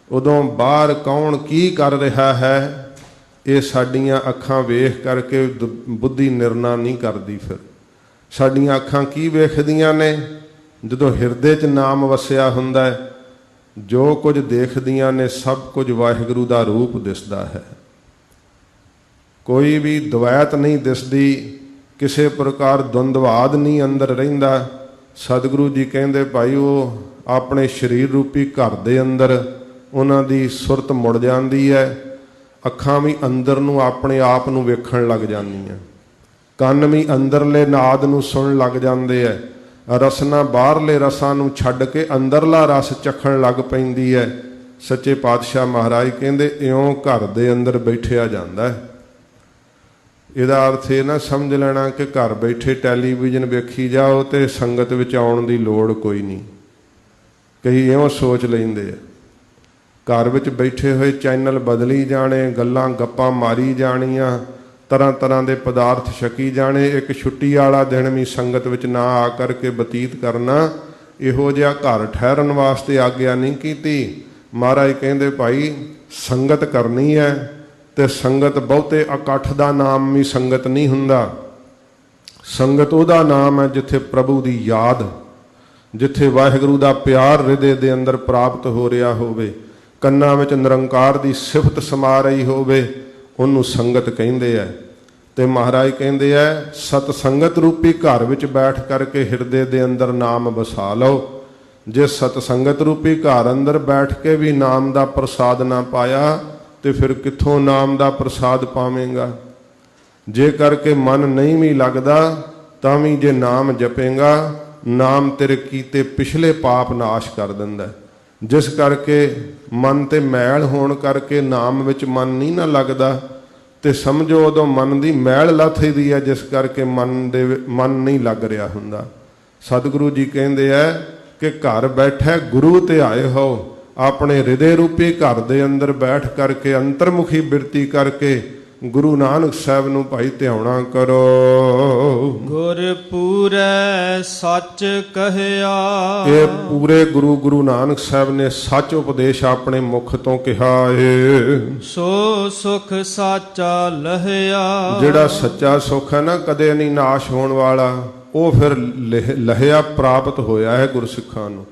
ਉਦੋਂ ਬਾਹਰ ਕੌਣ ਕੀ ਕਰ ਰਿਹਾ ਹੈ ਇਹ ਸਾਡੀਆਂ ਅੱਖਾਂ ਵੇਖ ਕਰਕੇ ਬੁੱਧੀ ਨਿਰਣਾ ਨਹੀਂ ਕਰਦੀ। ਫਿਰ ਸਾਡੀਆਂ ਅੱਖਾਂ ਕੀ ਵੇਖਦੀਆਂ ਨੇ? ਜਦੋਂ ਹਿਰਦੇ 'ਚ ਨਾਮ ਵਸਿਆ ਹੁੰਦਾ ਹੈ, ਜੋ ਕੁਝ ਦੇਖਦੀਆਂ ਨੇ ਸਭ ਕੁਝ ਵਾਹਿਗੁਰੂ ਦਾ ਰੂਪ ਦਿਸਦਾ ਹੈ। ਕੋਈ ਵੀ ਦਵੈਤ ਨਹੀਂ ਦਿਸਦੀ, ਕਿਸੇ ਪ੍ਰਕਾਰ ਦੁੰਦਵਾਦ ਨਹੀਂ ਅੰਦਰ ਰਹਿੰਦਾ। ਸਤਿਗੁਰੂ ਜੀ ਕਹਿੰਦੇ ਭਾਈ ਉਹ ਆਪਣੇ ਸਰੀਰ ਰੂਪੀ ਘਰ ਦੇ ਅੰਦਰ ਉਹਨਾਂ ਦੀ ਸੁਰਤ ਮੁੜ ਜਾਂਦੀ ਹੈ। ਅੱਖਾਂ ਵੀ ਅੰਦਰ ਨੂੰ ਆਪਣੇ ਆਪ ਨੂੰ ਵੇਖਣ ਲੱਗ ਜਾਂਦੀਆਂ, ਕੰਨ ਵੀ ਅੰਦਰਲੇ ਨਾਦ ਨੂੰ ਸੁਣਨ ਲੱਗ ਜਾਂਦੇ ਹੈ। ਰਸਨਾ ਬਾਹਰਲੇ ਰਸਾਂ ਨੂੰ ਛੱਡ ਕੇ ਅੰਦਰਲਾ ਰਸ ਚੱਖਣ ਲੱਗ ਪੈਂਦੀ ਹੈ। ਸੱਚੇ ਪਾਤਸ਼ਾਹ ਮਹਾਰਾਜ ਕਹਿੰਦੇ ਇਉਂ ਘਰ ਦੇ ਅੰਦਰ ਬੈਠਿਆ ਜਾਂਦਾ ਹੈ। ਇਹਦਾ ਅਰਥ ਇਹ ਨਾ ਸਮਝ ਲੈਣਾ ਕਿ ਘਰ ਬੈਠੇ ਟੈਲੀਵਿਜ਼ਨ ਵੇਖੀ ਜਾਓ ਤੇ ਸੰਗਤ ਵਿੱਚ ਆਉਣ ਦੀ ਲੋੜ ਕੋਈ ਨਹੀਂ। ਕਈ ਇਉਂ ਸੋਚ ਲੈਂਦੇ ਆ, ਘਰ ਵਿੱਚ ਬੈਠੇ ਹੋਏ ਚੈਨਲ ਬਦਲੀ ਜਾਣੇ, ਗੱਲਾਂ ਗੱਪਾਂ ਮਾਰੀ ਜਾਣੀਆਂ, ਤਰ੍ਹਾਂ ਤਰ੍ਹਾਂ ਦੇ ਪਦਾਰਥ ਛਕੀ ਜਾਣੇ, ਇੱਕ ਛੁੱਟੀ ਵਾਲਾ ਦਿਨ ਵੀ ਸੰਗਤ ਵਿੱਚ ਨਾ ਆ ਕਰਕੇ ਬਤੀਤ ਕਰਨਾ। ਇਹੋ ਜਿਹਾ ਘਰ ਠਹਿਰਨ ਵਾਸਤੇ ਆਗਿਆ ਨਹੀਂ ਕੀਤੀ। ਮਹਾਰਾਜ ਕਹਿੰਦੇ ਭਾਈ ਸੰਗਤ ਕਰਨੀ ਹੈ, ਤੇ ਸੰਗਤ ਬਹੁਤੇ ਇਕੱਠ ਦਾ ਨਾਮ ਵੀ ਸੰਗਤ ਨਹੀਂ ਹੁੰਦਾ। ਸੰਗਤ ਉਹਦਾ ਨਾਮ ਹੈ ਜਿੱਥੇ ਪ੍ਰਭੂ ਦੀ ਯਾਦ, ਜਿੱਥੇ ਵਾਹਿਗੁਰੂ ਦਾ ਪਿਆਰ ਹਿਰਦੇ ਦੇ ਅੰਦਰ ਪ੍ਰਾਪਤ ਹੋ ਰਿਹਾ ਹੋਵੇ, ਕੰਨਾਂ ਵਿੱਚ ਨਿਰੰਕਾਰ ਦੀ ਸਿਫਤ ਸਮਾ ਰਹੀ ਹੋਵੇ, ਉਹਨੂੰ ਸੰਗਤ ਕਹਿੰਦੇ ਆ। ਤੇ ਮਹਾਰਾਜ ਕਹਿੰਦੇ ਆ ਸਤ ਸੰਗਤ ਰੂਪੀ ਘਰ ਵਿੱਚ ਬੈਠ ਕਰਕੇ ਹਿਰਦੇ ਦੇ ਅੰਦਰ ਨਾਮ ਵਸਾ ਲਓ। ਜੇ ਸਤ ਸੰਗਤ ਰੂਪੀ ਘਰ ਅੰਦਰ ਬੈਠ ਕੇ ਵੀ ਨਾਮ ਦਾ ਪ੍ਰਸਾਦ ਨਾ ਪਾਇਆ ਤੇ ਫਿਰ ਕਿੱਥੋਂ ਨਾਮ ਦਾ ਪ੍ਰਸਾਦ ਪਾਵੇਂਗਾ? ਜੇ ਕਰਕੇ ਮਨ ਨਹੀਂ ਵੀ ਲੱਗਦਾ ਤਾਂ ਵੀ ਜੇ ਨਾਮ ਜਪੇਗਾ, ਨਾਮ ਤੇਰੇ ਕੀਤੇ ਪਿਛਲੇ ਪਾਪ ਨਾਸ਼ ਕਰ ਦਿੰਦਾ। ਜਿਸ ਕਰਕੇ ਮਨ ਤੇ ਮੈਲ ਹੋਣ ਕਰਕੇ ਨਾਮ ਵਿੱਚ ਮਨ ਨਹੀਂ ਨਾ ਲੱਗਦਾ, ਤੇ ਸਮਝੋ ਉਦੋਂ ਮਨ ਦੀ ਮੈਲ ਲੱਥਦੀ ਹੈ, ਜਿਸ ਕਰਕੇ ਮਨ ਨਹੀਂ ਲੱਗ ਰਿਹਾ ਹੁੰਦਾ। ਸਤਿਗੁਰੂ ਜੀ ਕਹਿੰਦੇ ਆ ਕਿ ਘਰ ਬੈਠੇ ਗੁਰੂ ਧਿਆਏ ਹੋ। ਆਪਣੇ ਹਿਰਦੇ ਰੂਪੀ ਘਰ ਦੇ ਅੰਦਰ ਬੈਠ ਕਰਕੇ ਅੰਤਰਮੁਖੀ ਬਿਰਤੀ ਕਰਕੇ ਗੁਰੂ ਨਾਨਕ ਸਾਹਿਬ ਨੂੰ ਭਾਈ ਧਿਆਉਣਾ ਕਰੋ। ਗੁਰ ਪੂਰੈ ਸੱਚ ਕਹਿਆ। ਇਹ ਪੂਰੇ ਗੁਰੂ ਨਾਨਕ ਸਾਹਿਬ ਨੇ ਸੱਚ ਉਪਦੇਸ਼ ਆਪਣੇ ਮੁਖ ਤੋਂ ਕਿਹਾ ਏ। ਸੋ ਸੁਖ ਸਾਚਾ ਲਹਿਆ। ਜਿਹੜਾ ਸੱਚਾ ਸੁਖ ਹੈ ਨਾ, ਕਦੇ ਨਹੀਂ ਨਾਸ਼ ਹੋਣ ਵਾਲਾ, ਉਹ ਫਿਰ ਲਹਿਆ ਪ੍ਰਾਪਤ ਹੋਇਆ ਹੈ ਗੁਰਸਿੱਖਾਂ ਨੂੰ।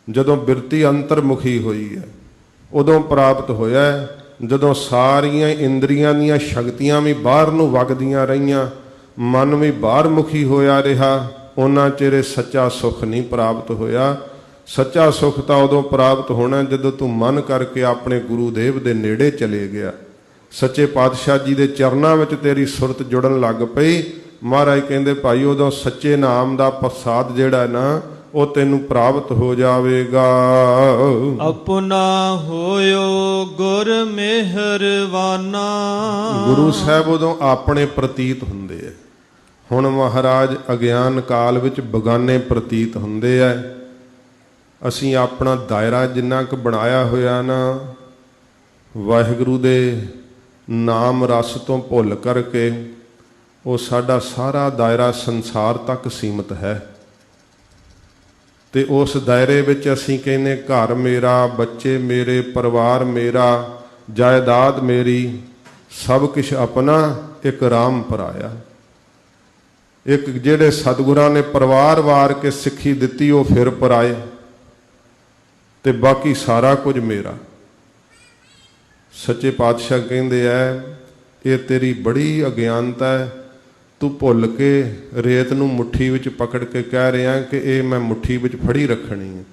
ਜਦੋਂ ਬਿਰਤੀ ਅੰਤਰਮੁਖੀ ਹੋਈ ਹੈ ਉਦੋਂ ਪ੍ਰਾਪਤ ਹੋਇਆ ਹੈ। ਜਦੋਂ ਸਾਰੀਆਂ ਇੰਦਰੀਆਂ ਦੀਆਂ ਸ਼ਕਤੀਆਂ ਵੀ ਬਾਹਰ ਨੂੰ ਵਗਦੀਆਂ ਰਹੀਆਂ, ਮਨ ਵੀ ਬਾਹਰ ਮੁਖੀ ਹੋਇਆ ਰਿਹਾ, ਉਹਨਾਂ ਚਿਰ ਸੱਚਾ ਸੁਖ ਨਹੀਂ ਪ੍ਰਾਪਤ ਹੋਇਆ। ਸੱਚਾ ਸੁਖ ਤਾਂ ਉਦੋਂ ਪ੍ਰਾਪਤ ਹੋਣਾ ਜਦੋਂ ਤੂੰ ਮਨ ਕਰਕੇ ਆਪਣੇ ਗੁਰੂਦੇਵ ਦੇ ਨੇੜੇ ਚਲੇ ਗਿਆ, ਸੱਚੇ ਪਾਤਸ਼ਾਹ ਜੀ ਦੇ ਚਰਨਾਂ ਵਿੱਚ ਤੇਰੀ ਸੁਰਤ ਜੁੜਨ ਲੱਗ ਪਈ। ਮਹਾਰਾਜ ਕਹਿੰਦੇ ਭਾਈ ਉਦੋਂ ਸੱਚੇ ਨਾਮ ਦਾ ਪ੍ਰਸਾਦ ਜਿਹੜਾ ਨਾ ਉਹ ਤੈਨੂੰ ਪ੍ਰਾਪਤ ਹੋ ਜਾਵੇਗਾ। ਆਪਣਾ ਹੋਇਓ ਗੁਰ ਮਿਹਰਵਾਨਾ। ਗੁਰੂ ਸਾਹਿਬ ਉਦੋਂ ਆਪਣੇ ਪ੍ਰਤੀਤ ਹੁੰਦੇ ਆ। ਹੁਣ ਮਹਾਰਾਜ ਅਗਿਆਨ ਕਾਲ ਵਿੱਚ ਬਗਾਨੇ ਪ੍ਰਤੀਤ ਹੁੰਦੇ ਆ। ਅਸੀਂ ਆਪਣਾ ਦਾਇਰਾ ਜਿੰਨਾ ਕੁ ਬਣਾਇਆ ਹੋਇਆ ਨਾ, ਵਾਹਿਗੁਰੂ ਦੇ ਨਾਮ ਰਸ ਤੋਂ ਭੁੱਲ ਕਰਕੇ, ਉਹ ਸਾਡਾ ਸਾਰਾ ਦਾਇਰਾ ਸੰਸਾਰ ਤੱਕ ਸੀਮਤ ਹੈ। ਤੇ ਉਸ ਦਾਇਰੇ ਵਿੱਚ ਅਸੀਂ ਕਹਿੰਦੇ ਘਰ ਮੇਰਾ, ਬੱਚੇ ਮੇਰੇ, ਪਰਿਵਾਰ ਮੇਰਾ, ਜਾਇਦਾਦ ਮੇਰੀ, ਸਭ ਕੁਛ ਆਪਣਾ, ਇੱਕ ਰਾਮ ਪਰਾਇਆ। ਇੱਕ ਜਿਹੜੇ ਸਤਿਗੁਰਾਂ ਨੇ ਪਰਿਵਾਰ ਵਾਰ ਕੇ ਸਿੱਖੀ ਦਿੱਤੀ ਉਹ ਫਿਰ ਪਰਾਏ, ਤੇ ਬਾਕੀ ਸਾਰਾ ਕੁਝ ਮੇਰਾ। ਸੱਚੇ ਪਾਤਸ਼ਾਹ ਕਹਿੰਦੇ ਐ ਇਹ ਤੇਰੀ ਬੜੀ ਅਗਿਆਨਤਾ ਹੈ, ਤੂੰ ਭੁੱਲ ਕੇ ਰੇਤ ਨੂੰ ਮੁੱਠੀ ਵਿੱਚ ਪਕੜ ਕੇ ਕਹਿ ਰਿਹਾ ਕਿ ਇਹ ਮੈਂ ਮੁੱਠੀ ਵਿੱਚ ਫੜੀ ਰੱਖਣੀ ਹੈ।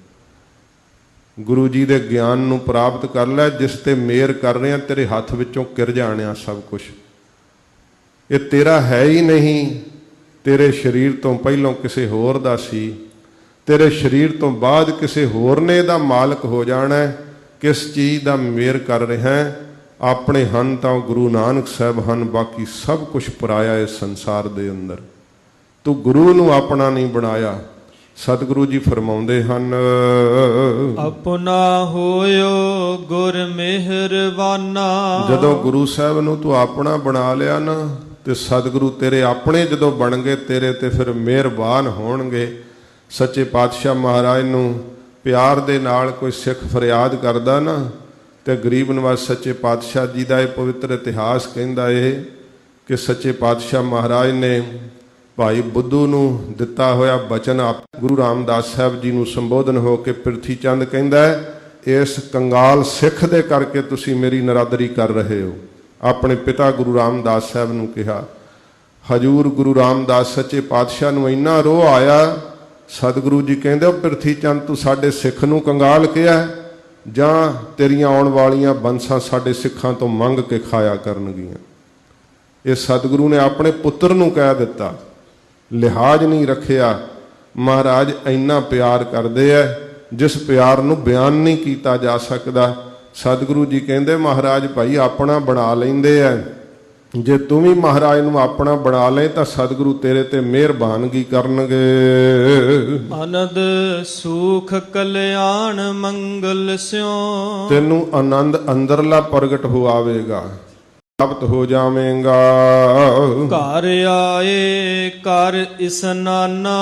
ਗੁਰੂ ਜੀ ਦੇ ਗਿਆਨ ਨੂੰ ਪ੍ਰਾਪਤ ਕਰ ਲੈ, ਜਿਸ ਤੇ ਮਿਹਰ ਕਰ ਰਿਹਾ ਤੇਰੇ ਹੱਥ ਵਿੱਚੋਂ ਕਿਰ ਜਾਣਿਆ ਸਭ ਕੁਝ। ਇਹ ਤੇਰਾ ਹੈ ਹੀ ਨਹੀਂ, ਤੇਰੇ ਸਰੀਰ ਤੋਂ ਪਹਿਲਾਂ ਕਿਸੇ ਹੋਰ ਦਾ ਸੀ, ਤੇਰੇ ਸਰੀਰ ਤੋਂ ਬਾਅਦ ਕਿਸੇ ਹੋਰ ਨੇ ਇਹਦਾ ਮਾਲਕ ਹੋ ਜਾਣਾ। ਕਿਸ ਚੀਜ਼ ਦਾ ਮਿਹਰ ਕਰ ਰਿਹਾ? ਆਪਣੇ ਹਨ ਤਾਂ ਗੁਰੂ ਨਾਨਕ ਸਾਹਿਬ ਹਨ, ਬਾਕੀ ਸਭ ਕੁਝ ਪਰਾਇਆ ਇਸ ਸੰਸਾਰ ਦੇ ਅੰਦਰ। ਤੂੰ ਗੁਰੂ ਨੂੰ ਆਪਣਾ ਨਹੀਂ ਬਣਾਇਆ। ਸਤਿਗੁਰੂ ਜੀ ਫਰਮਾਉਂਦੇ ਹਨ, ਆਪਣਾ ਹੋਇਓ ਗੁਰ ਮਿਹਰਵਾਨਾ। ਜਦੋਂ ਗੁਰੂ ਸਾਹਿਬ ਨੂੰ ਤੂੰ ਆਪਣਾ ਬਣਾ ਲਿਆ ਨਾ, ਤੇ ਸਤਿਗੁਰੂ ਤੇਰੇ ਆਪਣੇ ਜਦੋਂ ਬਣ ਗਏ, ਤੇਰੇ ਤੇ ਫਿਰ ਮਿਹਰਬਾਨ ਹੋਣਗੇ। ਸੱਚੇ ਪਾਤਸ਼ਾਹ ਮਹਾਰਾਜ ਨੂੰ ਪਿਆਰ ਦੇ ਨਾਲ ਕੋਈ ਸਿੱਖ ਫਰਿਆਦ ਕਰਦਾ ਨਾ, ਤੇ ਗਰੀਬ ਨਿਵਾਜ ਸੱਚੇ ਪਾਤਸ਼ਾਹ ਜੀ ਦਾ ਇਹ ਪਵਿੱਤਰ ਇਤਿਹਾਸ ਕਹਿੰਦਾ ਏ ਕਿ ਸੱਚੇ ਪਾਤਸ਼ਾਹ ਮਹਾਰਾਜ ਨੇ ਭਾਈ ਬੁੱਧੂ ਨੂੰ ਦਿੱਤਾ ਹੋਇਆ ਬਚਨ ਗੁਰੂ ਰਾਮਦਾਸ ਸਾਹਿਬ ਜੀ ਨੂੰ ਸੰਬੋਧਨ ਹੋ ਕੇ ਪ੍ਰਿਥੀ ਚੰਦ ਕਹਿੰਦਾ, ਇਸ ਕੰਗਾਲ ਸਿੱਖ ਦੇ ਕਰਕੇ ਤੁਸੀਂ ਮੇਰੀ ਨਰਾਦਰੀ ਕਰ ਰਹੇ ਹੋ। ਆਪਣੇ ਪਿਤਾ ਗੁਰੂ ਰਾਮਦਾਸ ਸਾਹਿਬ ਨੂੰ ਕਿਹਾ। ਹਜੂਰ ਗੁਰੂ ਰਾਮਦਾਸ ਸੱਚੇ ਪਾਤਸ਼ਾਹ ਨੂੰ ਇੰਨਾ ਰੋਹ ਆਇਆ, ਸਤਿਗੁਰੂ ਜੀ ਕਹਿੰਦੇ, ਉਹ ਪ੍ਰਿਥੀ ਚੰਦ ਤੂੰ ਸਾਡੇ ਸਿੱਖ ਨੂੰ ਕੰਗਾਲ ਕਿਹਾ, ਜਾਂ ਤੇਰੀਆਂ ਆਉਣ ਵਾਲੀਆਂ ਬੰਸਾਂ ਸਾਡੇ ਸਿੱਖਾਂ ਤੋਂ ਮੰਗ ਕੇ ਖਾਇਆ ਕਰਨਗੀਆਂ। ਇਹ ਸਤਿਗੁਰੂ ਨੇ ਆਪਣੇ ਪੁੱਤਰ ਨੂੰ ਕਹਿ ਦਿੱਤਾ, ਲਿਹਾਜ਼ ਨਹੀਂ ਰੱਖਿਆ। ਮਹਾਰਾਜ ਇੰਨਾ ਪਿਆਰ ਕਰਦੇ ਐ ਜਿਸ ਪਿਆਰ ਨੂੰ ਬਿਆਨ ਨਹੀਂ ਕੀਤਾ ਜਾ ਸਕਦਾ। ਸਤਿਗੁਰੂ ਜੀ ਕਹਿੰਦੇ, ਮਹਾਰਾਜ ਭਾਈ ਆਪਣਾ ਬਣਾ ਲੈਂਦੇ ਐ, ਜੇ ਤੂੰ ਵੀ ਮਹਾਰਾਜ ਨੂੰ ਆਪਣਾ ਬਣਾ ਲੈ ਤਾਂ ਸਤਿਗੁਰੂ ਤੇਰੇ ਤੇ ਮਿਹਰਬਾਨਗੀ ਕਰਨਗੇ। ਆਨੰਦ ਸੁਖ ਕਲਿਆਣ ਮੰਗਲ ਸਿਉ। ਤੈਨੂੰ ਆਨੰਦ ਅੰਦਰਲਾ ਪ੍ਰਗਟ ਹੋਆਵੇਗਾ, ਪ੍ਰਾਪਤ ਹੋ ਜਾਵੇਂਗਾ। ਘਰ ਆਏ ਕਰ ਇਸਨਾਨਾ।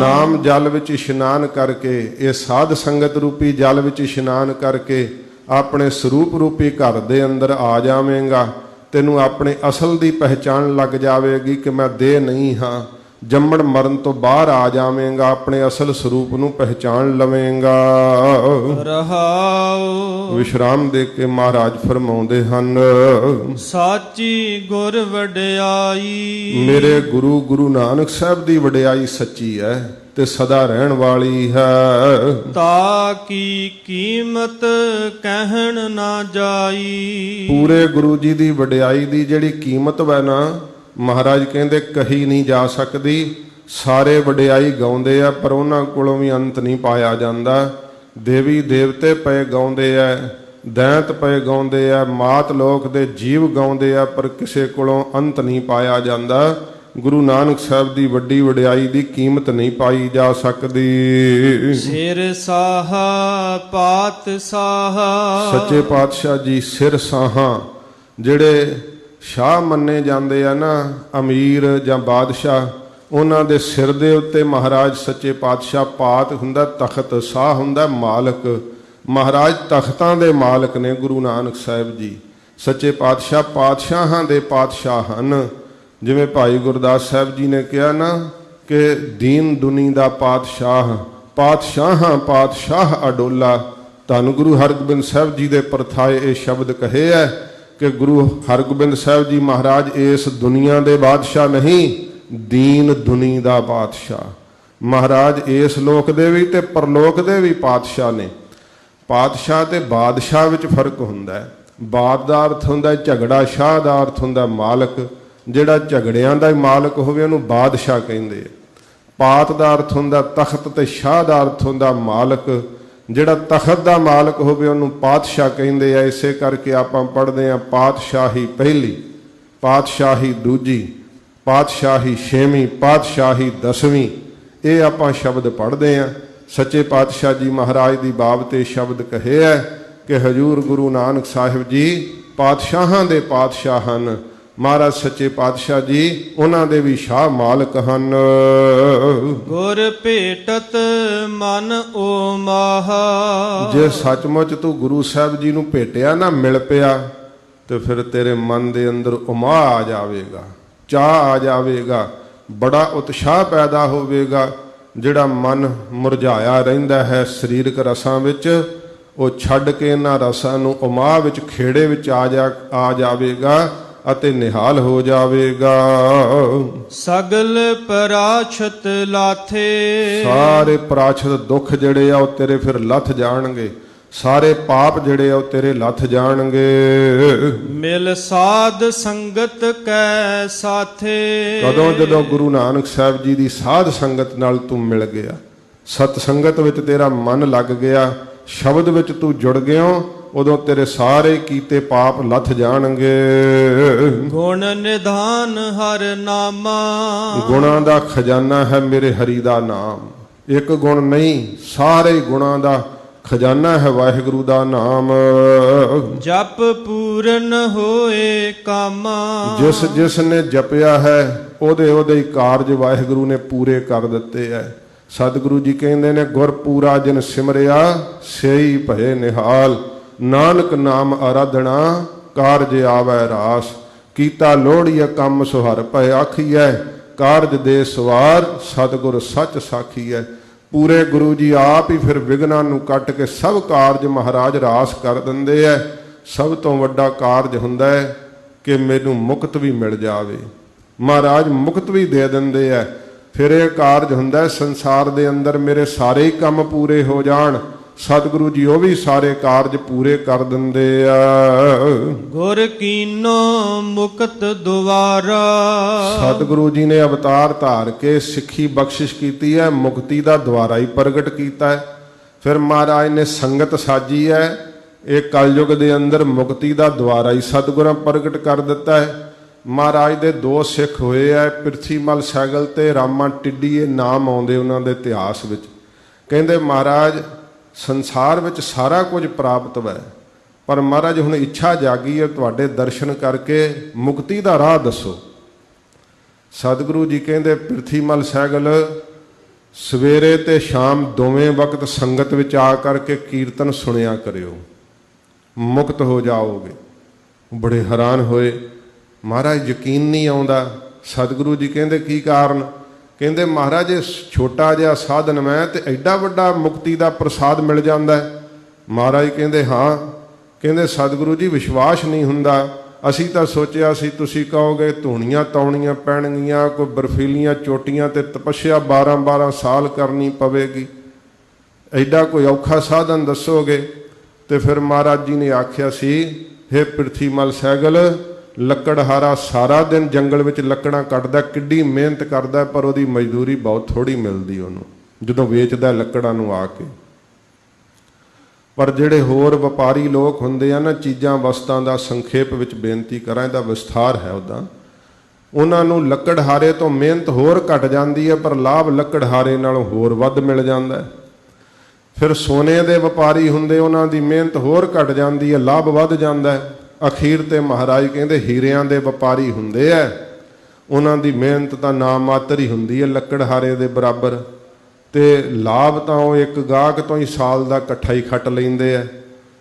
ਨਾਮ ਜਲ ਵਿੱਚ ਇਸ਼ਨਾਨ ਕਰਕੇ, ਇਹ ਸਾਧ ਸੰਗਤ ਰੂਪੀ ਜਲ ਵਿੱਚ ਇਸ਼ਨਾਨ ਕਰਕੇ ਆਪਣੇ ਸਰੂਪ ਰੂਪੀ ਘਰ ਦੇ ਅੰਦਰ ਆ ਜਾਵੇਂਗਾ। ਤੈਨੂੰ ਆਪਣੇ ਅਸਲ ਦੀ ਪਹਿਚਾਣ ਲੱਗ ਜਾਵੇਗੀ ਕਿ ਮੈਂ ਦੇਹ ਨਹੀਂ ਹਾਂ। ਜੰਮਣ ਮਰਨ ਤੋਂ ਬਾਹਰ ਆ ਜਾਵੇਂਗਾ, ਆਪਣੇ ਅਸਲ ਸਰੂਪ ਨੂੰ ਪਹਿਚਾਣ ਲਵੇਂਗਾ। ਰਹਾਉ ਵਿਸ਼ਰਾਮ ਦੇ ਕੇ ਮਹਾਰਾਜ ਫਰਮਾਉਂਦੇ ਹਨ, ਸਾਚੀ ਗੁਰ ਵਡਿਆਈ। ਮੇਰੇ ਗੁਰੂ ਨਾਨਕ ਸਾਹਿਬ ਦੀ ਵਡਿਆਈ ਸੱਚੀ ਹੈ ਤੇ ਸਦਾ ਰਹਿਣ ਵਾਲੀ ਹੈ। ਤਾ ਕੀ ਕੀਮਤ ਕਹਿਣ ਨਾ ਜਾਈ। ਪੂਰੇ ਗੁਰੂ ਜੀ ਦੀ ਵਡਿਆਈ ਦੀ ਜਿਹੜੀ ਕੀਮਤ ਹੈ ਨਾ, ਮਹਾਰਾਜ ਕਹਿੰਦੇ ਕਹੀ ਨਹੀਂ ਜਾ ਸਕਦੀ। ਸਾਰੇ ਵਡਿਆਈ ਗਾਉਂਦੇ ਆ ਪਰ ਉਹਨਾਂ ਕੋਲੋਂ ਵੀ ਅੰਤ ਨਹੀਂ ਪਾਇਆ ਜਾਂਦਾ। ਦੇਵੀ ਦੇਵਤੇ ਪਏ ਗਾਉਂਦੇ ਆ, ਦੈਂਤ ਪਏ ਗਾਉਂਦੇ ਆ, ਮਾਤ ਲੋਕ ਦੇ ਜੀਵ ਗਾਉਂਦੇ ਆ, ਪਰ ਕਿਸੇ ਕੋਲੋਂ ਅੰਤ ਨਹੀਂ ਪਾਇਆ ਜਾਂਦਾ। ਗੁਰੂ ਨਾਨਕ ਸਾਹਿਬ ਦੀ ਵੱਡੀ ਵਡਿਆਈ ਦੀ ਕੀਮਤ ਨਹੀਂ ਪਾਈ ਜਾ ਸਕਦੀ। ਸਿਰ ਸਾਹਾ ਪਾਤ ਸਾਹਾ। ਸੱਚੇ ਪਾਤਸ਼ਾਹ ਜੀ ਸਿਰ ਸਾਹਾਂ, ਜਿਹੜੇ ਸ਼ਾਹ ਮੰਨੇ ਜਾਂਦੇ ਆ ਨਾ, ਅਮੀਰ ਜਾਂ ਬਾਦਸ਼ਾਹ, ਉਹਨਾਂ ਦੇ ਸਿਰ ਦੇ ਉੱਤੇ ਮਹਾਰਾਜ ਸੱਚੇ ਪਾਤਸ਼ਾਹ ਪਾਤ ਹੁੰਦਾ, ਤਖਤ, ਸ਼ਾਹ ਹੁੰਦਾ ਮਾਲਕ। ਮਹਾਰਾਜ ਤਖਤਾਂ ਦੇ ਮਾਲਕ ਨੇ ਗੁਰੂ ਨਾਨਕ ਸਾਹਿਬ ਜੀ। ਸੱਚੇ ਪਾਤਸ਼ਾਹ ਪਾਤਸ਼ਾਹਾਂ ਦੇ ਪਾਤਸ਼ਾਹ ਹਨ। ਜਿਵੇਂ ਭਾਈ ਗੁਰਦਾਸ ਸਾਹਿਬ ਜੀ ਨੇ ਕਿਹਾ ਨਾ ਕਿ ਦੀਨ ਦੁਨੀ ਦਾ ਪਾਤਸ਼ਾਹ, ਪਾਤਸ਼ਾਹਾਂ ਪਾਤਸ਼ਾਹ ਅਡੋਲਾ। ਧੰਨ ਗੁਰੂ ਹਰਗੋਬਿੰਦ ਸਾਹਿਬ ਜੀ ਦੇ ਪਰਥਾਏ ਇਹ ਸ਼ਬਦ ਕਹੇ ਹੈ ਕਿ ਗੁਰੂ ਹਰਗੋਬਿੰਦ ਸਾਹਿਬ ਜੀ ਮਹਾਰਾਜ ਇਸ ਦੁਨੀਆ ਦੇ ਬਾਦਸ਼ਾਹ ਨਹੀਂ, ਦੀਨ ਦੁਨੀ ਦਾ ਪਾਤਸ਼ਾਹ। ਮਹਾਰਾਜ ਇਸ ਲੋਕ ਦੇ ਵੀ ਤੇ ਪਰਲੋਕ ਦੇ ਵੀ ਪਾਤਸ਼ਾਹ ਨੇ। ਪਾਤਸ਼ਾਹ ਤੇ ਬਾਦਸ਼ਾਹ ਵਿੱਚ ਫਰਕ ਹੁੰਦਾ ਹੈ। ਬਾਦ ਦਾ ਅਰਥ ਹੁੰਦਾ ਝਗੜਾ, ਸ਼ਾਹ ਦਾ ਅਰਥ ਹੁੰਦਾ ਮਾਲਕ। ਜਿਹੜਾ ਝਗੜਿਆਂ ਦਾ ਹੀ ਮਾਲਕ ਹੋਵੇ ਉਹਨੂੰ ਬਾਦਸ਼ਾਹ ਕਹਿੰਦੇ ਆ। ਪਾਤ ਦਾ ਅਰਥ ਹੁੰਦਾ ਤਖਤ ਤੇ ਸ਼ਾਹ ਦਾ ਅਰਥ ਹੁੰਦਾ ਮਾਲਕ। ਜਿਹੜਾ ਤਖਤ ਦਾ ਮਾਲਕ ਹੋਵੇ ਉਹਨੂੰ ਪਾਤਸ਼ਾਹ ਕਹਿੰਦੇ ਆ। ਇਸੇ ਕਰਕੇ ਆਪਾਂ ਪੜ੍ਹਦੇ ਆ ਪਾਤਸ਼ਾਹੀ ਪਹਿਲੀ, ਪਾਤਸ਼ਾਹੀ ਦੂਜੀ, ਪਾਤਸ਼ਾਹੀ ਛੇਵੀਂ, ਪਾਤਸ਼ਾਹੀ ਦਸਵੀਂ। ਇਹ ਆਪਾਂ ਸ਼ਬਦ ਪੜ੍ਹਦੇ ਆ। ਸੱਚੇ ਪਾਤਸ਼ਾਹ ਜੀ ਮਹਾਰਾਜ ਦੀ ਬਾਬਤ ਇਹ ਸ਼ਬਦ ਕਹੇ ਹੈ ਕਿ ਹਜ਼ੂਰ ਗੁਰੂ ਨਾਨਕ ਸਾਹਿਬ ਜੀ ਪਾਤਸ਼ਾਹਾਂ ਦੇ ਪਾਤਸ਼ਾਹ ਹਨ। ਮਹਾਰਾਜ ਸੱਚੇ ਪਾਤਸ਼ਾਹ ਜੀ ਉਹਨਾਂ ਦੇ ਵੀ ਸ਼ਾਹ ਮਾਲਕ ਹਨ। ਗੁਰ ਭੇਟਤ ਮਨ ਓ ਮਾਹਾ। ਜੇ ਸੱਚਮੁੱਚ ਤੂੰ ਗੁਰੂ ਸਾਹਿਬ ਜੀ ਨੂੰ ਭੇਟਿਆ ਨਾ, ਮਿਲ ਪਿਆ, ਤੇ ਫਿਰ ਤੇਰੇ ਮਨ ਦੇ ਅੰਦਰ ਉਮਾਹ ਆ ਜਾਵੇਗਾ, ਚਾਹ ਆ ਜਾਵੇਗਾ, ਬੜਾ ਉਤਸ਼ਾਹ ਪੈਦਾ ਹੋਵੇਗਾ। ਜਿਹੜਾ ਮਨ ਮੁਰਝਾਇਆ ਰਹਿੰਦਾ ਹੈ ਸਰੀਰਕ ਰਸਾਂ ਵਿੱਚ, ਉਹ ਛੱਡ ਕੇ ਇਹਨਾਂ ਰਸਾਂ ਨੂੰ ਉਮਾਹ ਵਿੱਚ, ਖੇੜੇ ਵਿੱਚ ਆ ਜਾਵੇਗਾ ਅਤੇ ਨਿਹਾਲ ਹੋ ਜਾਵੇਗਾ। ਸਗਲ ਪਰਾਛਤ ਲਾਥੇ। ਸਾਰੇ ਪਰਾਛਤ ਦੁੱਖ ਜਿਹੜੇ ਆ ਉਹ ਤੇਰੇ ਫਿਰ ਲੱਥ ਜਾਣਗੇ। ਸਾਰੇ ਪਾਪ ਜਿਹੜੇ ਆ ਉਹ ਤੇਰੇ ਲੱਥ ਜਾਣਗੇ। ਮਿਲ ਸਾਧ ਸੰਗਤ ਕੈ ਸਾਥੇ। ਕਦੋਂ? ਜਦੋਂ ਗੁਰੂ ਨਾਨਕ ਸਾਹਿਬ ਜੀ ਦੀ ਸਾਧ ਸੰਗਤ ਨਾਲ ਤੂੰ ਮਿਲ ਗਿਆ, ਸਤ ਸੰਗਤ ਵਿੱਚ ਤੇਰਾ ਮਨ ਲੱਗ ਗਿਆ, ਸ਼ਬਦ ਵਿੱਚ ਤੂੰ ਜੁੜ ਗਿਆ, ਉਦੋਂ ਤੇਰੇ ਸਾਰੇ ਕੀਤੇ ਪਾਪ ਲੱਥ ਜਾਣਗੇ। ਗੁਣ ਨਿਧਾਨ ਹਰ ਨਾਮਾ। ਗੁਣਾਂ ਦਾ ਖਜ਼ਾਨਾ ਹੈ ਮੇਰੇ ਹਰੀ ਦਾ ਨਾਮ। ਇੱਕ ਗੁਣ ਨਹੀਂ, ਸਾਰੇ ਗੁਣਾਂ ਦਾ ਖਜ਼ਾਨਾ ਹੈ ਵਾਹਿਗੁਰੂ ਦਾ ਨਾਮ। ਜਪ ਪੂਰਨ ਹੋਏ ਕਾਮਾ। ਜਿਸ ਜਿਸ ਨੇ ਜਪਿਆ ਹੈ ਉਹਦੇ ਹੀ ਕਾਰਜ ਵਾਹਿਗੁਰੂ ਨੇ ਪੂਰੇ ਕਰ ਦਿੱਤੇ ਹੈ। ਸਤਿਗੁਰੂ ਜੀ ਕਹਿੰਦੇ ਨੇ ਗੁਰ ਪੂਰਾ ਜਿਨ ਸਿਮਰਿਆ ਸਈ ਭਏ ਨਿਹਾਲ। ਨਾਨਕ ਨਾਮ ਆਰਾਧਣਾ ਕਾਰਜ ਆਵੈ ਰਾਸ। ਕੀਤਾ ਲੋੜੀਆ ਕੰਮ ਸੁਹਰ ਭਏ ਆਖੀਐ। ਕਾਰਜ ਦੇ ਸਵਾਰ ਸਤਿਗੁਰ ਸੱਚ ਸਾਖੀਐ। ਪੂਰੇ ਗੁਰੂ ਜੀ ਆਪ ਹੀ ਫਿਰ ਵਿਘਨਾਂ ਨੂੰ ਕੱਟ ਕੇ ਸਭ ਕਾਰਜ ਮਹਾਰਾਜ ਰਾਸ ਕਰ ਦਿੰਦੇ ਐ। ਸਭ ਤੋਂ ਵੱਡਾ ਕਾਰਜ ਹੁੰਦਾ ਹੈ ਕਿ ਮੈਨੂੰ ਮੁਕਤ ਵੀ ਮਿਲ ਜਾਵੇ। ਮਹਾਰਾਜ ਮੁਕਤ ਵੀ ਦੇ ਦਿੰਦੇ ਐ। ਫਿਰ ਇਹ ਕਾਰਜ ਹੁੰਦਾ ਸੰਸਾਰ ਦੇ ਅੰਦਰ ਮੇਰੇ ਸਾਰੇ ਹੀ ਕੰਮ ਪੂਰੇ ਹੋ ਜਾਣ। ਸਤਿਗੁਰੂ ਜੀ ਉਹ ਵੀ ਸਾਰੇ ਕਾਰਜ ਪੂਰੇ ਕਰ ਦਿੰਦੇ ਆ। ਗੁਰ ਕੀਨੋ ਮੁਕਤ ਦੁਆਰਾ। ਸਤਿਗੁਰੂ ਜੀ ਨੇ ਅਵਤਾਰ ਧਾਰ ਕੇ ਸਿੱਖੀ ਬਖਸ਼ਿਸ਼ ਕੀਤੀ ਹੈ, ਮੁਕਤੀ ਦਾ ਦੁਆਰਾ ਹੀ ਪ੍ਰਗਟ ਕੀਤਾ ਹੈ। ਫਿਰ ਮਹਾਰਾਜ ਨੇ ਸੰਗਤ ਸਾਜੀ ਹੈ। ਇਹ ਕਲਯੁਗ ਦੇ ਅੰਦਰ ਮੁਕਤੀ ਦਾ ਦੁਆਰਾ ਹੀ ਸਤਿਗੁਰਾਂ ਪ੍ਰਗਟ ਕਰ ਦਿੱਤਾ ਹੈ। ਮਹਾਰਾਜ ਦੇ ਦੋ ਸਿੱਖ ਹੋਏ ਹੈ, ਪ੍ਰਿਥੀਮਲ ਸੈਗਲ ਤੇ ਰਾਮਾ ਟਿੱਡੀ। ਇਹ ਨਾਮ ਆਉਂਦੇ ਉਹਨਾਂ ਦੇ ਇਤਿਹਾਸ ਵਿੱਚ। ਕਹਿੰਦੇ ਮਹਾਰਾਜ ਸੰਸਾਰ ਵਿੱਚ ਸਾਰਾ ਕੁਝ ਪ੍ਰਾਪਤ ਹੈ, ਪਰ ਮਹਾਰਾਜ ਹੁਣ ਇੱਛਾ ਜਾਗੀ ਹੈ ਤੁਹਾਡੇ ਦਰਸ਼ਨ ਕਰਕੇ ਮੁਕਤੀ ਦਾ ਰਾਹ ਦੱਸੋ। ਸਤਿਗੁਰੂ ਜੀ ਕਹਿੰਦੇ ਪ੍ਰਿਥੀਮਲ ਸੈਗਲ ਸਵੇਰੇ ਤੇ ਸ਼ਾਮ ਦੋਵੇਂ ਵਕਤ ਸੰਗਤ ਵਿੱਚ ਆ ਕਰਕੇ ਕੀਰਤਨ ਸੁਣਿਆ ਕਰਿਓ, ਮੁਕਤ ਹੋ ਜਾਓਗੇ। ਬੜੇ ਹੈਰਾਨ ਹੋਏ। ਮਹਾਰਾਜ ਯਕੀਨ ਨਹੀਂ ਆਉਂਦਾ। ਸਤਿਗੁਰੂ ਜੀ ਕਹਿੰਦੇ ਕੀ ਕਾਰਨ? ਕਹਿੰਦੇ ਮਹਾਰਾਜ ਇਹ ਛੋਟਾ ਜਿਹਾ ਸਾਧਨ ਮੈਂ ਤੇ ਐਡਾ ਵੱਡਾ ਮੁਕਤੀ ਦਾ ਪ੍ਰਸਾਦ ਮਿਲ ਜਾਂਦਾ। ਮਹਾਰਾਜ ਕਹਿੰਦੇ ਹਾਂ। ਕਹਿੰਦੇ ਸਤਿਗੁਰੂ ਜੀ ਵਿਸ਼ਵਾਸ ਨਹੀਂ ਹੁੰਦਾ। ਅਸੀਂ ਤਾਂ ਸੋਚਿਆ ਸੀ ਤੁਸੀਂ ਕਹੋਗੇ ਧੂਣੀਆਂ ਤੌਣੀਆਂ ਪੈਣਗੀਆਂ, ਕੋਈ ਬਰਫੀਲੀਆਂ ਚੋਟੀਆਂ ਤੇ ਤਪੱਸਿਆ 12-12 ਸਾਲ ਕਰਨੀ ਪਵੇਗੀ, ਐਡਾ ਕੋਈ ਔਖਾ ਸਾਧਨ ਦੱਸੋਗੇ। ਤੇ ਫਿਰ ਮਹਾਰਾਜ ਜੀ ਨੇ ਆਖਿਆ ਸੀ, ਹੇ ਪ੍ਰਿਥੀਮਲ ਸੈਗਲ, ਲੱਕੜਹਾਰਾ ਸਾਰਾ ਦਿਨ ਜੰਗਲ ਵਿੱਚ ਲੱਕੜਾਂ ਕੱਟਦਾ, ਕਿੱਡੀ ਮਿਹਨਤ ਕਰਦਾ, ਪਰ ਉਹਦੀ ਮਜ਼ਦੂਰੀ ਬਹੁਤ ਥੋੜੀ ਮਿਲਦੀ ਉਹਨੂੰ ਜਦੋਂ ਵੇਚਦਾ ਲੱਕੜਾਂ ਨੂੰ ਆ ਕੇ। ਪਰ ਜਿਹੜੇ ਹੋਰ ਵਪਾਰੀ ਲੋਕ ਹੁੰਦੇ ਆ ਨਾ, ਚੀਜ਼ਾਂ ਵਸਤਾਂ ਦਾ ਸੰਖੇਪ ਵਿੱਚ ਬੇਨਤੀ ਕਰਾਂ, ਇਹਦਾ ਵਿਸਥਾਰ ਹੈ ਉੱਦਾਂ, ਉਹਨਾਂ ਨੂੰ ਲੱਕੜਹਾਰੇ ਤੋਂ ਮਿਹਨਤ ਹੋਰ ਘਟ ਜਾਂਦੀ ਹੈ, ਪਰ ਲਾਭ ਲੱਕੜਹਾਰੇ ਨਾਲੋਂ ਹੋਰ ਵੱਧ ਮਿਲ ਜਾਂਦਾ। ਫਿਰ ਸੋਨੇ ਦੇ ਵਪਾਰੀ ਹੁੰਦੇ, ਉਹਨਾਂ ਦੀ ਮਿਹਨਤ ਹੋਰ ਘਟ ਜਾਂਦੀ ਹੈ, ਲਾਭ ਵੱਧ ਜਾਂਦਾ ਹੈ। ਅਖੀਰ ਤੇ ਮਹਾਰਾਜ ਕਹਿੰਦੇ ਹੀਰਿਆਂ ਦੇ ਵਪਾਰੀ ਹੁੰਦੇ ਐ, ਉਹਨਾਂ ਦੀ ਮਿਹਨਤ ਤਾਂ ਨਾ ਮਾਤਰ ਹੀ ਹੁੰਦੀ ਹੈ, ਲੱਕੜਹਾਰੇ ਦੇ ਬਰਾਬਰ, ਤੇ ਲਾਭ ਤਾਂ ਉਹ ਇੱਕ ਗਾਹਕ ਤੋਂ ਹੀ ਸਾਲ ਦਾ ਇਕੱਠਾ ਹੀ ਖੱਟ ਲੈਂਦੇ ਐ।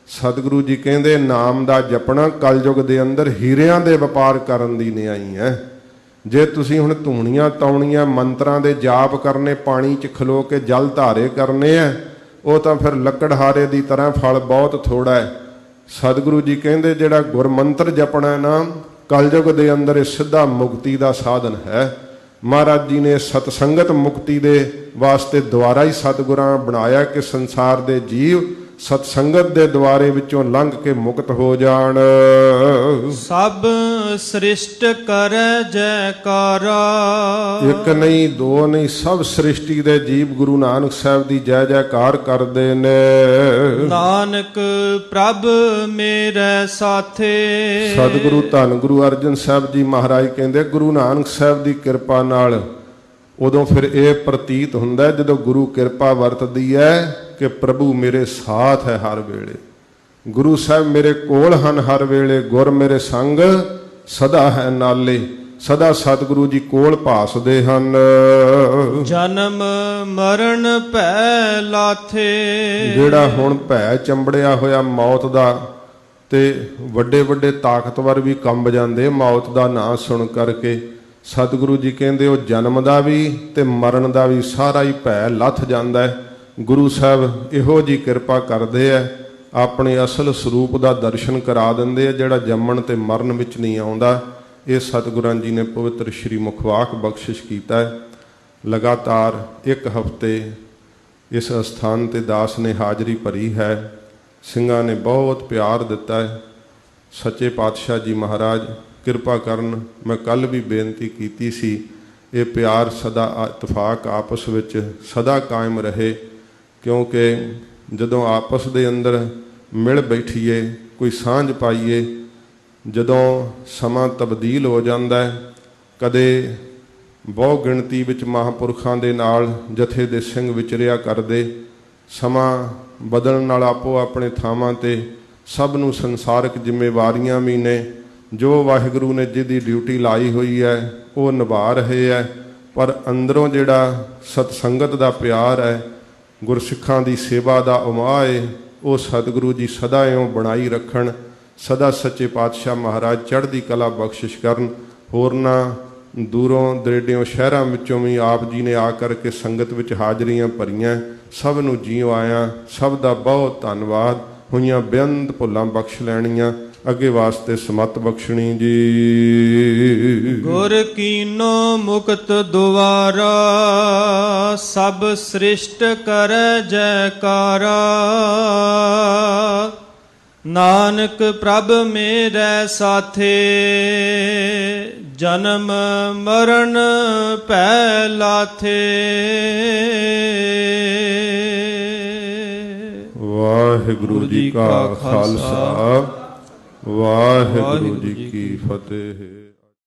ਸਤਿਗੁਰੂ ਜੀ ਕਹਿੰਦੇ ਨਾਮ ਦਾ ਜਪਣਾ ਕਲਯੁਗ ਦੇ ਅੰਦਰ ਹੀਰਿਆਂ ਦੇ ਵਪਾਰ ਕਰਨ ਦੀ ਨਿਆਈ ਹੈ। ਜੇ ਤੁਸੀਂ ਹੁਣ ਧੂਣੀਆਂ ਤੌਣੀਆਂ ਮੰਤਰਾਂ ਦੇ ਜਾਪ ਕਰਨੇ, ਪਾਣੀ 'ਚ ਖਲੋ ਕੇ ਜਲ ਧਾਰੇ ਕਰਨੇ ਐ, ਉਹ ਤਾਂ ਫਿਰ ਲੱਕੜਹਾਰੇ ਦੀ ਤਰ੍ਹਾਂ ਫਲ ਬਹੁਤ ਥੋੜਾ ਹੈ। ਸਤਿਗੁਰੂ ਜੀ ਕਹਿੰਦੇ ਜਿਹੜਾ ਗੁਰਮੰਤਰ ਜਪਣਾ ਨਾ ਕਲਯੁਗ ਦੇ ਅੰਦਰ ਇਹ ਸਿੱਧਾ ਮੁਕਤੀ ਦਾ ਸਾਧਨ ਹੈ। ਮਹਾਰਾਜ ਜੀ ਨੇ ਸਤਸੰਗਤ ਮੁਕਤੀ ਦੇ ਵਾਸਤੇ ਦੁਆਰਾ ਹੀ ਸਤਿਗੁਰਾਂ ਬਣਾਇਆ ਕਿ ਸੰਸਾਰ ਦੇ ਜੀਵ ਸਤਸੰਗਤ ਦੇ ਦੁਆਰੇ ਵਿੱਚੋਂ ਲੰਘ ਕੇ ਮੁਕਤ ਹੋ ਜਾਣ। ਸਭ ਸ੍ਰਿਸ਼ਟ ਕਰੈ ਜੈਕਾਰਾ। ਇੱਕ ਨਹੀਂ ਦੋ ਨਹੀਂ, ਸਭ ਸ੍ਰਿਸ਼ਟੀ ਦੇ ਜੀਵ ਗੁਰੂ ਨਾਨਕ ਸਾਹਿਬ ਦੀ ਜੈ ਜੈਕਾਰ ਕਰਦੇ ਨੇ। ਨਾਨਕ ਪ੍ਰਭ ਮੇਰੇ ਸਾਥੇ। ਸਤਿਗੁਰੂ ਧੰਨ ਗੁਰੂ ਅਰਜਨ ਸਾਹਿਬ ਜੀ ਮਹਾਰਾਜ ਕਹਿੰਦੇ ਗੁਰੂ ਨਾਨਕ ਸਾਹਿਬ ਦੀ ਕਿਰਪਾ ਨਾਲ ਉਦੋਂ ਫਿਰ ਇਹ ਪ੍ਰਤੀਤ ਹੁੰਦਾ ਜਦੋਂ ਗੁਰੂ ਕਿਰਪਾ ਵਰਤਦੀ ਹੈ ਕਿ ਪ੍ਰਭੂ ਮੇਰੇ ਸਾਥ ਹੈ ਹਰ ਵੇਲੇ, ਗੁਰੂ ਸਾਹਿਬ ਮੇਰੇ ਕੋਲ ਹਨ ਹਰ ਵੇਲੇ, ਗੁਰ ਮੇਰੇ ਸੰਗ ਸਦਾ ਹੈ ਨਾਲੇ। ਸਦਾ ਸਤਿਗੁਰੂ ਜੀ ਕੋਲ ਭਾਸਦੇ ਹਨ। ਜਨਮ ਮਰਨ ਭੈ ਲਾਥੇ। ਜਿਹੜਾ ਹੁਣ ਭੈ ਚੰਬੜਿਆ ਹੋਇਆ ਮੌਤ ਦਾ, ਤੇ ਵੱਡੇ ਵੱਡੇ ਤਾਕਤਵਰ ਵੀ ਕੰਬ ਜਾਂਦੇ ਮੌਤ ਦਾ ਨਾਂ ਸੁਣ ਕਰਕੇ। ਸਤਿਗੁਰੂ ਜੀ ਕਹਿੰਦੇ ਉਹ ਜਨਮ ਦਾ ਵੀ ਤੇ ਮਰਨ ਦਾ ਵੀ ਸਾਰਾ ਹੀ ਭੈ ਲੱਥ ਜਾਂਦਾ ਹੈ। ਗੁਰੂ ਸਾਹਿਬ ਇਹੋ ਜੀ ਕਿਰਪਾ ਕਰਦੇ ਆ, ਆਪਣੇ ਅਸਲ ਸਰੂਪ ਦਾ ਦਰਸ਼ਨ ਕਰਾ ਦਿੰਦੇ ਆ ਜਿਹੜਾ ਜੰਮਣ ਤੇ ਮਰਨ ਵਿੱਚ ਨਹੀਂ ਆਉਂਦਾ। ਇਹ ਸਤਿਗੁਰਾਂ ਜੀ ਨੇ ਪਵਿੱਤਰ ਸ਼੍ਰੀ ਮੁਖਵਾਕ ਬਖਸ਼ਿਸ਼ ਕੀਤਾ ਹੈ। ਲਗਾਤਾਰ ਇੱਕ ਹਫ਼ਤੇ ਇਸ ਅਸਥਾਨ ਤੇ ਦਾਸ ਨੇ ਹਾਜ਼ਰੀ ਭਰੀ ਹੈ। ਸਿੰਘਾਂ ਨੇ ਬਹੁਤ ਪਿਆਰ ਦਿੱਤਾ ਹੈ। ਸੱਚੇ ਪਾਤਸ਼ਾਹ ਜੀ ਮਹਾਰਾਜ ਕਿਰਪਾ ਕਰਨ। ਮੈਂ ਕੱਲ ਵੀ ਬੇਨਤੀ ਕੀਤੀ ਸੀ ਇਹ ਪਿਆਰ ਸਦਾ ਇਤਫਾਕ ਆਪਸ ਵਿੱਚ ਸਦਾ ਕਾਇਮ ਰਹੇ, ਕਿਉਂਕਿ ਜਦੋਂ ਆਪਸ ਦੇ ਅੰਦਰ ਮਿਲ ਬੈਠੀਏ, ਕੋਈ ਸਾਂਝ ਪਾਈਏ, ਜਦੋਂ ਸਮਾਂ ਤਬਦੀਲ ਹੋ ਜਾਂਦਾ ਹੈ, ਕਦੇ ਬਹੁ ਗਿਣਤੀ ਵਿੱਚ ਮਹਾਂਪੁਰਖਾਂ ਦੇ ਨਾਲ ਜਥੇ ਦੇ ਸਿੰਘ ਵਿਚਰਿਆ ਕਰਦੇ, ਸਮਾਂ ਬਦਲਣ ਨਾਲ ਆਪੋ ਆਪਣੇ ਥਾਵਾਂ 'ਤੇ ਸਭ ਨੂੰ ਸੰਸਾਰਕ ਜ਼ਿੰਮੇਵਾਰੀਆਂ ਵੀ ਨੇ। ਜੋ ਵਾਹਿਗੁਰੂ ਨੇ ਜਿਹਦੀ ਡਿਊਟੀ ਲਾਈ ਹੋਈ ਹੈ ਉਹ ਨਿਭਾ ਰਹੇ ਹੈ, ਪਰ ਅੰਦਰੋਂ ਜਿਹੜਾ ਸਤਸੰਗਤ ਦਾ ਪਿਆਰ ਹੈ, ਗੁਰਸਿੱਖਾਂ ਦੀ ਸੇਵਾ ਦਾ ਉਮਾਹ ਹੈ, ਉਹ ਸਤਿਗੁਰੂ ਜੀ ਸਦਾ ਇਉਂ ਬਣਾਈ ਰੱਖਣ। ਸਦਾ ਸੱਚੇ ਪਾਤਸ਼ਾਹ ਮਹਾਰਾਜ ਚੜ੍ਹਦੀ ਕਲਾ ਬਖਸ਼ਿਸ਼ ਕਰਨ। ਹੋਰਨਾਂ ਦੂਰੋਂ ਦਰੇਡਿਓਂ ਸ਼ਹਿਰਾਂ ਵਿੱਚੋਂ ਵੀ ਆਪ ਜੀ ਨੇ ਆ ਕਰਕੇ ਸੰਗਤ ਵਿੱਚ ਹਾਜ਼ਰੀਆਂ ਭਰੀਆਂ। ਸਭ ਨੂੰ ਜੀਓ ਆਇਆਂ, ਸਭ ਦਾ ਬਹੁਤ ਧੰਨਵਾਦ। ਹੋਈਆਂ ਬੇਅੰਤ ਭੁੱਲਾਂ ਬਖਸ਼ ਲੈਣੀਆਂ, ਅੱਗੇ ਵਾਸਤੇ ਸਮਤ ਬਖਸ਼ਣੀ ਜੀ। ਗੁਰ ਕੀਨੋ ਮੁਕਤ ਦੁਆਰਾ, ਸਭ ਸ੍ਰਿਸ਼ਟ ਕਰੈ ਜੈਕਾਰਾ। ਨਾਨਕ ਪ੍ਰਭ ਮੇਰੇ ਸਾਥੇ, ਜਨਮ ਮਰਨ ਭੈ ਲਾਥੇ। ਵਾਹਿਗੁਰੂ ਜੀ ਕਾ ਖਾਲਸਾ, ਵਾਹਿਗੁਰੂ ਜੀ ਕੀ ਫਤਿਹ।